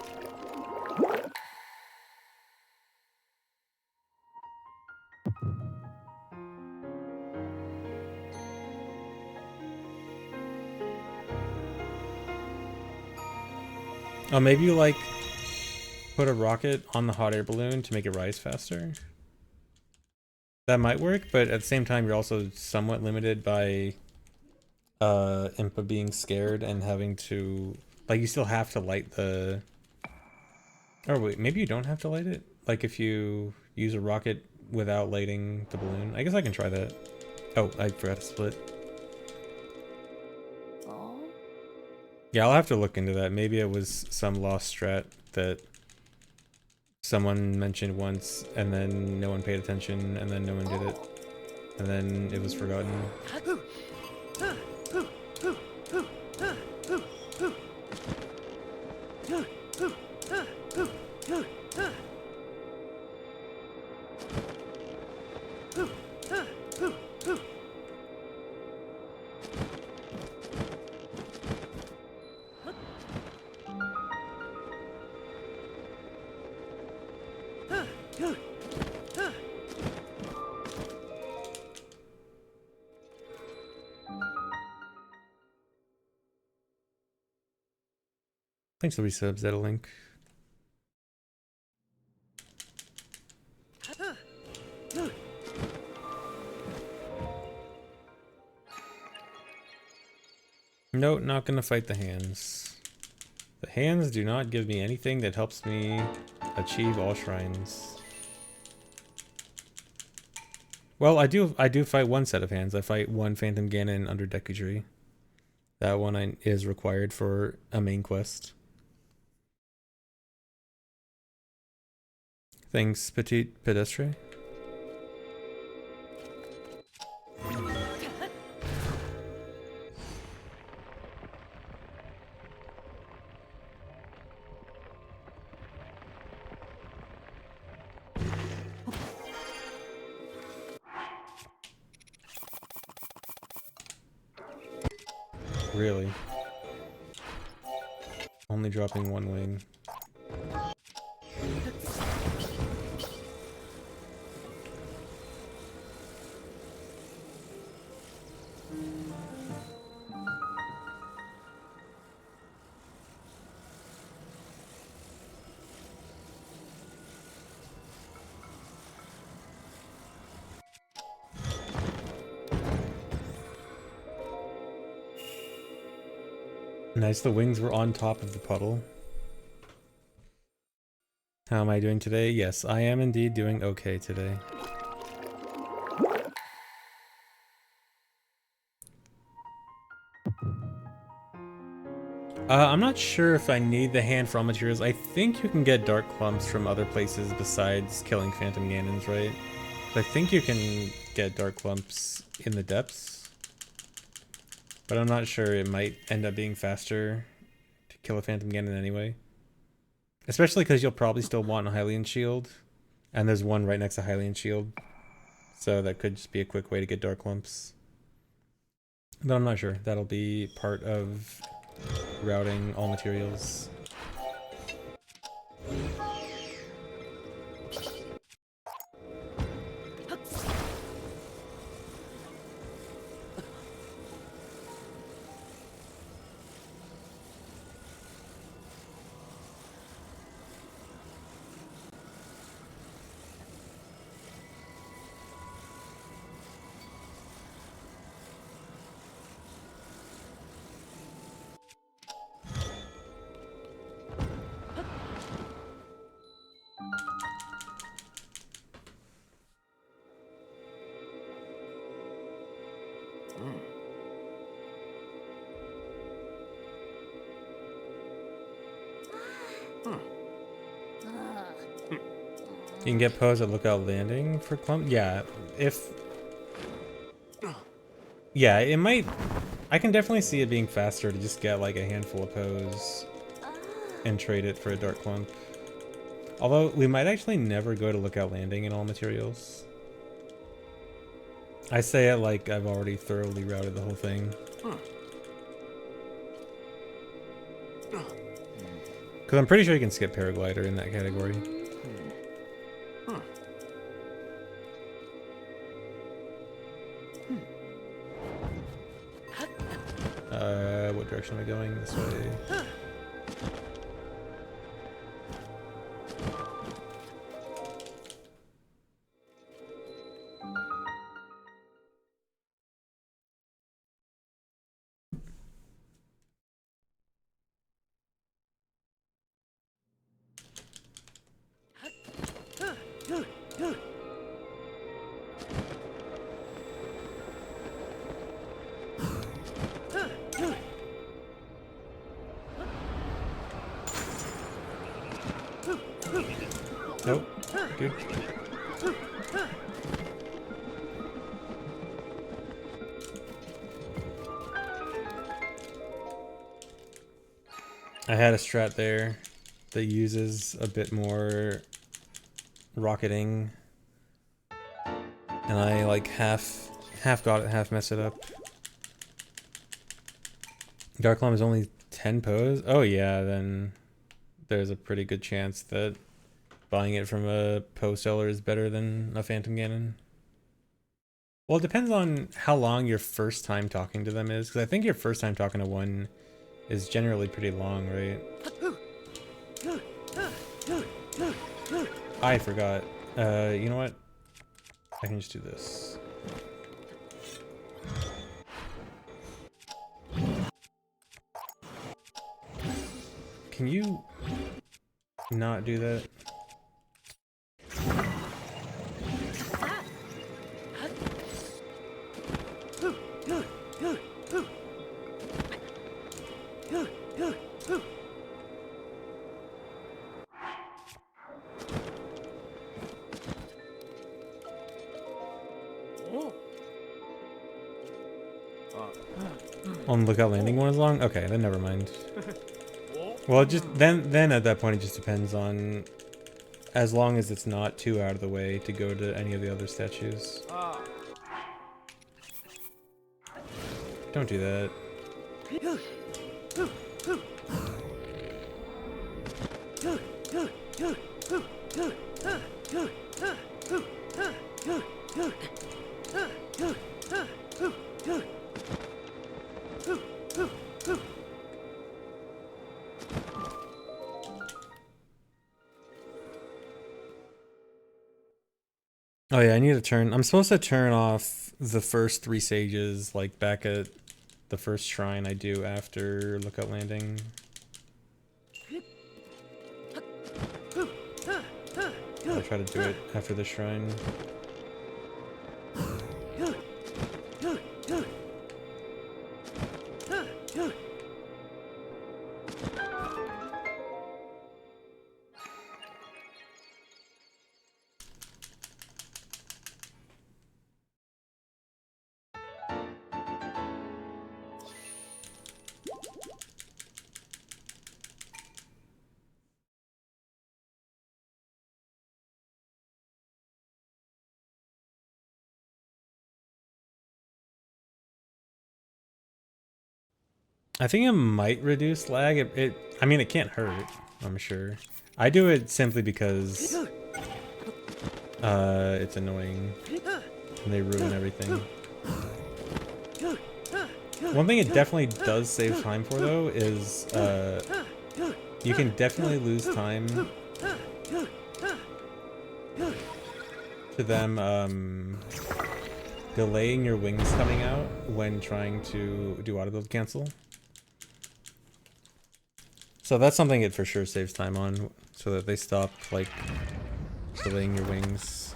Oh, maybe you like put a rocket on the hot air balloon to make it rise faster? That might work, but at the same time you're also somewhat limited by Impa being scared and having to like you still have to light the oh wait, maybe you don't have to light it? Like if you use a rocket without lighting the balloon. I guess I can try that. Oh, I forgot to split. Yeah, I'll have to look into that. Maybe it was some lost strat that someone mentioned once and then no one paid attention and then no one did it. And then it was forgotten. Thanks for resubs, that a link. No, not gonna fight the hands. The hands do not give me anything that helps me achieve all shrines. Well, I do fight one set of hands. I fight one Phantom Ganon under Deku Tree. That one is required for a main quest. Thanks, Petite Pedestre. Really? Only dropping one wing. Nice, the wings were on top of the puddle. How am I doing today? Yes, I am indeed doing okay today. I'm not sure if I need the hand for all materials. I think you can get dark clumps from other places besides killing Phantom Ganons, right? I think you can get dark clumps in the depths. But I'm not sure, it might end up being faster to kill a Phantom Ganon anyway. Especially because you'll probably still want a Hylian shield. And there's one right next to Hylian shield. So that could just be a quick way to get Dark Lumps. But I'm not sure. That'll be part of routing all materials. You can get pose at Lookout Landing for clump. Yeah, yeah, it might. I can definitely see it being faster to just get like a handful of pose and trade it for a Dark Clump. Although we might actually never go to Lookout Landing in all materials. I say it like I've already thoroughly routed the whole thing. Because I'm pretty sure you can skip Paraglider in that category. What direction am I going? This way. Nope. Good. I had a strat there that uses a bit more rocketing, and I like half got it, half messed it up. Dark Llama is only 10 pose? Oh yeah, then there's a pretty good chance that buying it from a pose seller is better than a Phantom Ganon. Well, it depends on how long your first time talking to them is, because I think your first time talking to one is generally pretty long, right? I forgot. You know what? I can just do this. Can you not do that? On Lookout Landing one is long? Okay, then never mind. Well, just then at that point it just depends on, as long as it's not too out of the way to go to any of the other statues. Don't do that. Oh yeah, I need to turn. I'm supposed to turn off the first 3 sages, like back at the first shrine I do after Lookout Landing. I'll try to do it after the shrine. I think it might reduce lag. I mean, it can't hurt, I'm sure. I do it simply because it's annoying and they ruin everything. One thing it definitely does save time for though is you can definitely lose time to them delaying your wings coming out when trying to do auto build cancel. So that's something it for sure saves time on, so that they stop like delaying your wings.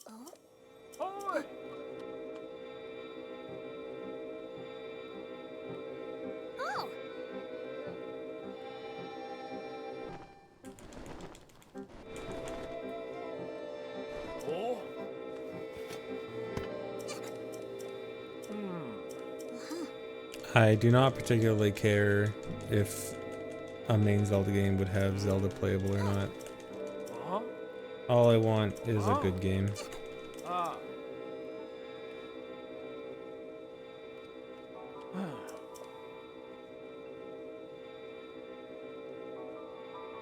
Oh. Oi! Oh. Oh! I do not particularly care if a main Zelda game would have Zelda playable or not. Huh? All I want is a good game. Ah.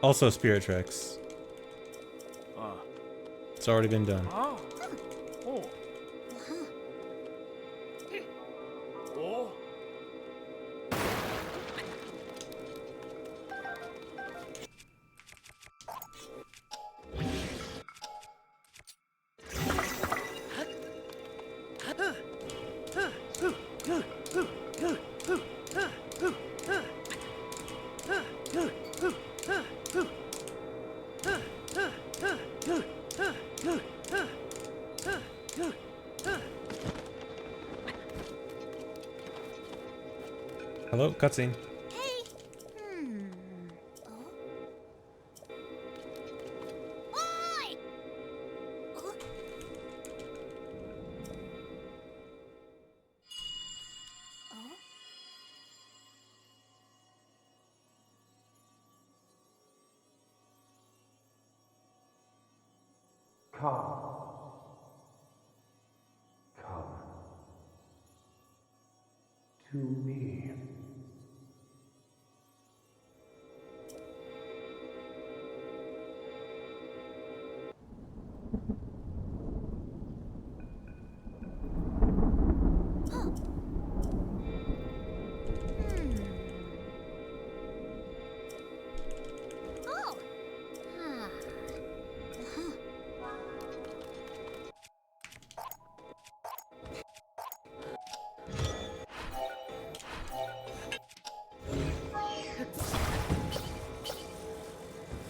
Also Spirit Tracks. It's already been done. Ah. Oh. Oh. Hello, cutscene. Hey. Oh. Oi. Oh. Oh. Come to me. Oh. Ah.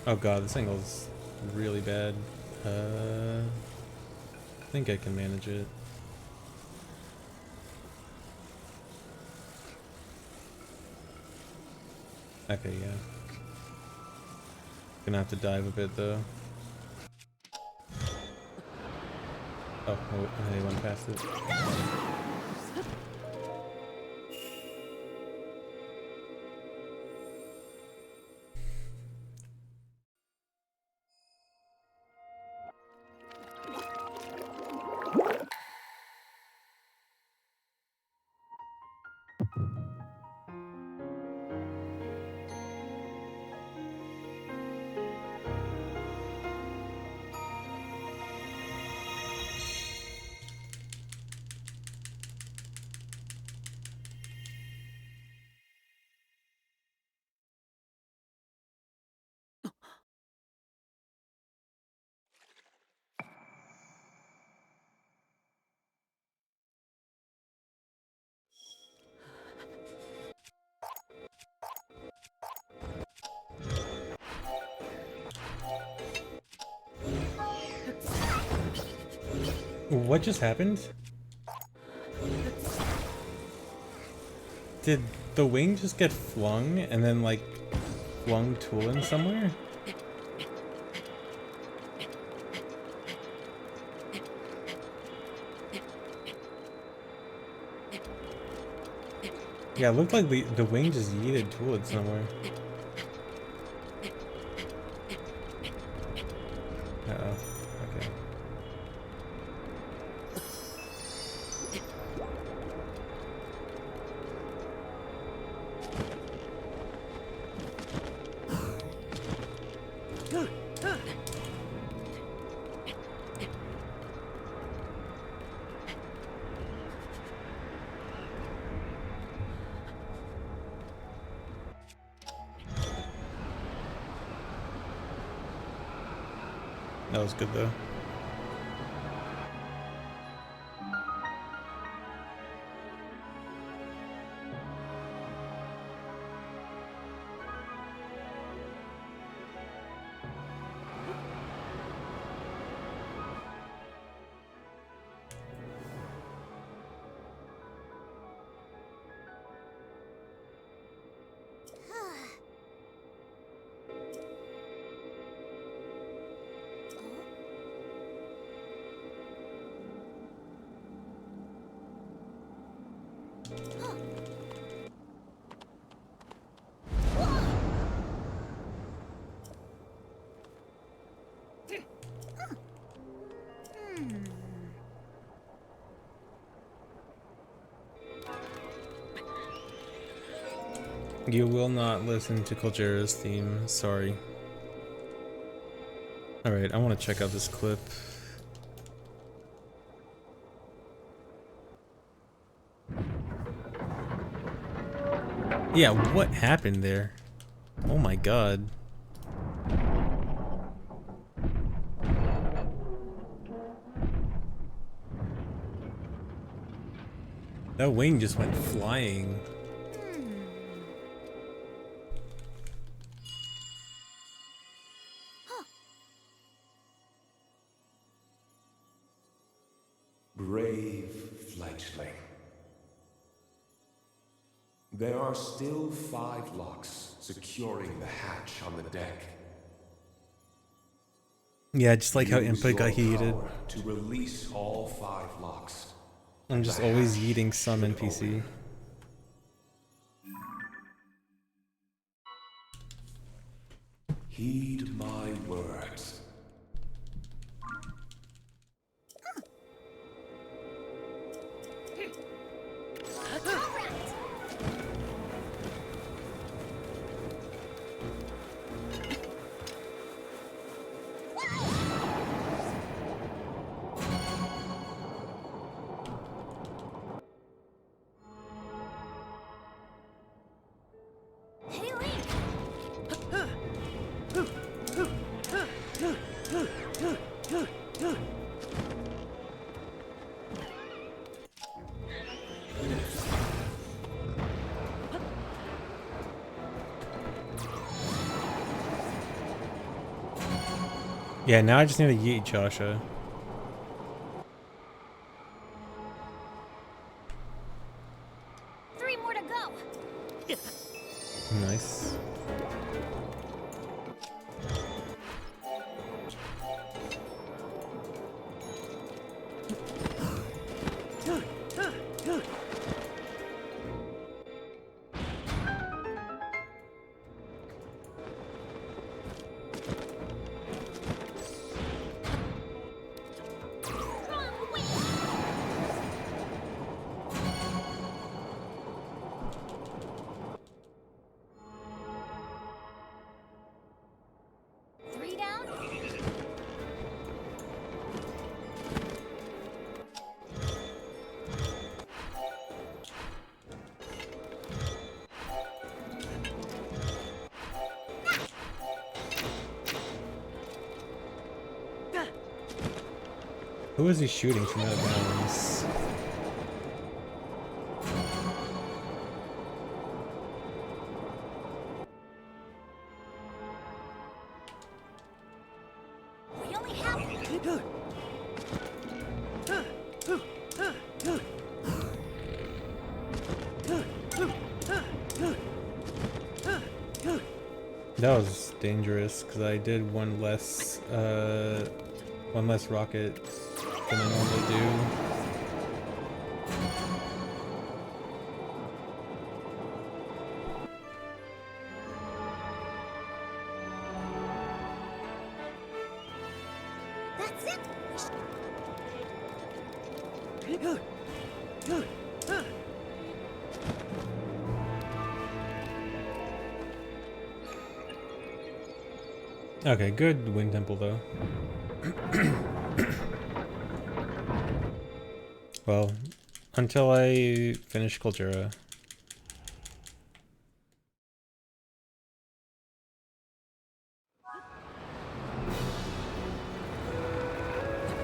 Oh god, this angle's really bad. I think I can manage it. Okay, yeah. Gonna have to dive a bit though. Oh, I went past it. What just happened? Did the wing just get flung and then like flung Toolin somewhere? Yeah, it looked like the wing just yeeted Toolin somewhere. Uh-oh. Okay. That was good though. You will not listen to Kojira's theme, sorry. Alright, I want to check out this clip. Yeah, what happened there? Oh my god. That wing just went flying. Brave fledgling. There are still 5 locks securing the hatch on the deck. Yeah, just like how Use input got your heated. power to release all 5 locks. I'm just always yeeting some NPC. Heed my words. Yeah, now I just need to yeet Joshua. Three more to go. Nice. Three down. Who is he shooting from out of bounds? We only have. That was dangerous because I did one less rocket than I normally do. That's it. Okay, good wind temple though. Well, until I finish Caldera.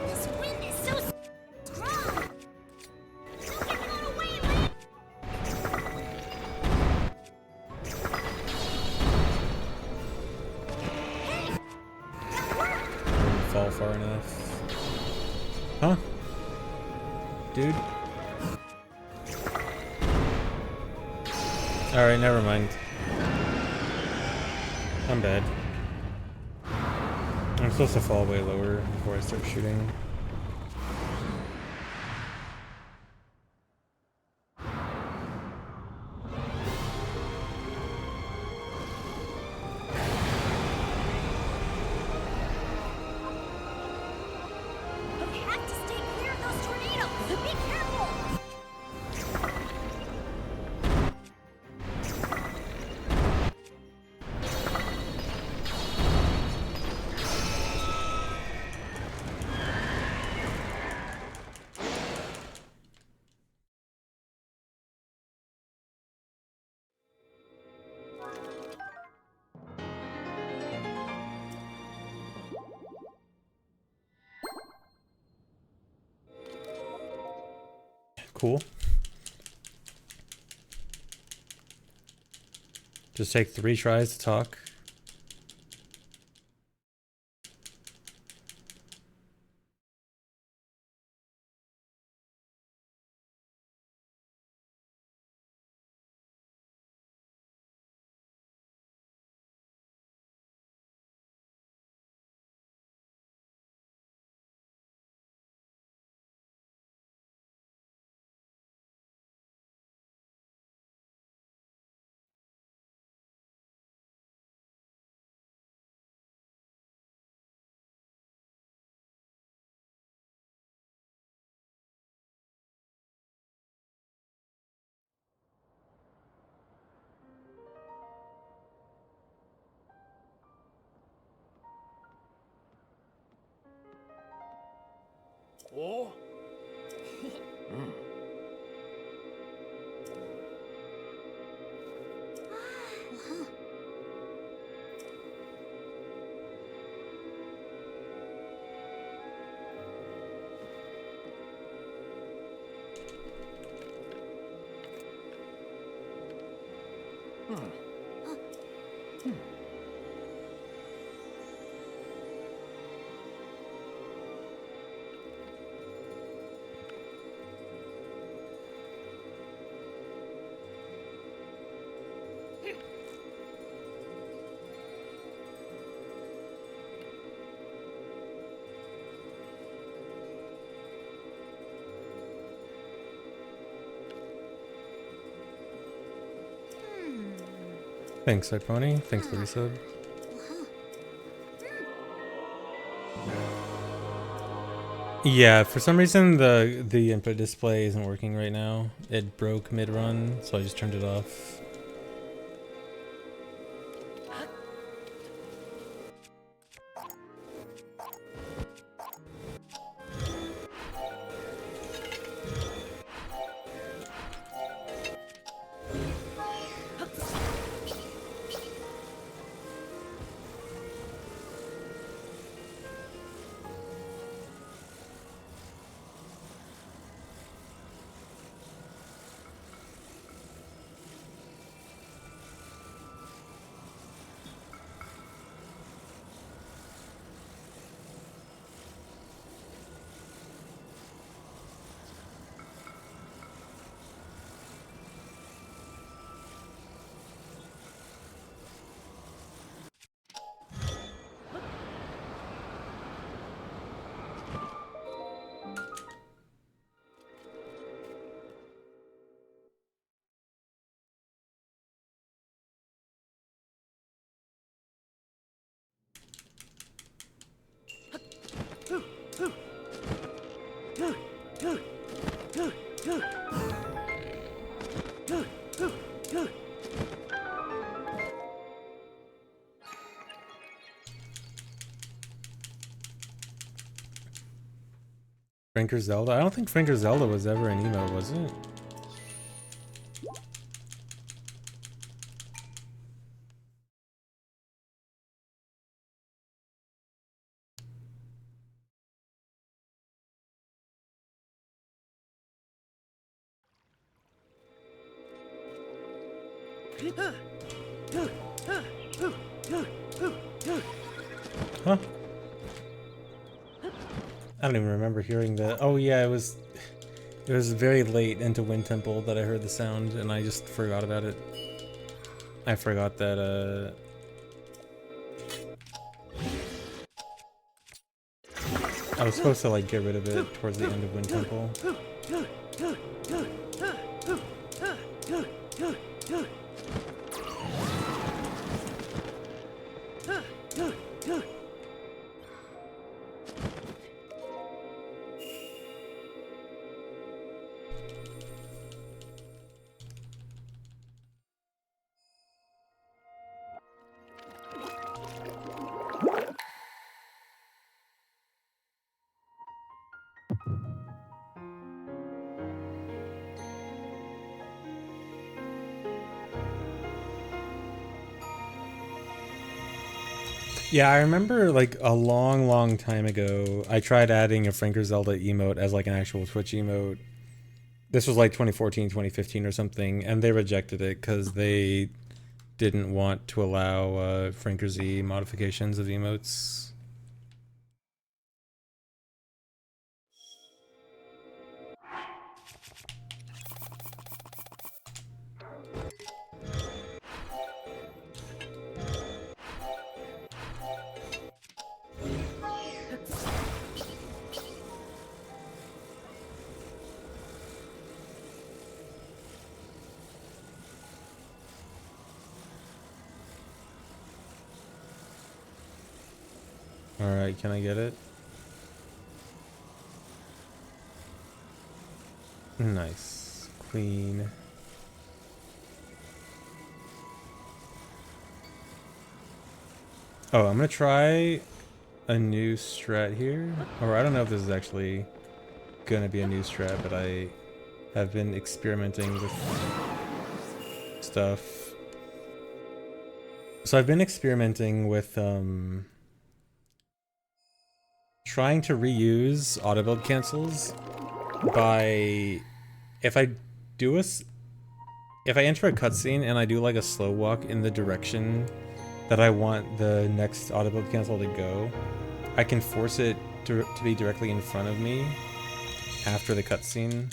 This wind is so strong. Don't get blown away, man. Hey, that worked. Didn't fall far enough. Huh? Dude? Alright, never mind. I'm bad. I'm supposed to fall way lower before I start shooting. You have to stay clear of those tornadoes. Be careful. Cool. Just take 3 tries to talk. Oh? Thanks, iPony. Thanks for the resub. Yeah, for some reason the input display isn't working right now. It broke mid-run, so I just turned it off. Franker Zelda? I don't think Franker Zelda was ever an emote, was it? Huh? I don't even remember hearing that. Oh yeah, it was very late into Wind Temple that I heard the sound, and I just forgot about it. I forgot that I was supposed to like get rid of it towards the end of Wind Temple. Yeah, I remember like a long time ago, I tried adding a Franker Zelda emote as like an actual Twitch emote. This was like 2014, 2015 or something, and they rejected it because they didn't want to allow Franker Z modifications of emotes. Alright, can I get it? Nice. Queen. Oh, I'm gonna try a new strat here. Or I don't know if this is actually gonna be a new strat, but I have been experimenting with stuff. So I've been experimenting with trying to reuse auto build cancels by if I enter a cutscene and I do like a slow walk in the direction that I want the next auto build cancel to go, I can force it to be directly in front of me after the cutscene.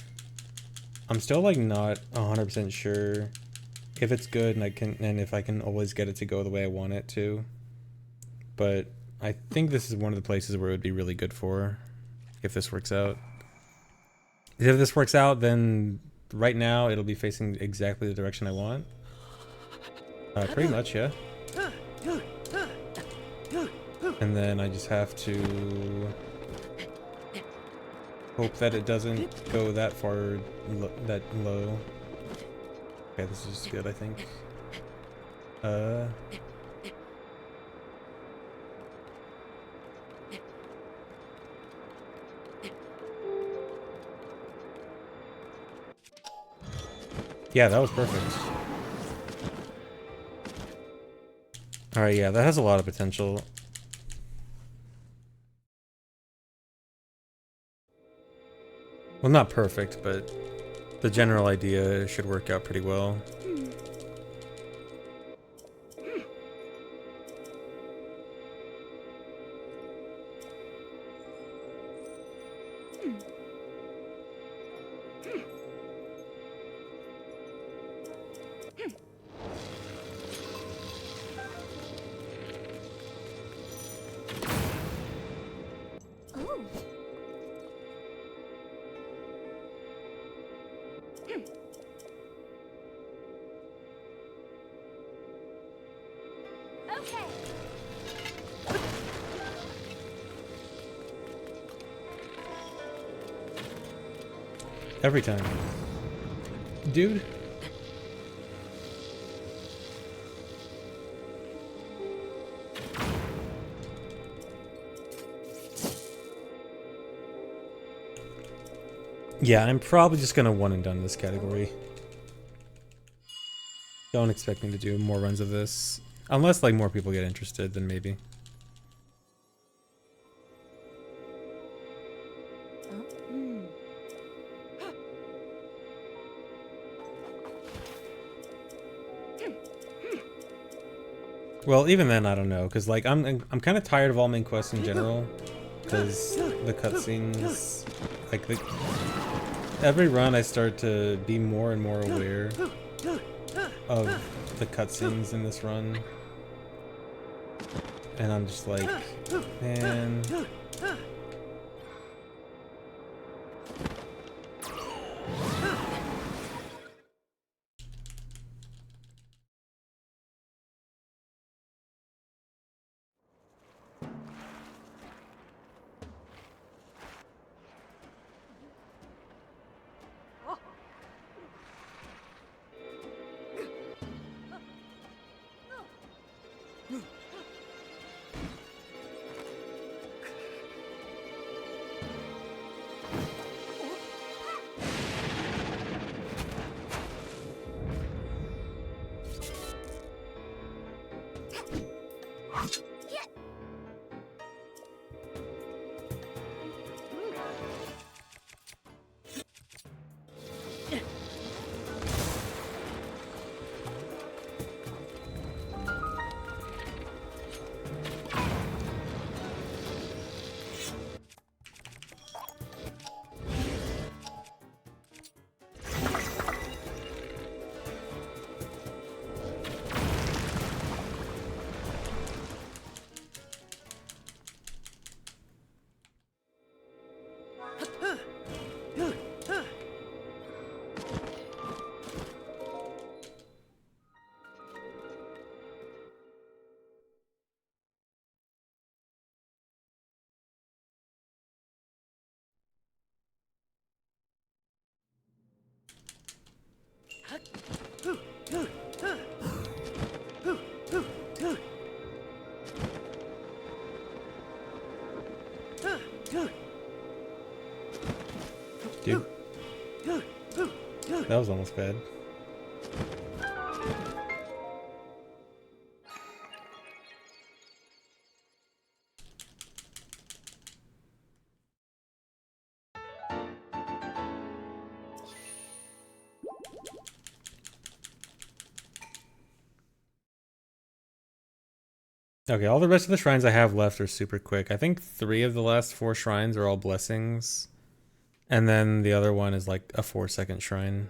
I'm still like not 100% sure if it's good and if I can always get it to go the way I want it to, but I think this is one of the places where it would be really good for if this works out. If this works out, then right now it'll be facing exactly the direction I want. Pretty much, yeah. And then I just have to hope that it doesn't go that far, that low. Okay, this is good, I think. Yeah, that was perfect. Alright, yeah, that has a lot of potential. Well, not perfect, but the general idea should work out pretty well. Every time. Dude. Yeah, I'm probably just gonna one and done this category. Don't expect me to do more runs of this. Unless like more people get interested, then maybe. Well, even then, I don't know, cause like I'm kind of tired of all main quests in general, cause the cutscenes, like every run I start to be more and more aware of the cutscenes in this run, and I'm just like, man. Dude. That was almost bad. Okay, all the rest of the shrines I have left are super quick. I think 3 of the last 4 shrines are all blessings. And then the other one is like a 4-second shrine.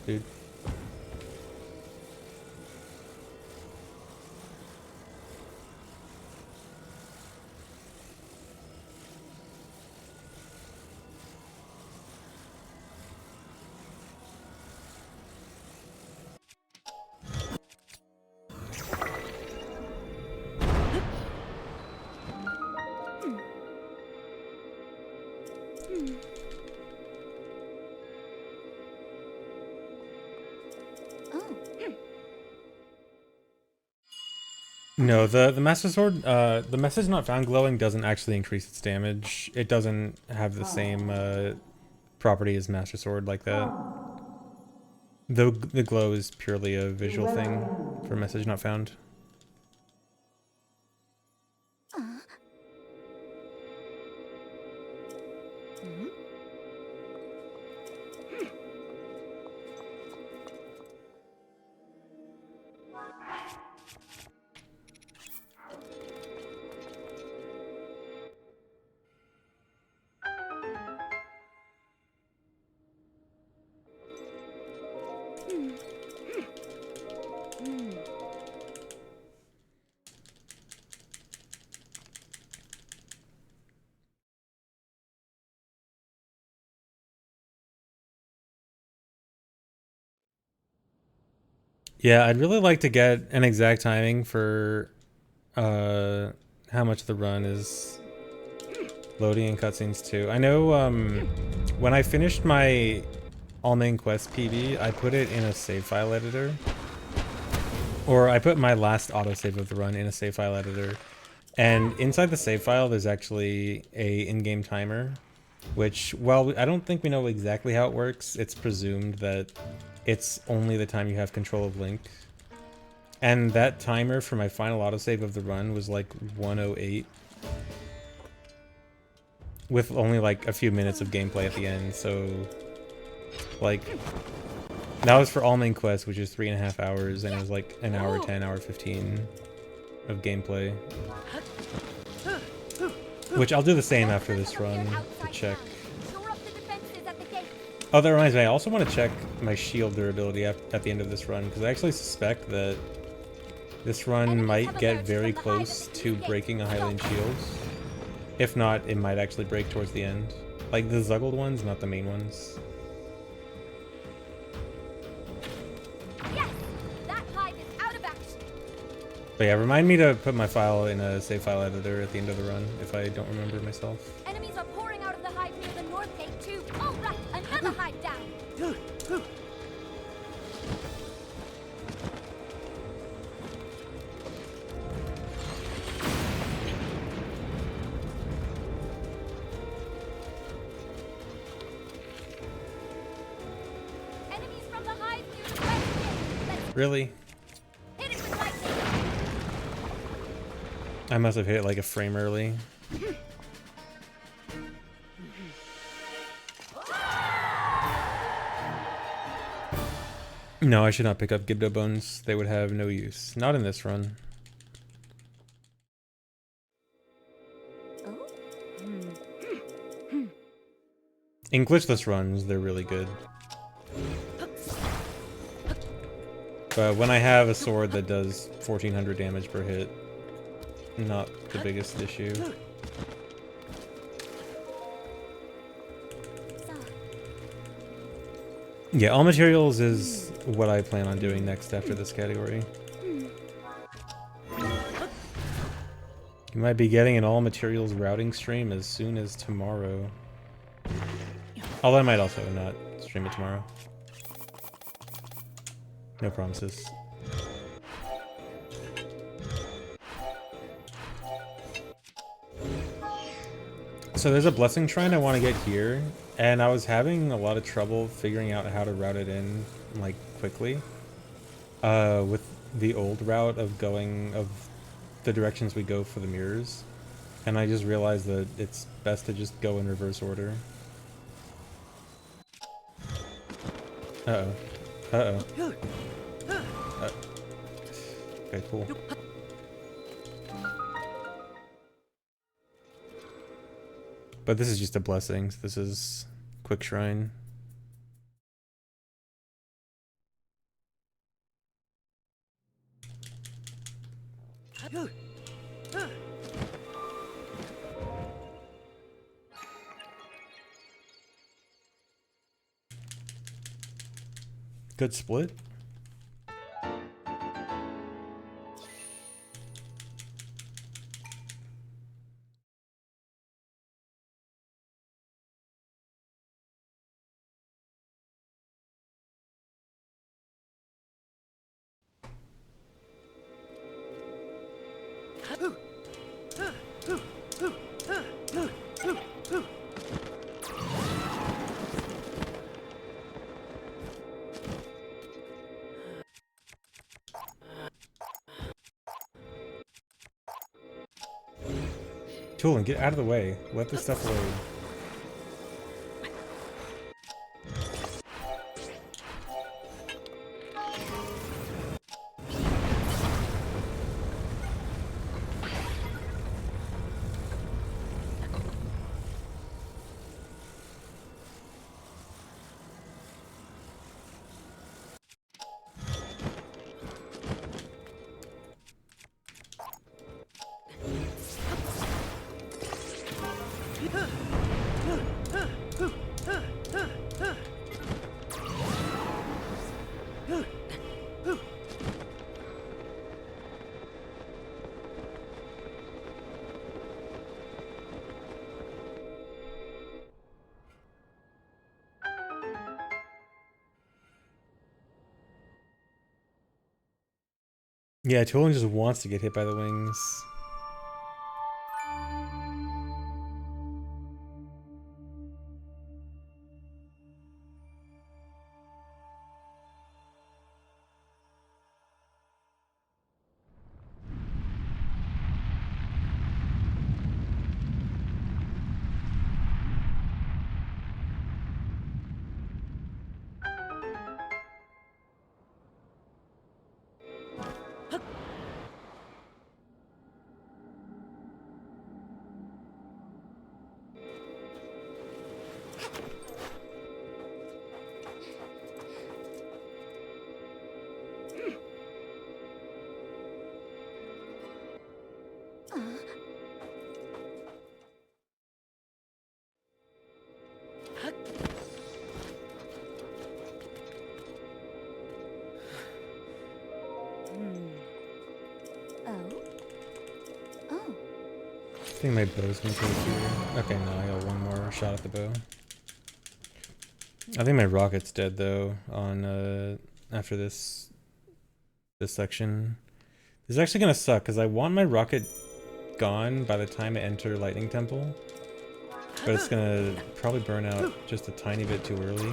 Dude. No, the Master Sword, the message not found glowing doesn't actually increase its damage. It doesn't have the same property as Master Sword like that. The glow is purely a visual thing for message not found. Yeah, I'd really like to get an exact timing for how much the run is loading in cutscenes too. I know when I finished my all main quest PB, I put it in a save file editor. Or I put my last autosave of the run in a save file editor. And inside the save file, there's actually a in-game timer, which, well, I don't think we know exactly how it works. It's presumed that it's only the time you have control of Link. And that timer for my final autosave of the run was like 1:08. With only like a few minutes of gameplay at the end, so like that was for all main quests, which is 3.5 hours, and it was like an hour 10, hour 15 of gameplay. Which I'll do the same after this run to check. Oh, that reminds me, I also want to check my shield durability at the end of this run, because I actually suspect that this run might get very close to breaking a Highland shield. If not, it might actually break towards the end. Like the Zuggled ones, not the main ones. Yes, that hive is out of action. But yeah, remind me to put my file in a save file editor at the end of the run, if I don't remember myself. Enemies are pouring out of the hive near the north gate too. All right, another hive down. Enemies from the hive near the west gate. Let's Really? hit it with lightning. I must have hit it like a frame early. No, I should not pick up Gibdo bones. They would have no use. Not in this run. In glitchless runs, they're really good. But when I have a sword that does 1400 damage per hit, not the biggest issue. Yeah, all materials is what I plan on doing next after this category. You might be getting an all materials routing stream as soon as tomorrow. Although I might also not stream it tomorrow. No promises. So there's a blessing shrine I want to get here, and I was having a lot of trouble figuring out how to route it in, like, quickly. With the old route of the directions we go for the mirrors. And I just realized that it's best to just go in reverse order. Uh-oh. Uh-oh. Okay, cool. But this is just a blessing. This is quick shrine. Good split. Toolin, get out of the way. Let this stuff load. Yeah, Tolan just wants to get hit by the wings. I think my bow's gonna take here. Okay, no, I got one more shot at the bow. I think my rocket's dead though on after this section. This is actually gonna suck because I want my rocket gone by the time I enter Lightning Temple. But it's gonna probably burn out just a tiny bit too early.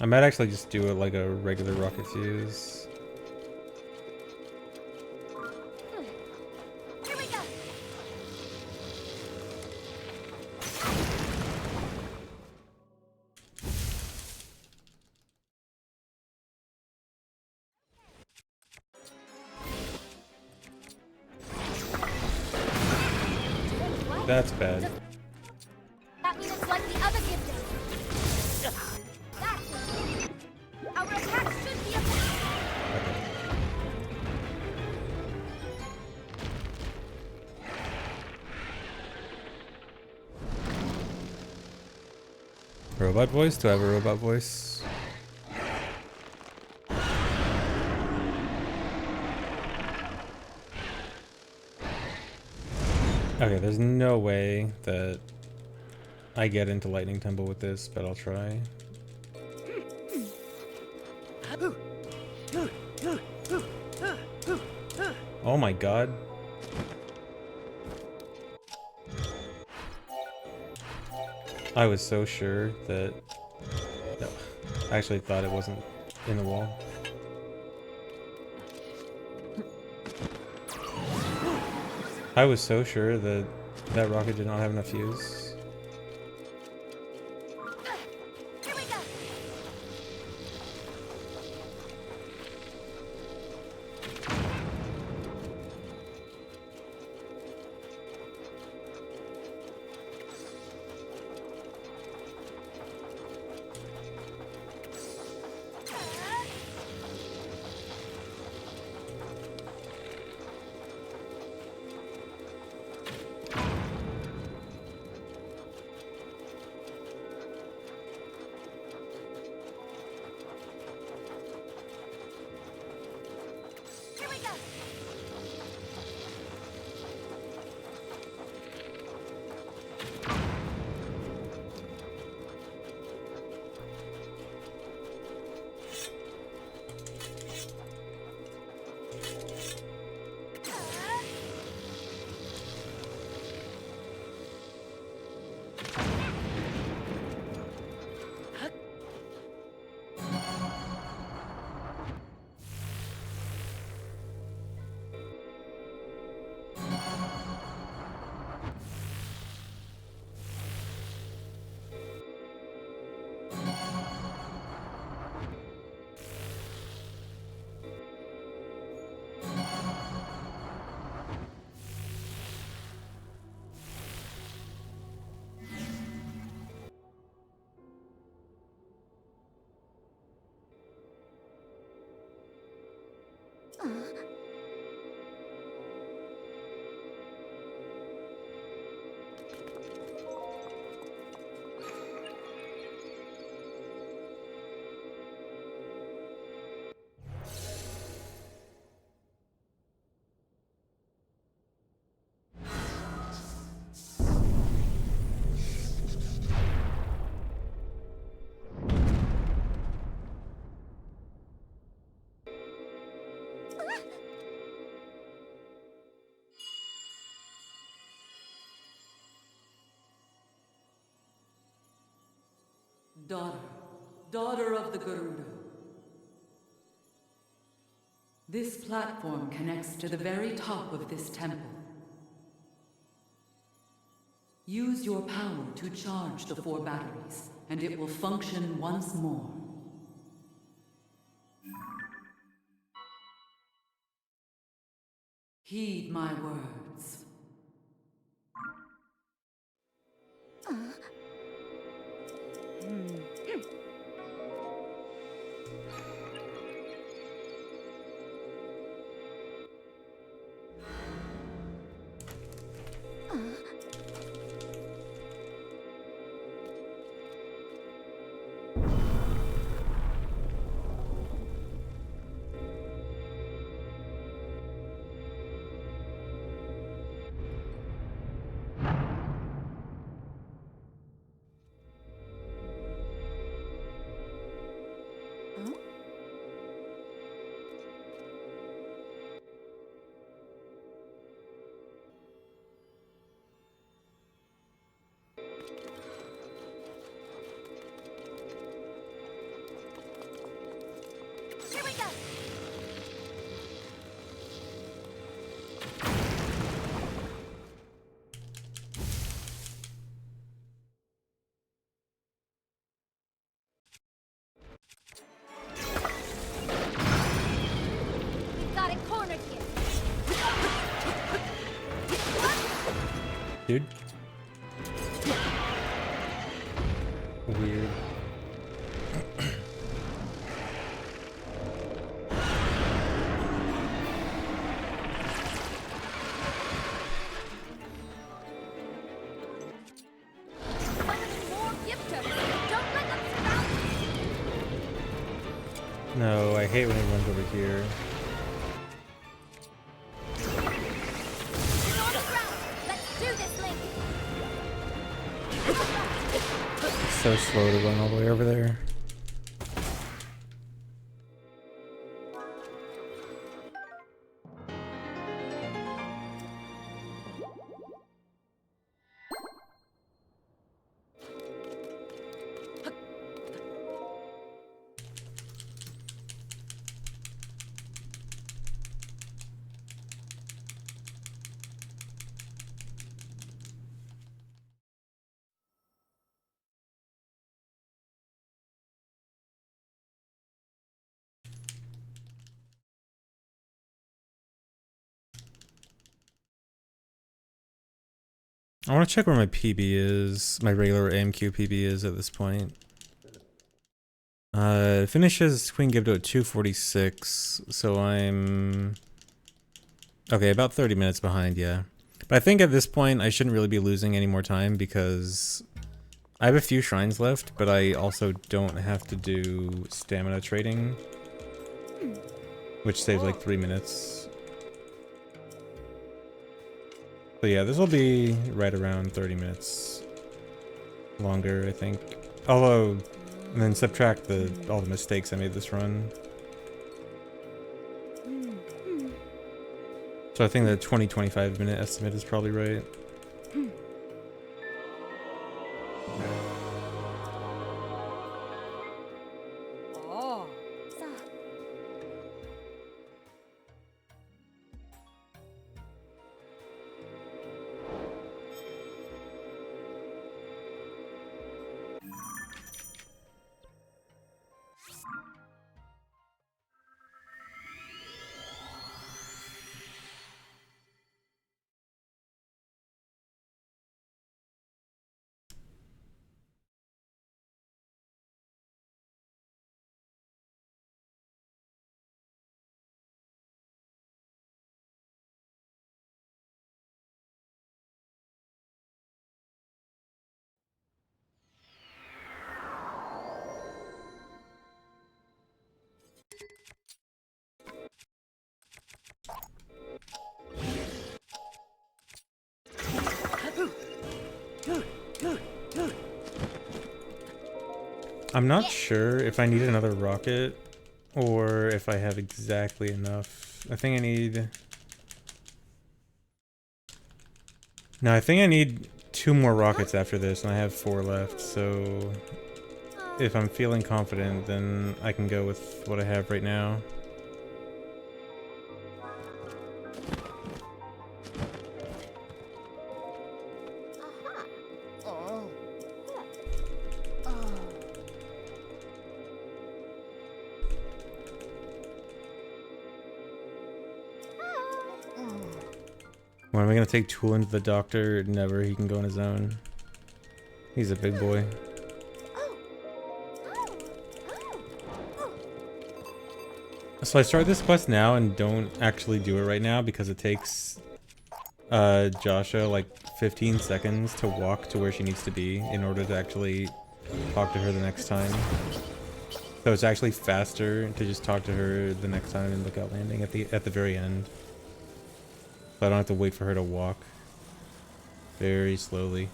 I might actually just do it like a regular rocket fuse. Here we go. That's bad. That means it's like the other gifting. That's it. Our attack should be effective. Robot voice? Do I have a robot voice? Okay, there's no way that I get into Lightning Temple with this, but I'll try. Oh my god. I was so sure that... No, I actually thought it wasn't in the wall. I was so sure that that rocket did not have enough fuse. Here we go. Here we go. Daughter of the Garuda. This platform connects to the very top of this temple. Use your power to charge the 4 batteries, and it will function once more. Heed my words. Here we go. We've got it cornered here. Dude. Weird. No, I hate when he runs over here. It's so slow to run all the way over there. I want to check where my PB is, my regular AMQ PB is at this point. It finishes Queen Gibdo at 246, so I'm... Okay, about 30 minutes behind, yeah. But I think at this point I shouldn't really be losing any more time because I have a few shrines left, but I also don't have to do stamina trading, which saves like 3 minutes. So yeah, this will be right around 30 minutes longer, I think. Although, and then subtract all the mistakes I made this run. So I think the 20-25 minute estimate is probably right. I'm not sure if I need another rocket or if I have exactly enough. I think I need... No, I think I need 2 more rockets after this, and I have 4 left, so... if I'm feeling confident, then I can go with what I have right now. When am I gonna take Tool into the doctor? Never. He can go on his own. He's a big boy. So I start this quest now and don't actually do it right now because it takes Joshua like 15 seconds to walk to where she needs to be in order to actually talk to her the next time. So it's actually faster to just talk to her the next time in Lookout Landing at the very end. So I don't have to wait for her to walk very slowly.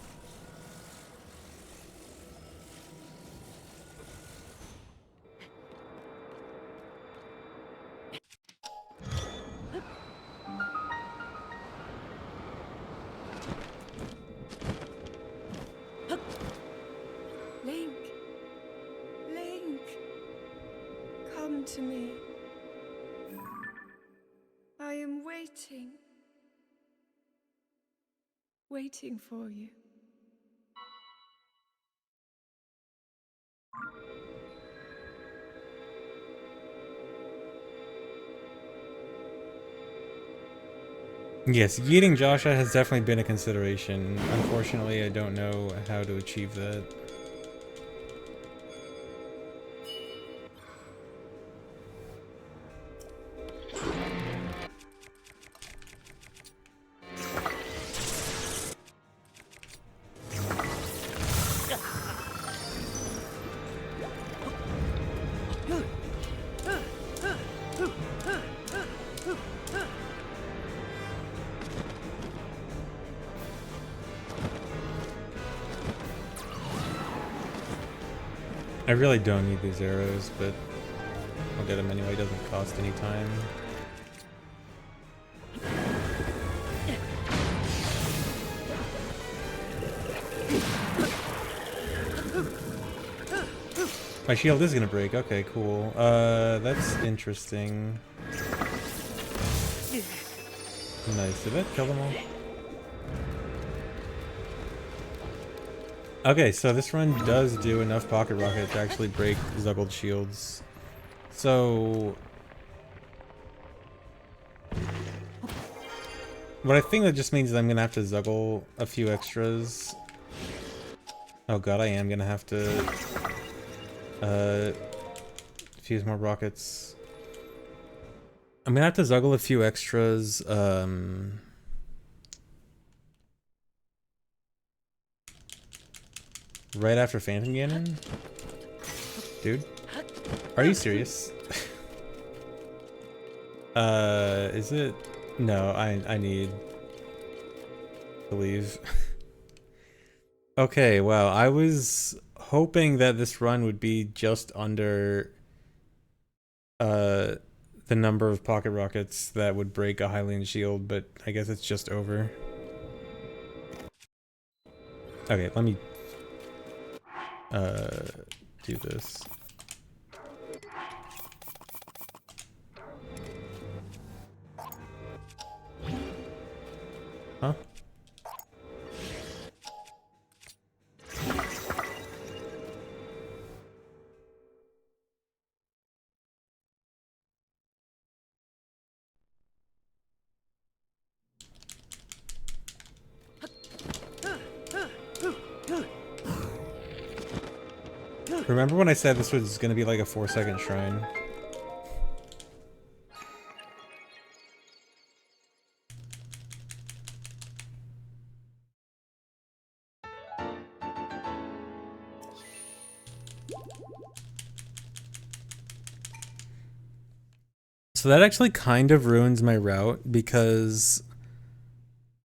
Link. Link. Come to me. I am waiting. Waiting for you. Yes, yeeting Joshua has definitely been a consideration. Unfortunately, I don't know how to achieve that. I really don't need these arrows, but I'll get them anyway. It doesn't cost any time. My shield is gonna break. Okay, cool. That's interesting. Nice. Did that kill them all? Okay, so this run does do enough pocket rocket to actually break Zuggled shields. So what I think that just means is I'm gonna have to Zuggle a few extras. Oh god, I am gonna have to fuse more rockets. I'm gonna have to Zuggle a few extras. Right after Phantom Ganon? Dude? Are you serious? Is it? No, I need to leave. Okay, wow. I was hoping that this run would be just under the number of pocket rockets that would break a Highland shield, but I guess it's just over. Okay, let me do this. Huh? Remember when I said this was gonna be like a 4-second shrine? So that actually kind of ruins my route because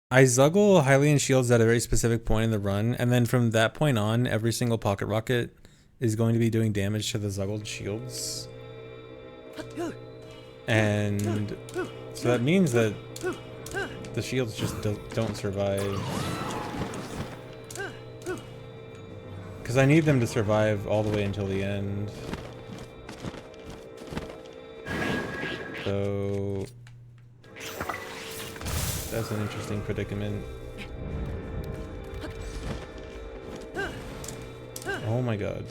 I Zuggle Hylian shields at a very specific point in the run, and then from that point on, every single pocket rocket is going to be doing damage to the Zuggled shields. And so that means that the shields just don't survive. Because I need them to survive all the way until the end. So that's an interesting predicament. Oh my god.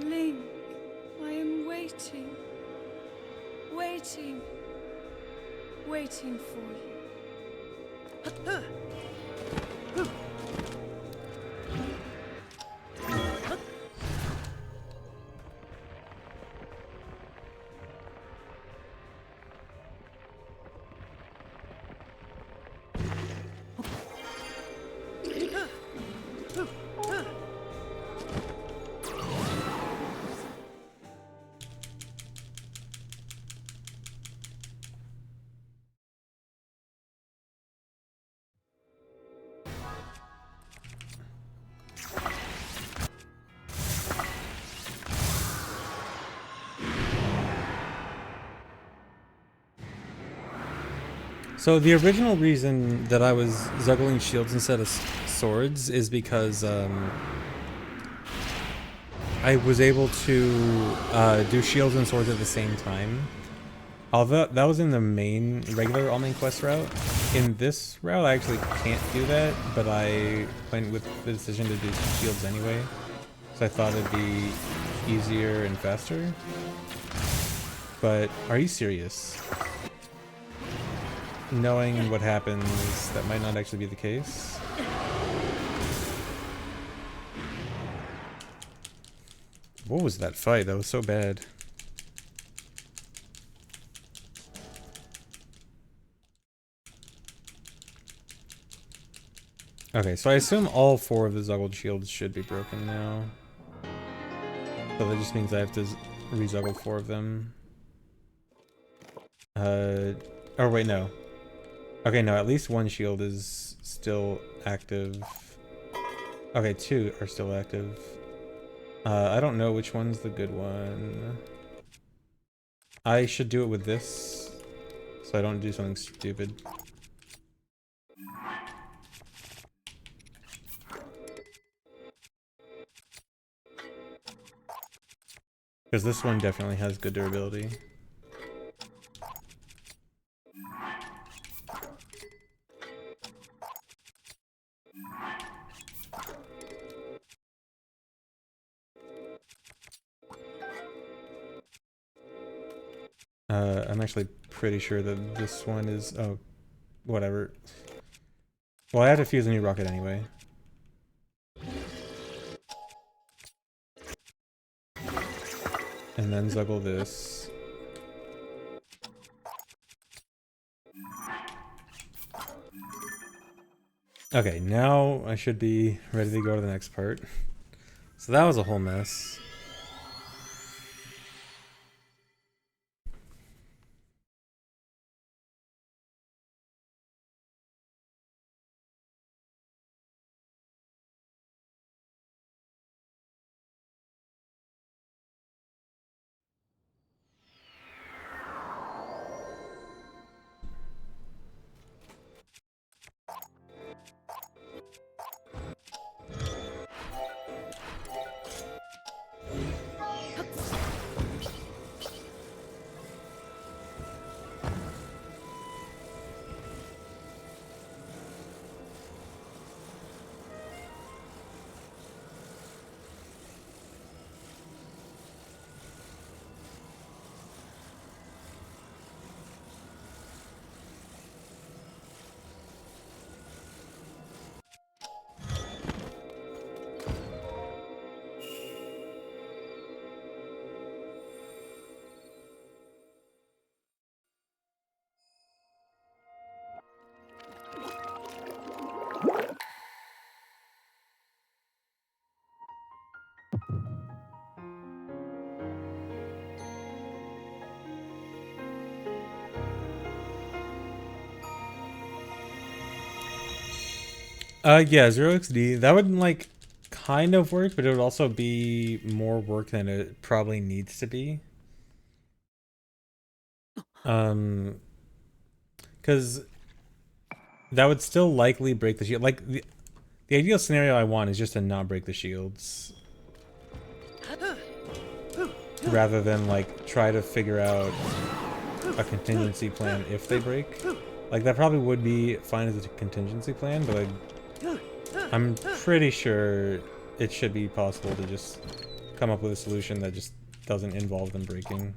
Link, I am waiting. Waiting for you. So the original reason that I was juggling shields instead of swords is because I was able to do shields and swords at the same time. Although that was in the main regular all-main quest route. In this route I actually can't do that, but I went with the decision to do shields anyway. So I thought it'd be easier and faster. But are you serious? Knowing what happens, that might not actually be the case. What was that fight? That was so bad. Okay, so I assume all 4 of the Zuggled shields should be broken now. So that just means I have to re-Zuggle 4 of them. Oh wait, no. Okay, no, at least 1 shield is still active. Okay, 2 are still active. I don't know which one's the good one. I should do it with this, so I don't do something stupid. Because this one definitely has good durability. I'm actually pretty sure that this one is... oh, whatever. Well, I had to fuse a new rocket anyway. And then Zuggle this. Okay, now I should be ready to go to the next part. So that was a whole mess. Yeah, 0xD. That would like kind of work, but it would also be more work than it probably needs to be. Because that would still likely break the shield. Like the ideal scenario I want is just to not break the shields, rather than like try to figure out a contingency plan if they break. Like that probably would be fine as a contingency plan, but I'm pretty sure it should be possible to just come up with a solution that just doesn't involve them breaking.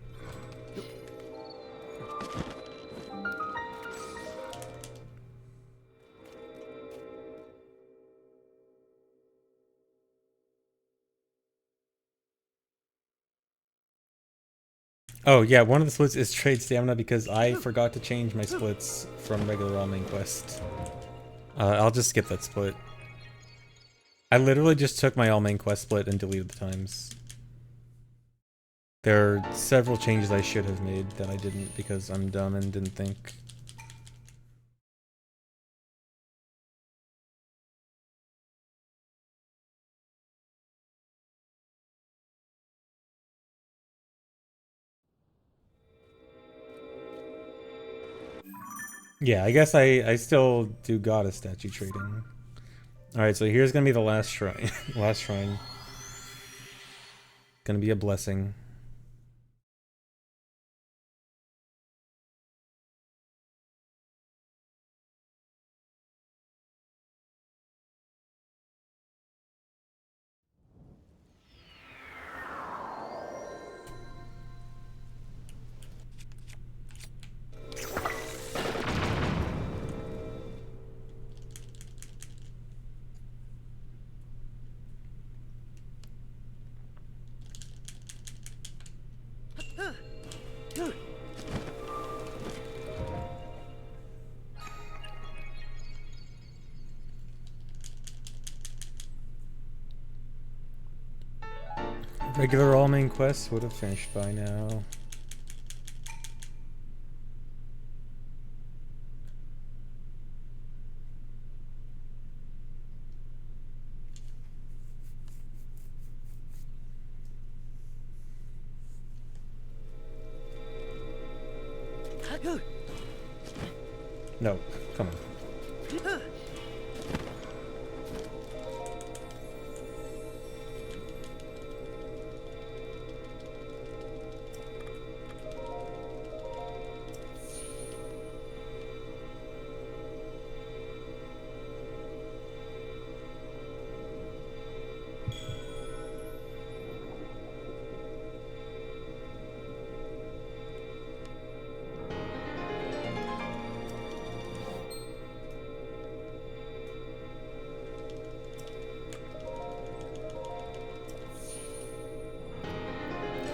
Oh yeah, one of the splits is trade stamina because I forgot to change my splits from regular all main quest. I'll just skip that split. I literally just took my all main quest split and deleted the times. There are several changes I should have made that I didn't because I'm dumb and didn't think. Yeah, I guess I still do goddess statue trading. Alright, so here's gonna be the last shrine. Last shrine. Gonna be a blessing. Regular all main quests would have finished by now. No, come on.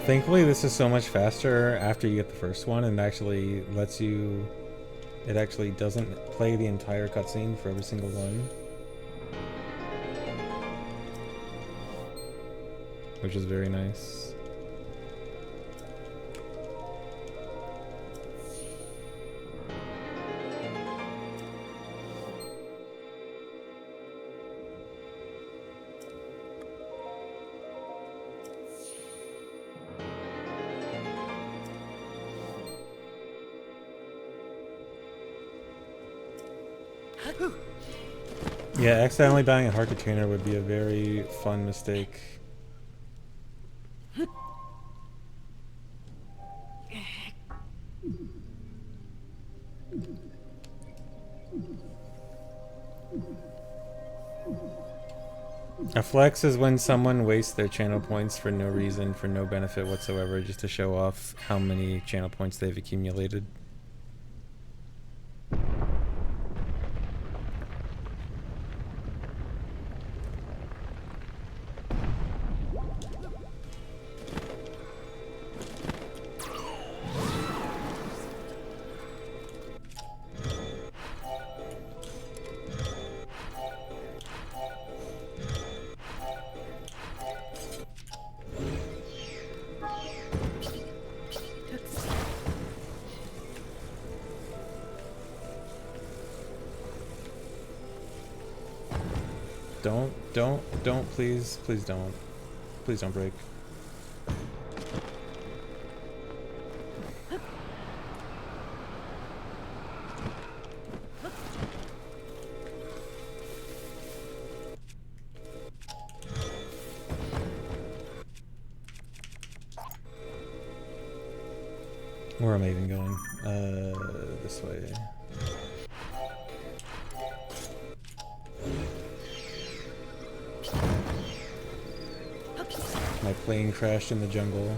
Thankfully, this is so much faster after you get the first one, and actually lets you... It actually doesn't play the entire cutscene for every single one. Which is very nice. Yeah, accidentally buying a heart container would be a very fun mistake. A flex is when someone wastes their channel points for no reason, for no benefit whatsoever, just to show off how many channel points they've accumulated. Don't, please. Please don't. Please don't break. Where am I even going? This way. My plane crashed in the jungle.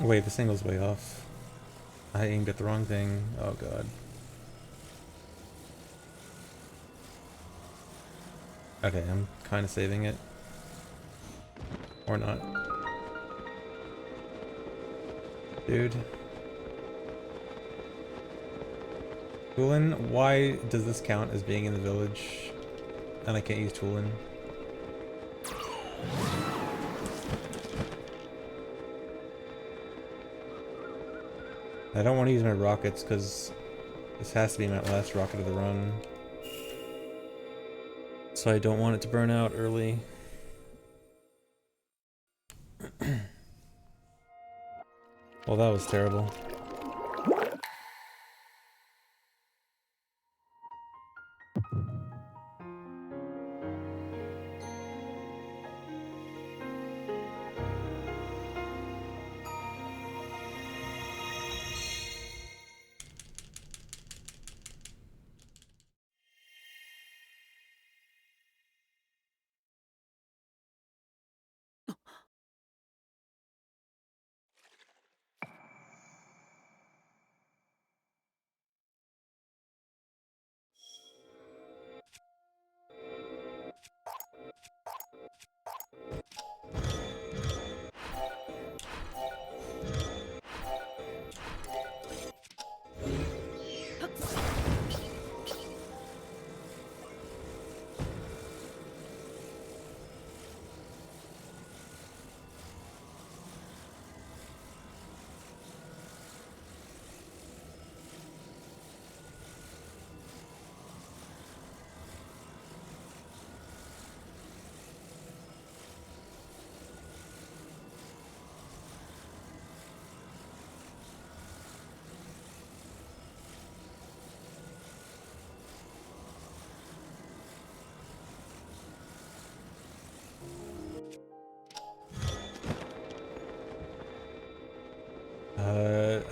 Wait, this angle's way off. I aimed at the wrong thing. Oh god. Okay, I'm kind of saving it. Or not. Dude. Toolin, why does this count as being in the village? And I can't use Toolin? I don't want to use my rockets because this has to be my last rocket of the run. So I don't want it to burn out early. Well, that was terrible.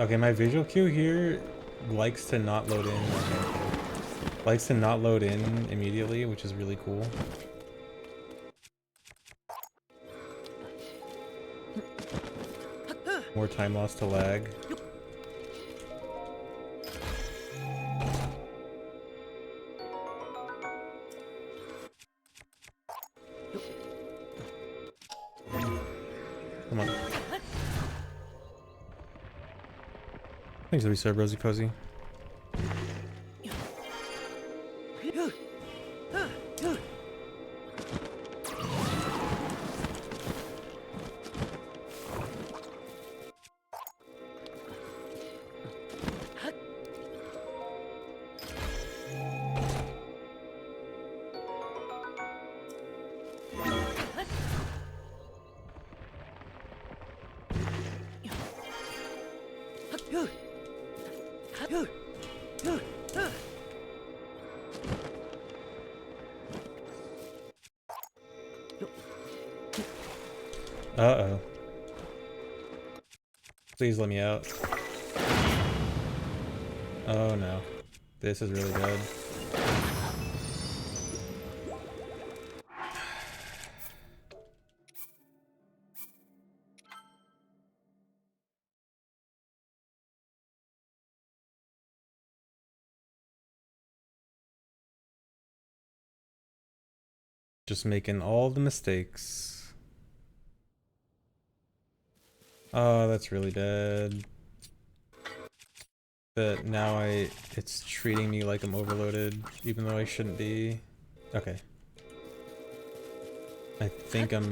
Okay, my visual cue here likes to not load in. Okay. Likes to not load in immediately, which is really cool. More time lost to lag. Come on. Thanks, resub, Rosie Cozy. Uh-oh. Please let me out. Oh no. This is really bad. Just making all the mistakes. Oh, that's really bad. But now it's treating me like I'm overloaded, even though I shouldn't be. Okay. I think I'm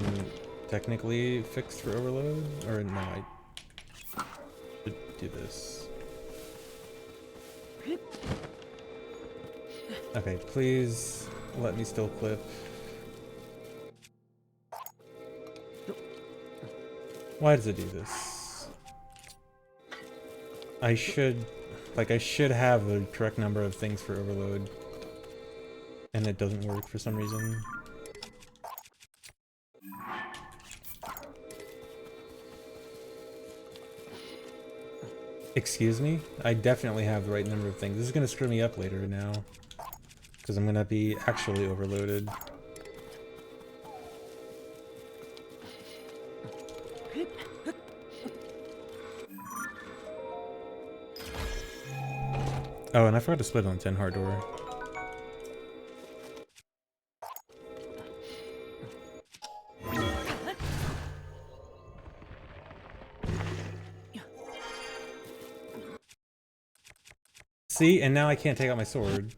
technically fixed for overload, or no, I should do this. Okay, please let me still clip. Why does it do this? I should have the correct number of things for overload, and it doesn't work for some reason. Excuse me? I definitely have the right number of things. This is gonna screw me up later now, because I'm gonna be actually overloaded. Oh, and I forgot to split on 10 hard door. See, and now I can't take out my sword.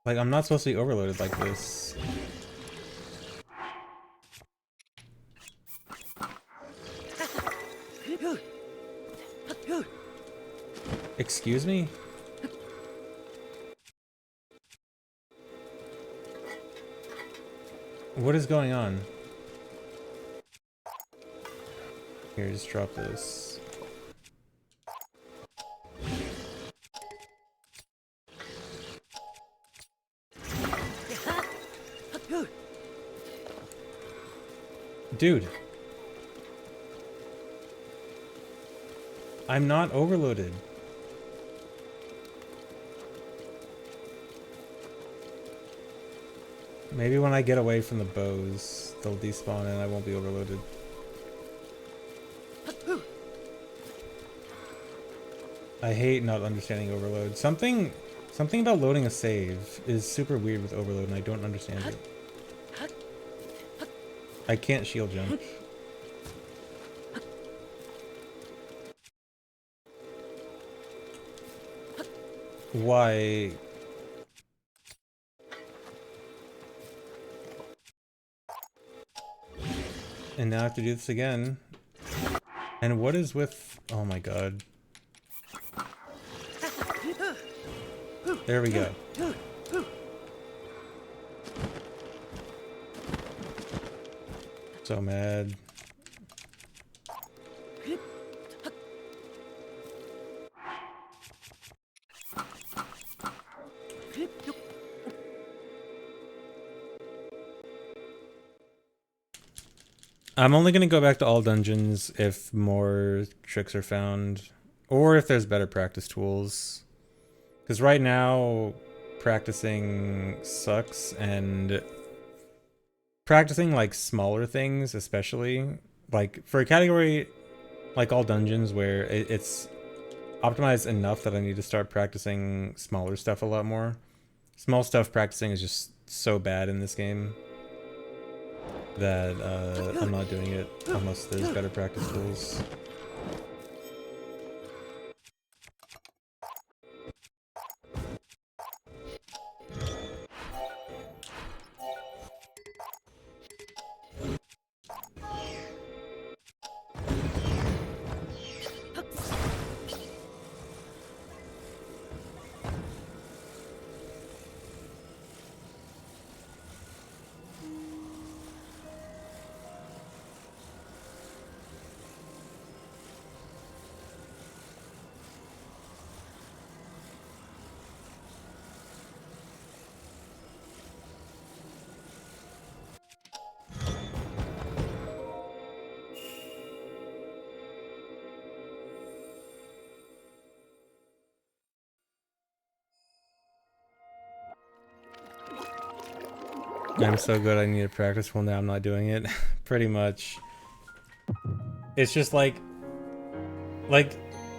Like, I'm not supposed to be overloaded like this. Excuse me? What is going on? Here, just drop this. Dude. I'm not overloaded. Maybe when I get away from the bows, they'll despawn and I won't be overloaded. I hate not understanding overload. Something about loading a save is super weird with overload and I don't understand it. I can't shield jump. Why? And now I have to do this again. And what is with... Oh my god. There we go. So mad. I'm only going to go back to all dungeons if more tricks are found, or if there's better practice tools. Because right now, practicing sucks, and practicing like smaller things, especially, like for a category like all dungeons where it's optimized enough that I need to start practicing smaller stuff a lot more. Small stuff practicing is just so bad in this game that I'm not doing it unless there's better practice tools. I'm so good I need a practice tool now, I'm not doing it. Pretty much. It's just like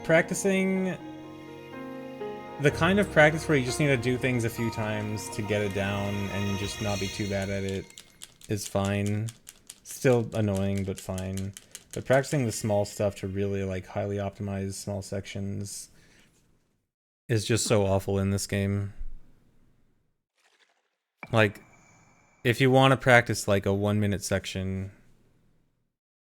practicing the kind of practice where you just need to do things a few times to get it down and just not be too bad at it is fine. Still annoying, but fine. But practicing the small stuff to really like highly optimize small sections is just so awful in this game. Like, if you want to practice like a 1-minute section,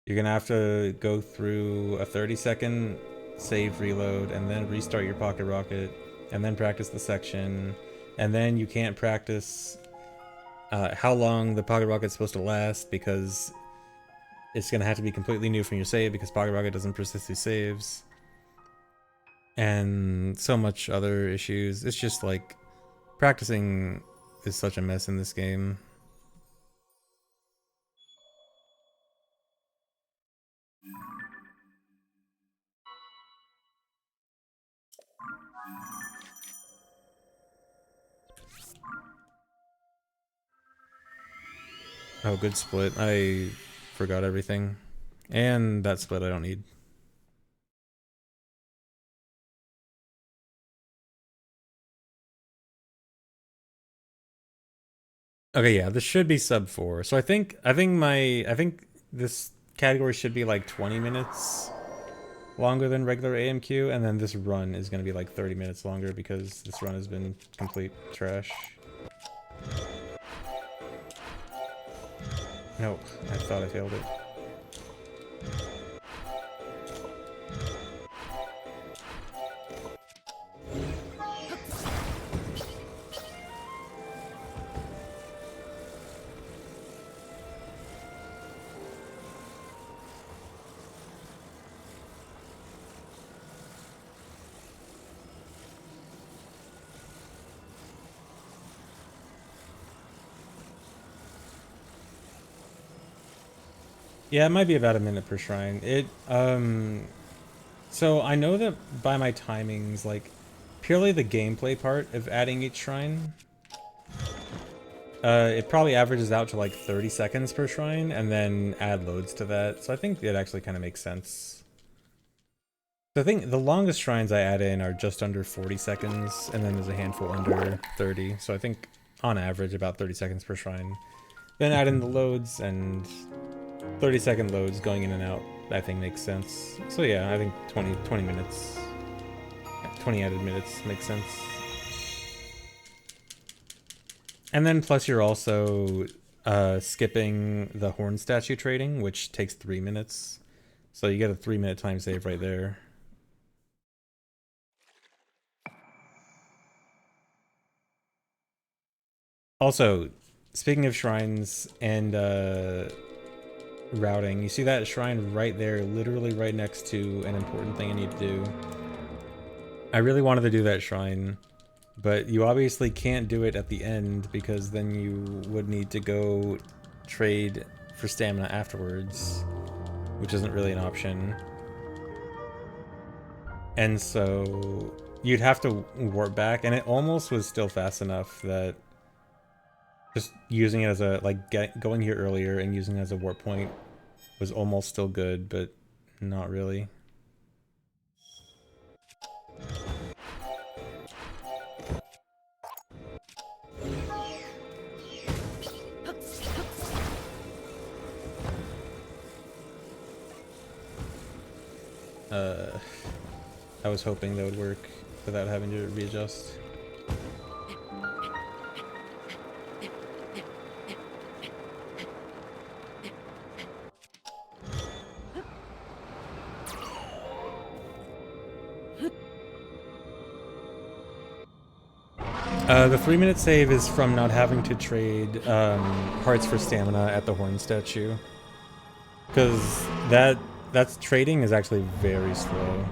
you're gonna have to go through a 30-second save reload and then restart your pocket rocket and then practice the section, and then you can't practice how long the pocket rocket's supposed to last because it's gonna have to be completely new from your save because pocket rocket doesn't persist these saves, and so much other issues. It's just like practicing is such a mess in this game. Oh, good split. I forgot everything. And that split I don't need. Okay, yeah, this should be sub 4. So I think this category should be like 20 minutes longer than regular AMQ, and then this run is going to be like 30 minutes longer because this run has been complete trash. No, I thought I failed it. Yeah, it might be about a minute per shrine. So I know that by my timings, like, purely the gameplay part of adding each shrine, it probably averages out to like 30 seconds per shrine, and then add loads to that. So I think it actually kind of makes sense. So I think the longest shrines I add in are just under 40 seconds, and then there's a handful under 30. So I think on average about 30 seconds per shrine. Then add in the loads, and 30-second loads going in and out, I think makes sense. So yeah, I think 20 minutes, 20 added minutes makes sense. And then plus you're also skipping the horn statue trading, which takes 3 minutes. So you get a 3-minute time save right there. Also, speaking of shrines and routing, you see that shrine right there, literally right next to an important thing I need to do. I really wanted to do that shrine, but you obviously can't do it at the end because then you would need to go trade for stamina afterwards, which isn't really an option. And so you'd have to warp back, and it almost was still fast enough that just using it as a, like, going here earlier and using it as a warp point was almost still good, but not really. I was hoping that would work without having to readjust. The 3-minute save is from not having to trade hearts for stamina at the horn statue, because that's trading is actually very slow.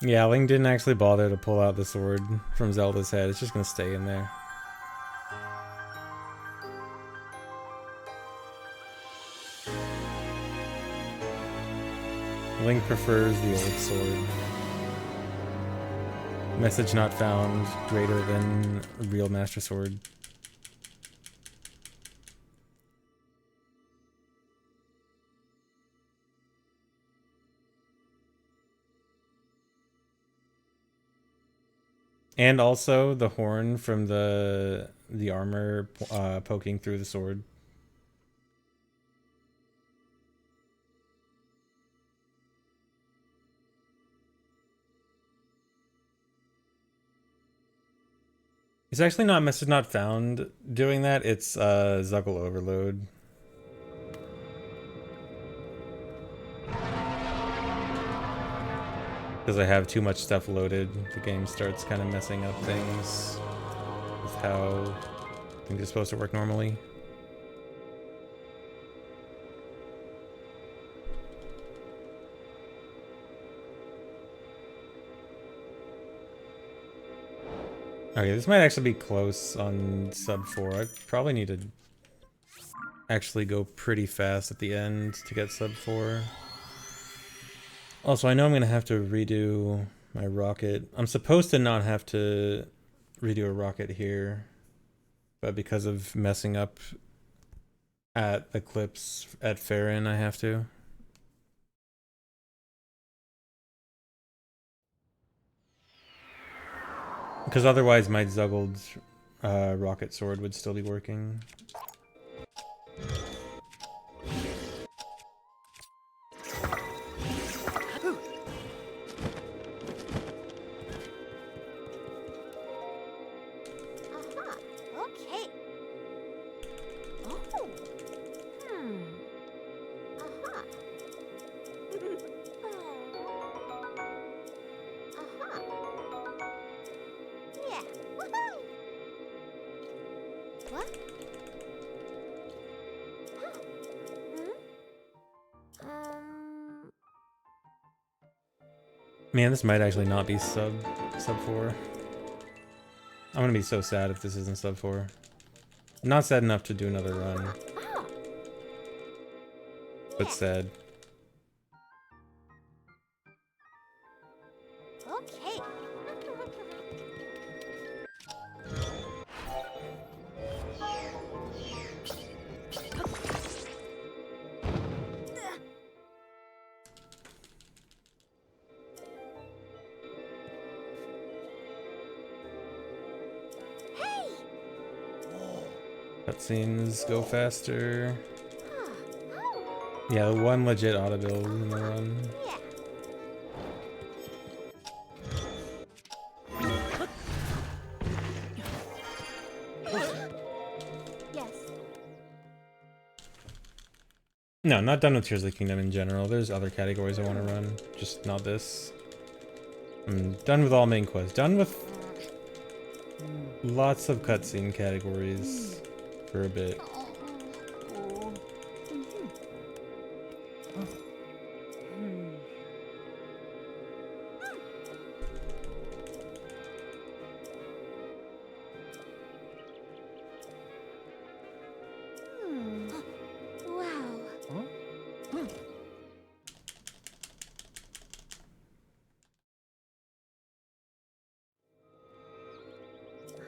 Yeah, Link didn't actually bother to pull out the sword from Zelda's head. It's just gonna stay in there. Link prefers the old sword. Message not found greater than real Master Sword. And also the horn from the armor poking through the sword. It's actually not message not found doing that, it's Zuggle overload. Because I have too much stuff loaded, the game starts kind of messing up things with how things are supposed to work normally. Okay, this might actually be close on sub 4. I probably need to actually go pretty fast at the end to get sub 4. Also, I know I'm going to have to redo my rocket. I'm supposed to not have to redo a rocket here, but because of messing up at Eclipse at Farron, I have to. Because otherwise my Zuggled rocket sword would still be working. Okay. Oh. Yeah. Woohoo! What? Man, this might actually not be sub 4. I'm gonna be so sad if this isn't sub 4. I'm not sad enough to do another run, but sad. Okay. Cutscenes go faster. Yeah, the one legit auto build in the run. Yes. No, not done with Tears of the Kingdom in general. There's other categories I want to run, just not this. I'm done with all main quests. Done with lots of cutscene categories for a bit. Wow.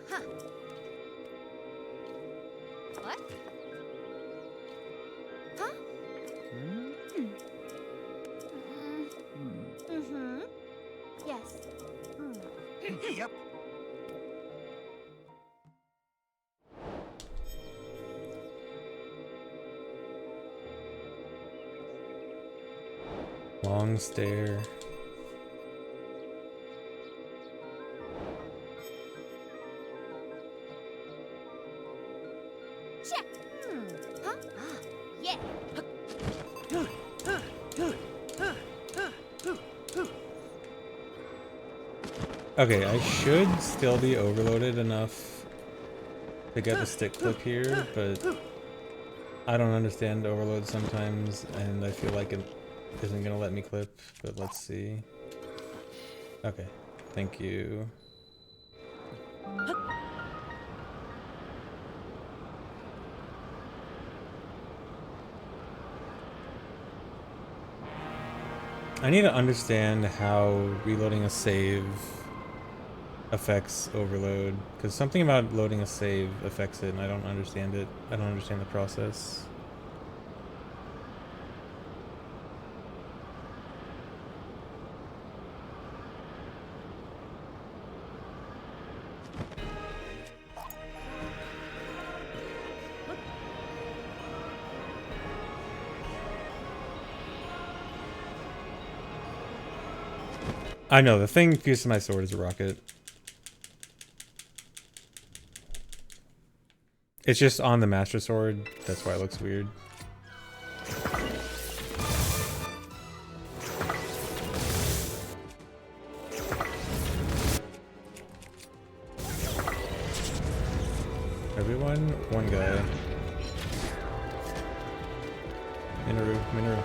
Huh. What? Huh? Mm-hmm. Yes. Yep. Long stare. Check. Huh? Ah, yeah. Okay, I should still be overloaded enough to get the stick flip here, but I don't understand overload sometimes, and I feel like it isn't gonna let me clip, but let's see. Okay, thank you. I need to understand how reloading a save affects overload, because something about loading a save affects it and I don't understand it. I don't understand the process. I know, the thing fused to my sword is a rocket. It's just on the Master Sword, that's why it looks weird. Everyone, one guy. Minoru, Minoru.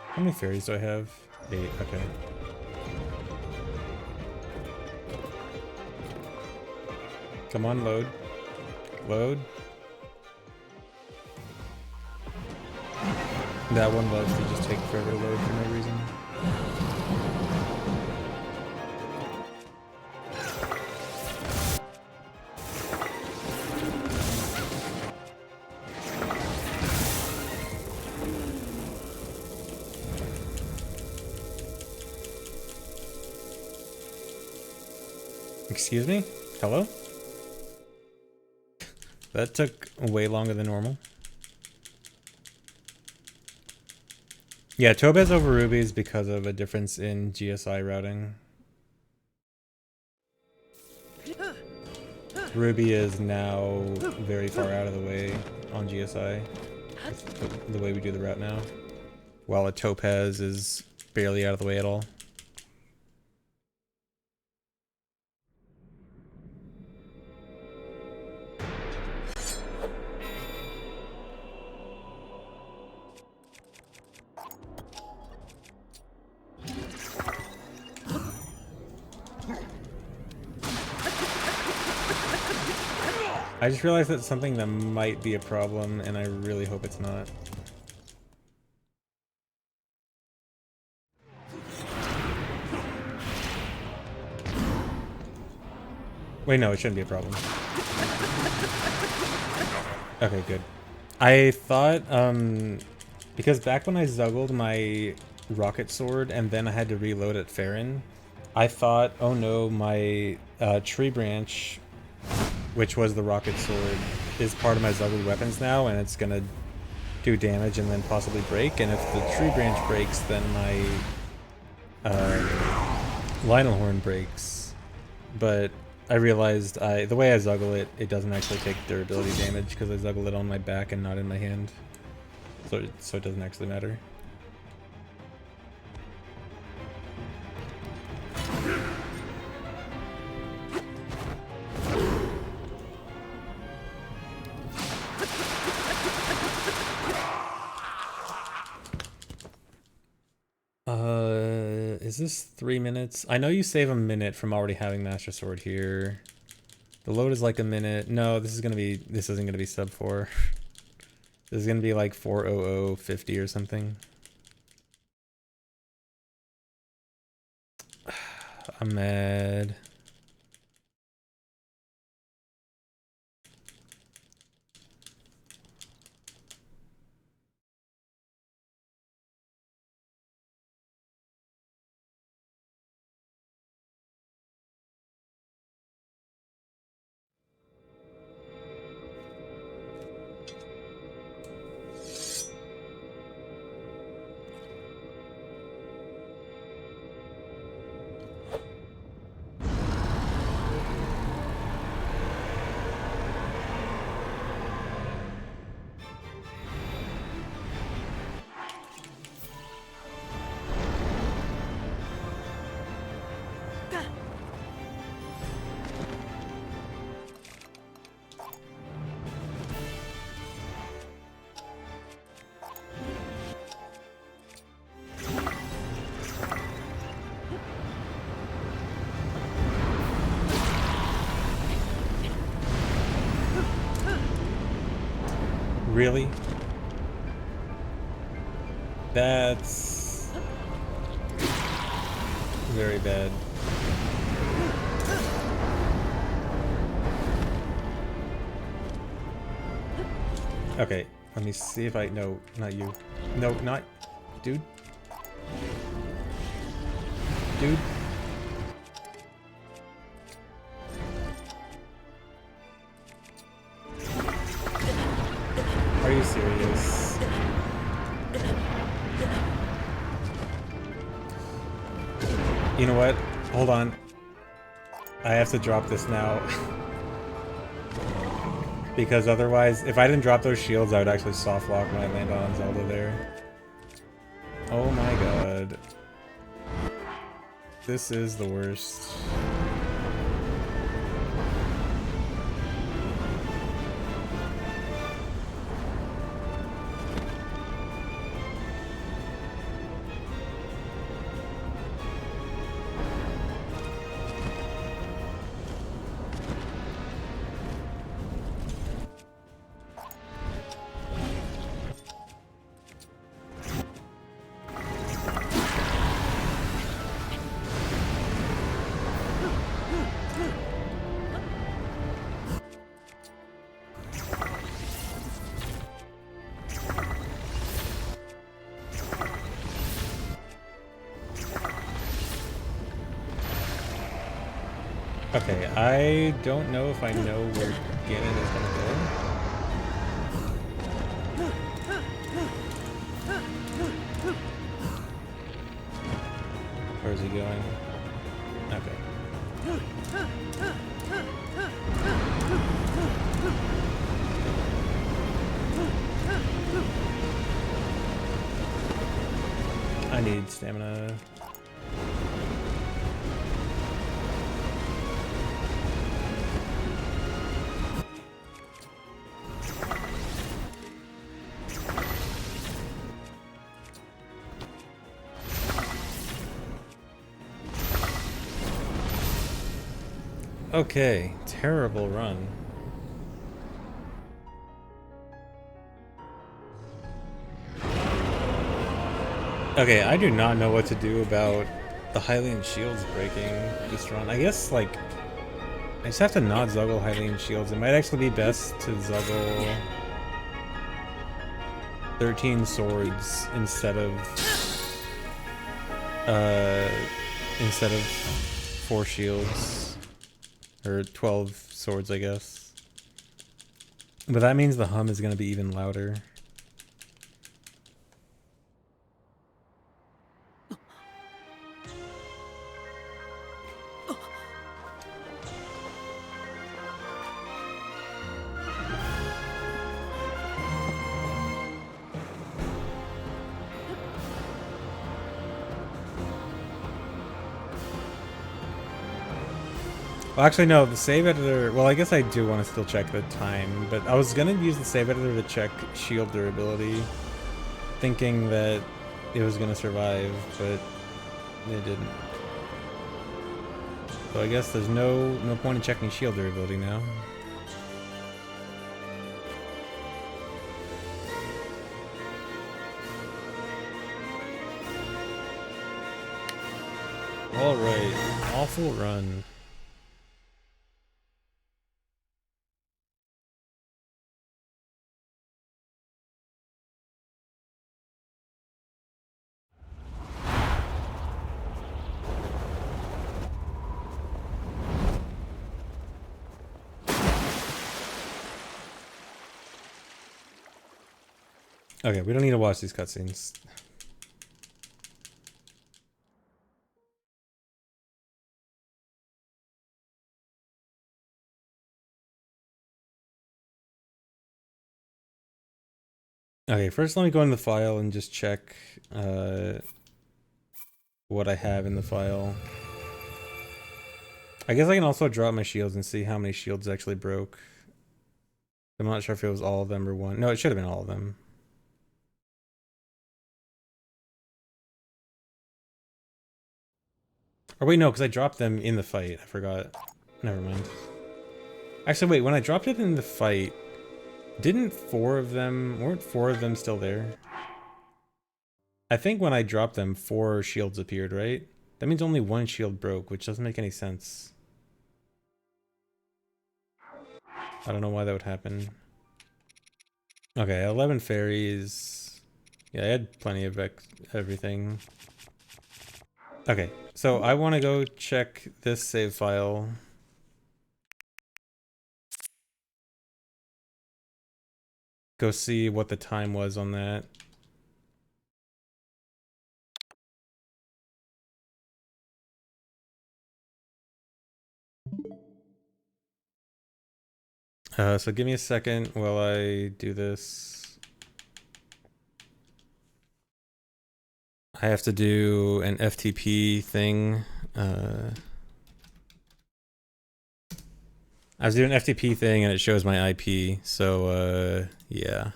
How many fairies do I have? 8, okay. Come on, load. Load. That one loves to just take forever to load for no reason. Excuse me? Hello? That took way longer than normal. Yeah, Topaz over Rubies because of a difference in GSI routing. Ruby is now very far out of the way on GSI. The way we do the route now. While a Topaz is barely out of the way at all. I just realized that's something that might be a problem, and I really hope it's not. Wait, no, it shouldn't be a problem. Okay, good. I thought, because back when I zuggled my rocket sword and then I had to reload at Farron, I thought, oh no, my tree branch, which was the rocket sword, is part of my zuggled weapons now, and it's gonna do damage and then possibly break, and if the tree branch breaks, then my Lionel Horn breaks. But I realized the way I zuggle it, it doesn't actually take durability damage because I zuggle it on my back and not in my hand. So it doesn't actually matter. Is this 3 minutes? I know you save a minute from already having Master Sword here. The load is like a minute. No, this isn't gonna be sub 4. This is gonna be like 4:00:50 or something. I'm mad. Really? That's very bad. Okay, let me see if I... No, not you. No, not... Dude. Dude. Are you serious? You know what? Hold on. I have to drop this now. Because otherwise, if I didn't drop those shields, I would actually soft lock when I land on Zelda there. Oh my god. This is the worst. Okay, I don't know if I know where Ganon is gonna go. Where is he going? Okay. I need stamina. Okay, terrible run. Okay, I do not know what to do about the Highland shields breaking this run. I guess, like, I just have to not Zuggle Highland shields. It might actually be best to Zuggle 13 swords instead of 4 shields. Or 12 swords, I guess. But that means the hum is going to be even louder. Well, actually, no, the save editor... Well, I guess I do want to still check the time, but I was going to use the save editor to check shield durability, thinking that it was going to survive, but it didn't. So I guess there's no point in checking shield durability now. Alright, awful run. Okay, we don't need to watch these cutscenes. Okay, first let me go in the file and just check what I have in the file. I guess I can also drop my shields and see how many shields actually broke. I'm not sure if it was all of them or one. No, it should have been all of them. Or wait, no, because I dropped them in the fight. I forgot. Never mind. Actually, wait, when I dropped it in the fight, Weren't four of them still there? I think when I dropped them, 4 shields appeared, right? That means only 1 shield broke, which doesn't make any sense. I don't know why that would happen. Okay, 11 fairies. Yeah, I had plenty of everything. Okay, so I want to go check this save file. Go see what the time was on that. So give me a second while I do this. I have to do an FTP thing. I was doing an FTP thing and it shows my IP, so yeah.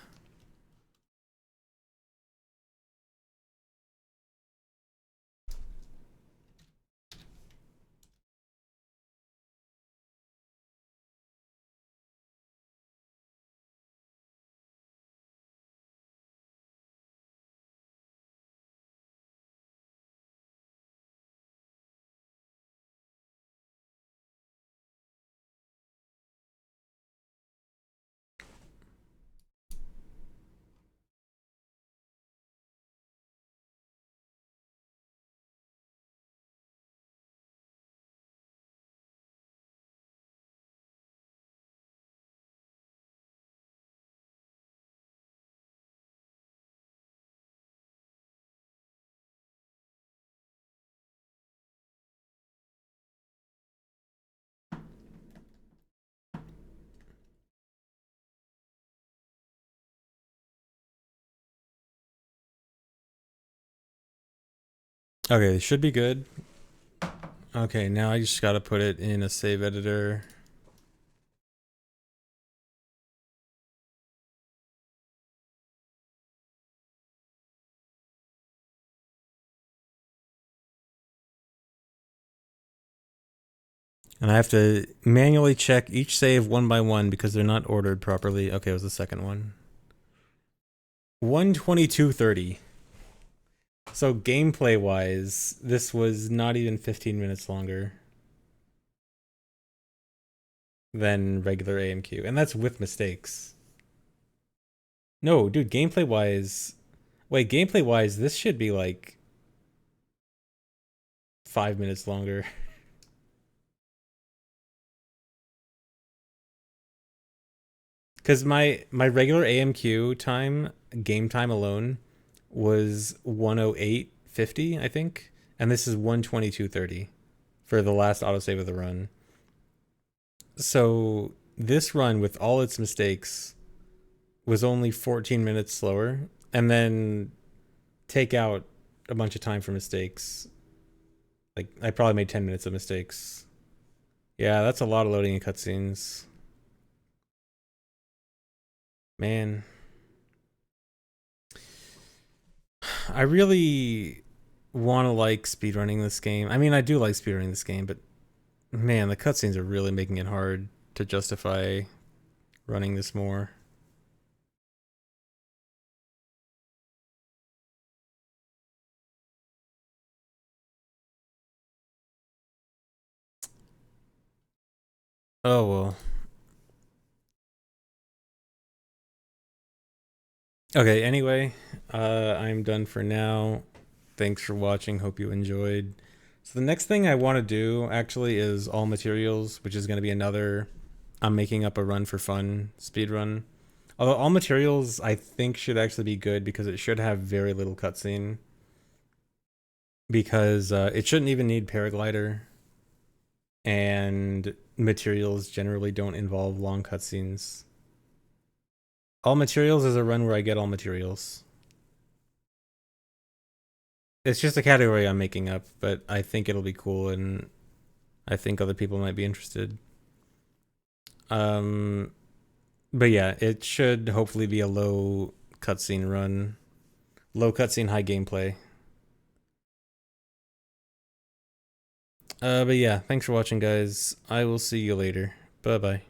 Okay, it should be good. Okay, now I just gotta put it in a save editor. And I have to manually check each save one by one because they're not ordered properly. Okay, it was the second one. 1:22:30. So gameplay wise, this was not even 15 minutes longer than regular AMQ. And that's with mistakes. No, dude, gameplay wise... Wait, gameplay wise, this should be like 5 minutes longer. Because my regular AMQ time, game time alone, was 1:08:50, I think. And this is 1:22:30 for the last autosave of the run. So this run, with all its mistakes, was only 14 minutes slower. And then take out a bunch of time for mistakes. Like, I probably made 10 minutes of mistakes. Yeah, that's a lot of loading in cutscenes. Man. I really want to like speedrunning this game. I mean, I do like speedrunning this game, but man, the cutscenes are really making it hard to justify running this more. Oh well. Okay, anyway, I'm done for now. Thanks for watching, hope you enjoyed. So the next thing I want to do actually is all materials, which is going to be another I'm making up a run for fun speedrun. Although all materials I think should actually be good because it should have very little cutscene. Because it shouldn't even need paraglider. And materials generally don't involve long cutscenes. All materials is a run where I get all materials. It's just a category I'm making up, but I think it'll be cool and I think other people might be interested. But yeah, it should hopefully be a low cutscene run. Low cutscene, high gameplay. But yeah, thanks for watching, guys. I will see you later. Bye-bye.